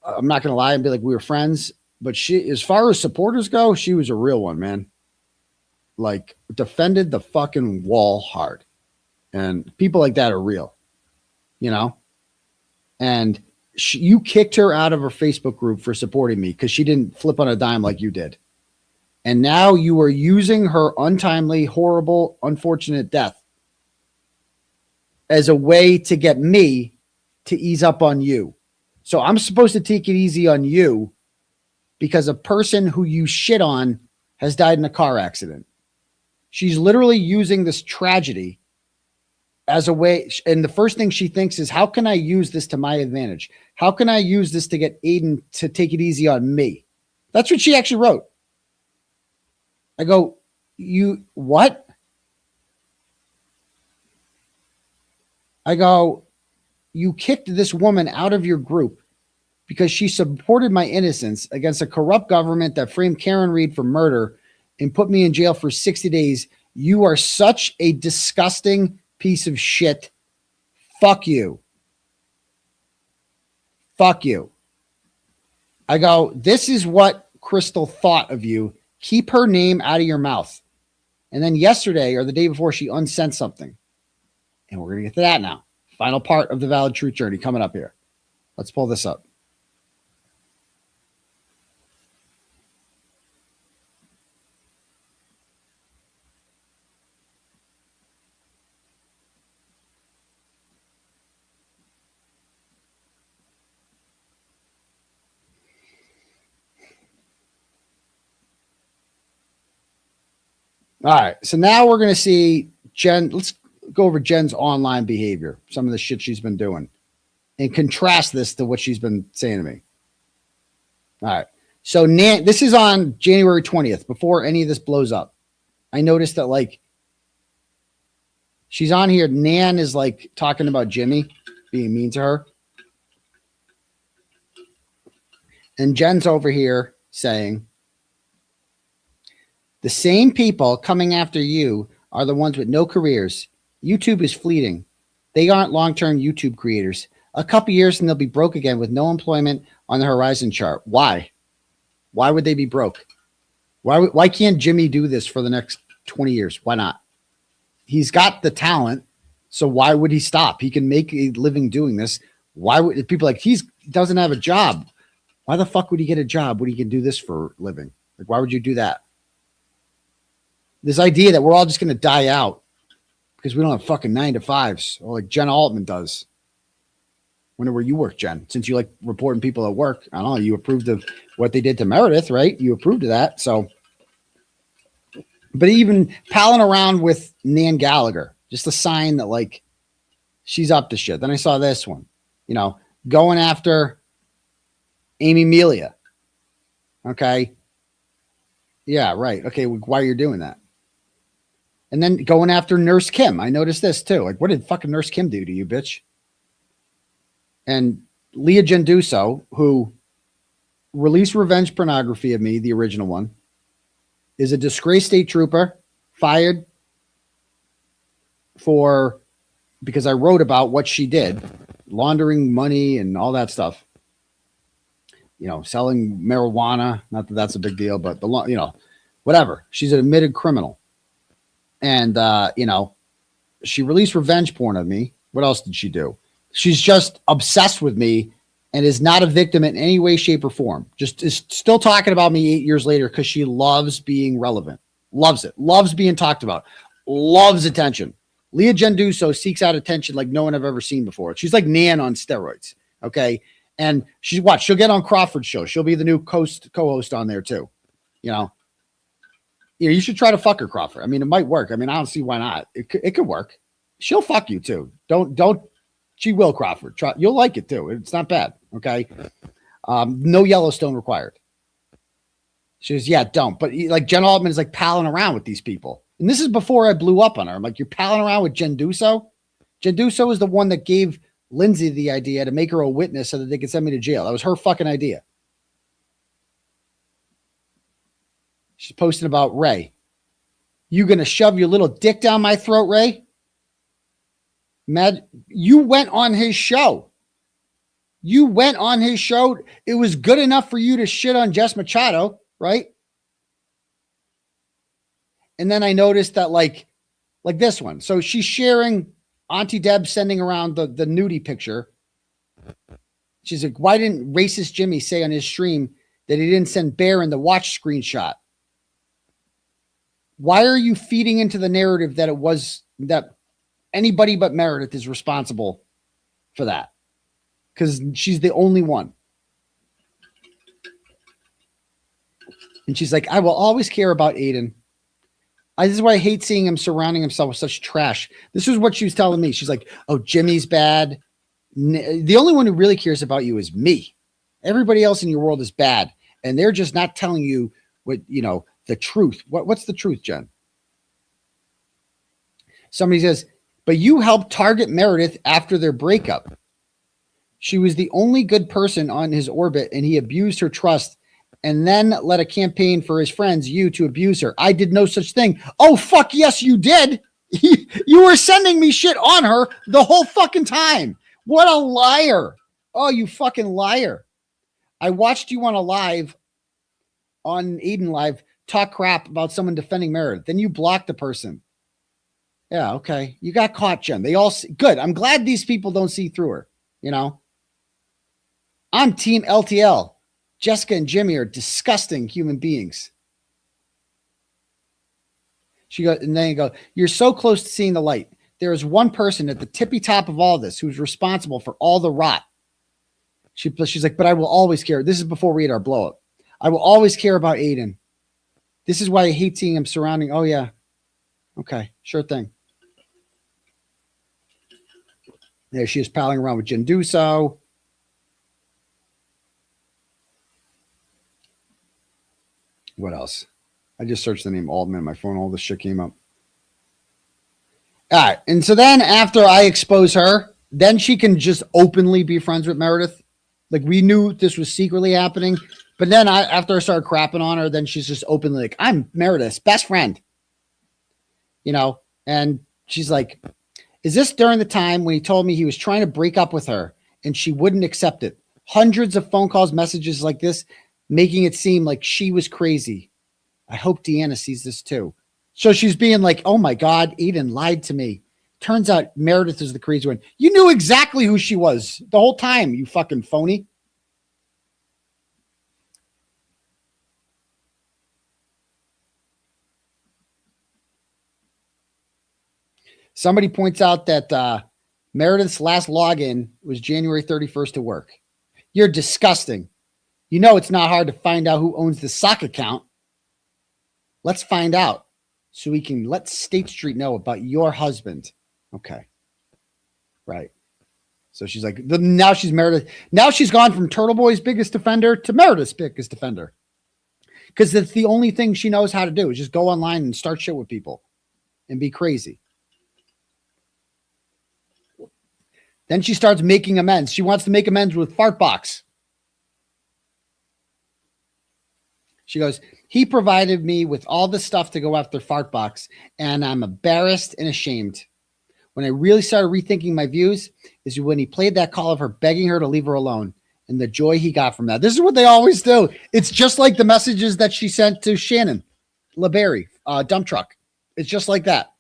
going to lie and be like we were friends, but she, as far as supporters go, she was a real one, man. Like, defended the fucking wall hard. And people like that are real, and you kicked her out of her Facebook group for supporting me because she didn't flip on a dime like you did. And now you are using her untimely, horrible, unfortunate death as a way to get me to ease up on you. So I'm supposed to take it easy on you because a person who you shit on has died in a car accident. She's literally using this tragedy as a way. And the first thing she thinks is, how can I use this to my advantage? How can I use this to get Aiden to take it easy on me? That's what she actually wrote. I go, you what? I go, you kicked this woman out of your group because she supported my innocence against a corrupt government that framed Karen Reed for murder and put me in jail for 60 days. You are such a disgusting piece of shit. Fuck you. Fuck you. I go, this is what Crystal thought of you. Keep her name out of your mouth. And then yesterday or the day before, she unsent something. And we're going to get to that now. Final part of the Valid Truth Journey coming up here. Let's pull this up. All right. So now we're going to see Jen. Let's go over Jen's online behavior, some of the shit she's been doing, and contrast this to what she's been saying to me. All right. So this is on January 20th, before any of this blows up. I noticed that, like, she's on here. Nan is like talking about Jimmy being mean to her. And Jen's over here saying, the same people coming after you are the ones with no careers. YouTube is fleeting. They aren't long-term YouTube creators. A couple years and they'll be broke again with no employment on the horizon chart. Why? Why would they be broke? Why can't Jimmy do this for the next 20 years? Why not? He's got the talent, so why would he stop? He can make a living doing this. Why would people like he doesn't have a job? Why the fuck would he get a job when he can do this for a living? Like, why would you do that? This idea that we're all just going to die out because we don't have fucking 9 to 5s, or like Jen Altman does. Wonder where you work, Jen, since you like reporting people at work. I don't know. You approved of what they did to Meredith, right? You approved of that. So, but even palling around with Nan Gallagher, just a sign that like she's up to shit. Then I saw this one, going after Amy Melia. Okay. Yeah, right. Okay. Why you're doing that? And then going after Nurse Kim. I noticed this too. Like, what did fucking Nurse Kim do to you, bitch? And Leah Genduso, who released revenge pornography of me, the original one, is a disgraced state trooper, fired because I wrote about what she did, laundering money and all that stuff. Selling marijuana. Not that that's a big deal, but whatever. She's an admitted criminal. And, she released revenge porn of me. What else did she do? She's just obsessed with me and is not a victim in any way, shape, or form. Just is still talking about me 8 years later because she loves being relevant. Loves it. Loves being talked about. Loves attention. Leah Genduso seeks out attention like no one I've ever seen before. She's like Nan on steroids. Okay. And she'll get on Crawford's show. She'll be the new co-host on there too. You should try to fuck her, Crawford. I mean, it might work. I mean, I don't see why not. It could work. She'll fuck you too. Don't She will, Crawford. You'll like it too. It's not bad. Okay. No Yellowstone required. She goes, yeah, don't. But like Jen Altman is like palling around with these people. And this is before I blew up on her. I'm like, you're palling around with Jen Duso? Jen Duso is the one that gave Lindsay the idea to make her a witness so that they could send me to jail. That was her fucking idea. She's posting about Ray. You gonna shove your little dick down my throat, Ray? You went on his show. You went on his show. It was good enough for you to shit on Jess Machado, right? And then I noticed that like this one. So she's sharing Auntie Deb sending around the nudie picture. She's like, why didn't racist Jimmy say on his stream that he didn't send Bear in the watch screenshot? Why are you feeding into the narrative that it was that anybody but Meredith is responsible for that? Because she's the only one. And she's like, I will always care about Aiden. This is why I hate seeing him surrounding himself with such trash. This is what she was telling me. She's like, oh, Jimmy's bad. The only one who really cares about you is me. Everybody else in your world is bad. And they're just not telling you what, the truth. What's the truth, Jen? Somebody says, but you helped target Meredith after their breakup. She was the only good person on his orbit, and he abused her trust and then led a campaign for his friends, you, to abuse her. I did no such thing. Oh, fuck, yes, you did. You were sending me shit on her the whole fucking time. What a liar. Oh, you fucking liar. I watched you on Aiden Live, talk crap about someone defending Meredith. Then you blocked the person. Yeah, okay. You got caught, Jen. They all see. Good. I'm glad these people don't see through her. I'm Team LTL. Jessica and Jimmy are disgusting human beings. She goes, and then you go, you're so close to seeing the light. There is one person at the tippy top of all this who's responsible for all the rot. She's like, but I will always care. This is before we had our blow up. I will always care about Aiden. This is why I hate seeing him surrounding. Oh, yeah. Okay. Sure thing. There she is palling around with Jen Duso. What else? I just searched the name Altman on my phone. All this shit came up. All right. And so then after I expose her, then she can just openly be friends with Meredith. Like we knew this was secretly happening. But then after I started crapping on her, then she's just openly like, I'm Meredith's best friend. And she's like, is this during the time when he told me he was trying to break up with her and she wouldn't accept it? Hundreds of phone calls, messages like this, making it seem like she was crazy. I hope Deanna sees this too. So she's being like, oh my God, Aiden lied to me. Turns out Meredith is the crazy one. You knew exactly who she was the whole time, you fucking phony. Somebody points out that Meredith's last login was January 31st to work. You're disgusting. It's not hard to find out who owns the sock account. Let's find out so we can let State Street know about your husband. Okay. Right. So she's like, now she's Meredith. Now she's gone from Turtle Boy's biggest defender to Meredith's biggest defender. Because that's the only thing she knows how to do is just go online and start shit with people and be crazy. Then she starts making amends. She wants to make amends with Fartbox. She goes, he provided me with all the stuff to go after Fartbox, and I'm embarrassed and ashamed. When I really started rethinking my views is when he played that call of her begging her to leave her alone and the joy he got from that. This is what they always do. It's just like the messages that she sent to Shannon LeBerry, dump truck. It's just like that.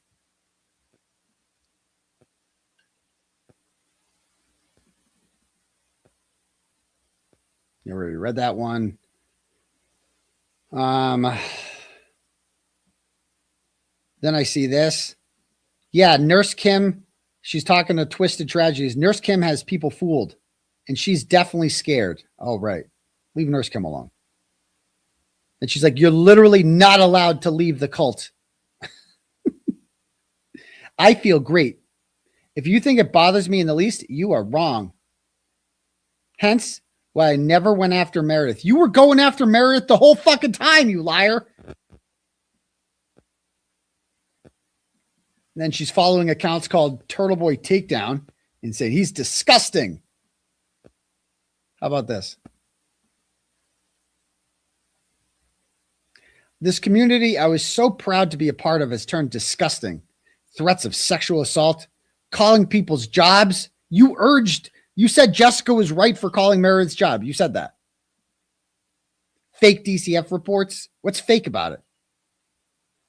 You already read that one. Then I see this. Yeah, Nurse Kim, she's talking to Twisted Tragedies. Nurse Kim has people fooled, and she's definitely scared. Oh, right. Leave Nurse Kim alone. And she's like, you're literally not allowed to leave the cult. I feel great. If you think it bothers me in the least, you are wrong. Hence why I never went after Meredith. You were going after Meredith the whole fucking time, you liar. And then she's following accounts called Turtle Boy Takedown and saying he's disgusting. How about this? This community I was so proud to be a part of has turned disgusting. Threats of sexual assault, calling people's jobs. You said Jessica was right for calling Meredith's job. You said that. Fake DCF reports. What's fake about it?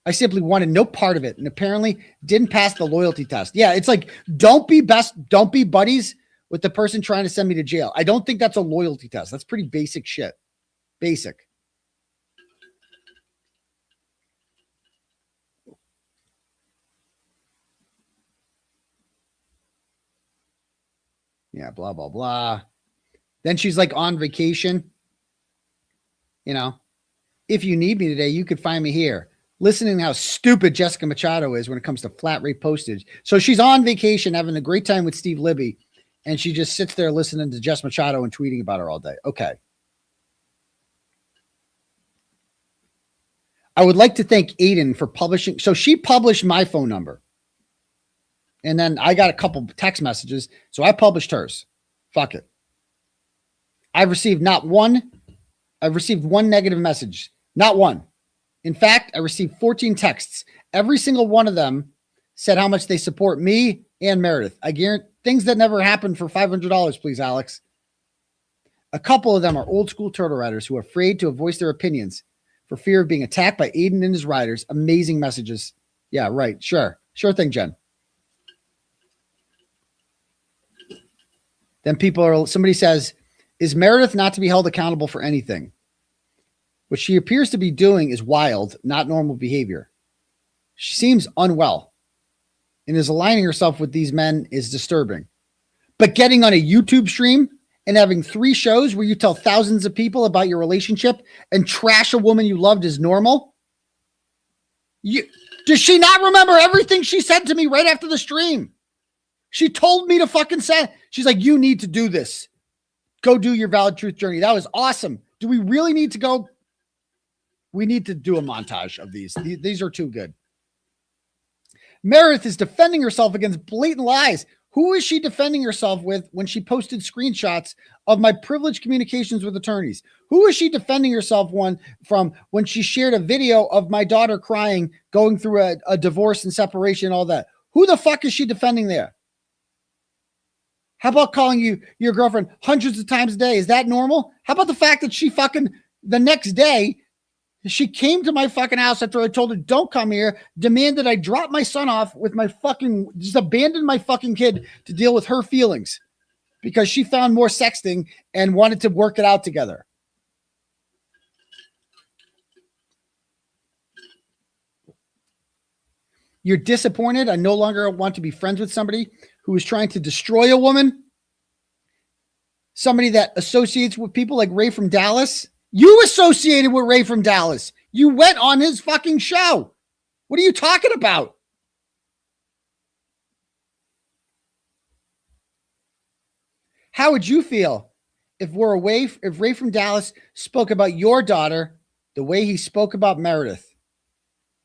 I simply wanted no part of it and apparently didn't pass the loyalty test. Yeah, it's like, don't be buddies with the person trying to send me to jail. I don't think that's a loyalty test. That's pretty basic shit. Basic. Yeah, blah, blah, blah. Then she's like on vacation. You know, if you need me today, you could find me here. Listening to how stupid Jessica Machado is when it comes to flat rate postage. So she's on vacation having a great time with Steve Libby, and she just sits there listening to Jess Machado and tweeting about her all day. Okay. I would like to thank Aiden for publishing. So she published my phone number. And then I got a couple text messages, so I published hers. Fuck it. I've received one negative message. Not one. In fact, I received 14 texts. Every single one of them said how much they support me and Meredith. I guarantee things that never happened for $500, please, Alex. A couple of them are old school turtle riders who are afraid to voice their opinions for fear of being attacked by Aiden and his riders. Amazing messages. Yeah, right. Sure. Sure thing, Jen. Then somebody says, is Meredith not to be held accountable for anything? What she appears to be doing is wild, not normal behavior. She seems unwell and is aligning herself with these men is disturbing. But getting on a YouTube stream and having 3 shows where you tell thousands of people about your relationship and trash a woman you loved is normal? Does she not remember everything she said to me right after the stream? She told me to fucking say, she's like, you need to do this. Go do your valid truth journey. That was awesome. Do we really need to go? We need to do a montage of these. These are too good. Meredith is defending herself against blatant lies. Who is she defending herself with when she posted screenshots of my privileged communications with attorneys? Who is she defending herself from when she shared a video of my daughter crying, going through a divorce and separation and all that? Who the fuck is she defending there? How about calling your girlfriend hundreds of times a day? Is that normal? How about the fact that she fucking the next day, she came to my fucking house after I told her, don't come here, demanded I drop my son off with just abandon my fucking kid to deal with her feelings because she found more sexting and wanted to work it out together. You're disappointed. I no longer want to be friends with somebody who is trying to destroy a woman. Somebody that associates with people like Ray from Dallas. You associated with Ray from Dallas. You went on his fucking show. What are you talking about? How would you feel if Ray from Dallas spoke about your daughter the way he spoke about Meredith?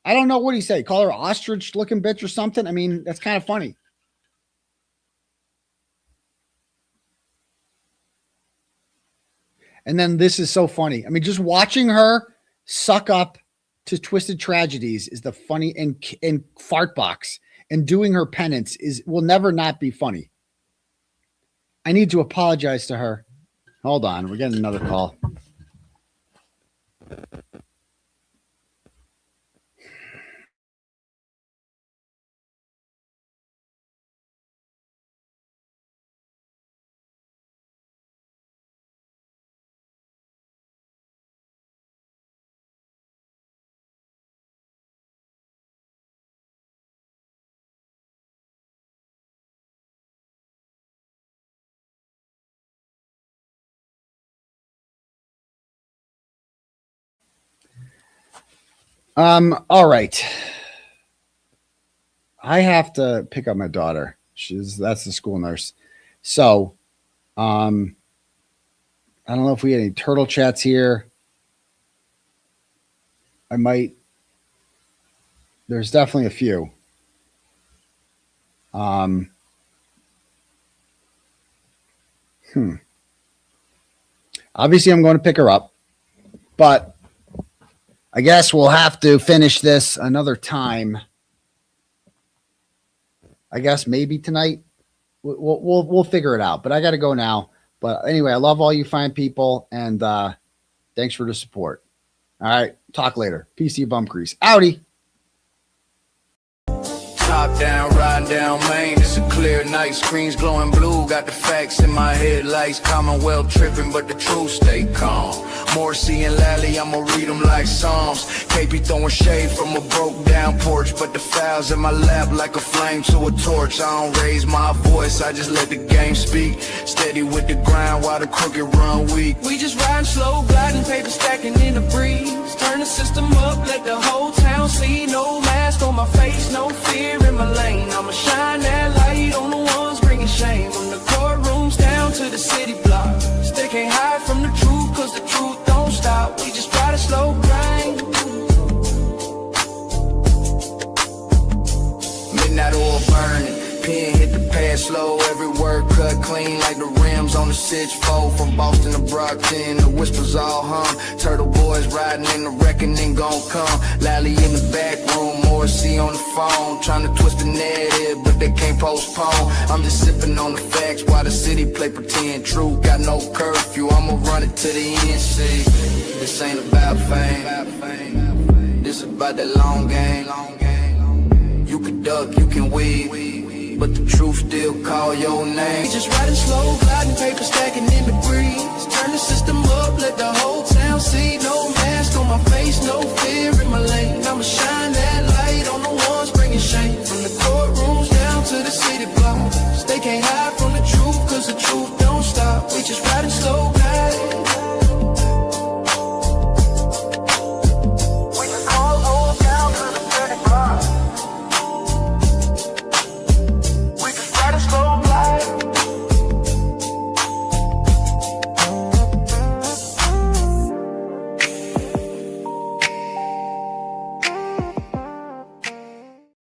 I don't know what he said. Call her ostrich looking bitch or something. I mean, that's kind of funny. And then this is so funny. I mean, just watching her suck up to Twisted Tragedies is the funny and fart box and doing her penance will never not be funny. I need to apologize to her. Hold on. We're getting another call. All right. I have to pick up my daughter. That's the school nurse. So, I don't know if we had any turtle chats here. There's definitely a few. Obviously, I'm going to pick her up, but I guess we'll have to finish this another time. I guess maybe tonight. We'll figure it out. But I got to go now. But anyway, I love all you fine people, and thanks for the support. All right, talk later. PC Bum Crease. Outie. Top down, riding down Main, it's a clear night, screens glowing blue, got the facts in my headlights, Commonwealth tripping, but the truth stay calm. Morrissey and Lally, I'ma read them like Psalms. KP throwing shade from a broke down porch, but the files in my lap like a flame to a torch. I don't raise my voice, I just let the game speak. Steady with the grind while the crooked run weak. We just riding slow, gliding, paper stacking in the breeze. Turn the system up, let the whole town see. No mask on my face, no fear in my lane. I'ma shine that light on the ones bringing shame. From the courtrooms down to the city block. They can't hide from the truth, cause the truth don't stop. We just ride a slow grind. Midnight oil burning, pen hit the pad slow. Every word cut clean like the rims on the 6-4. From Boston to Brockton, the whispers all hum. Turtle boys riding in the reckoning gon' come. Lally in the back room, Morrissey on the phone. Trying to twist the narrative, but they can't postpone. I'm just sipping on the facts while the city play pretend true. Got no curfew, I'ma run it to the end. See, this ain't about fame, this about that long game. You can duck, you can weave, but the truth still call your name. We just riding slow, gliding, paper stacking in the breeze. Turn the system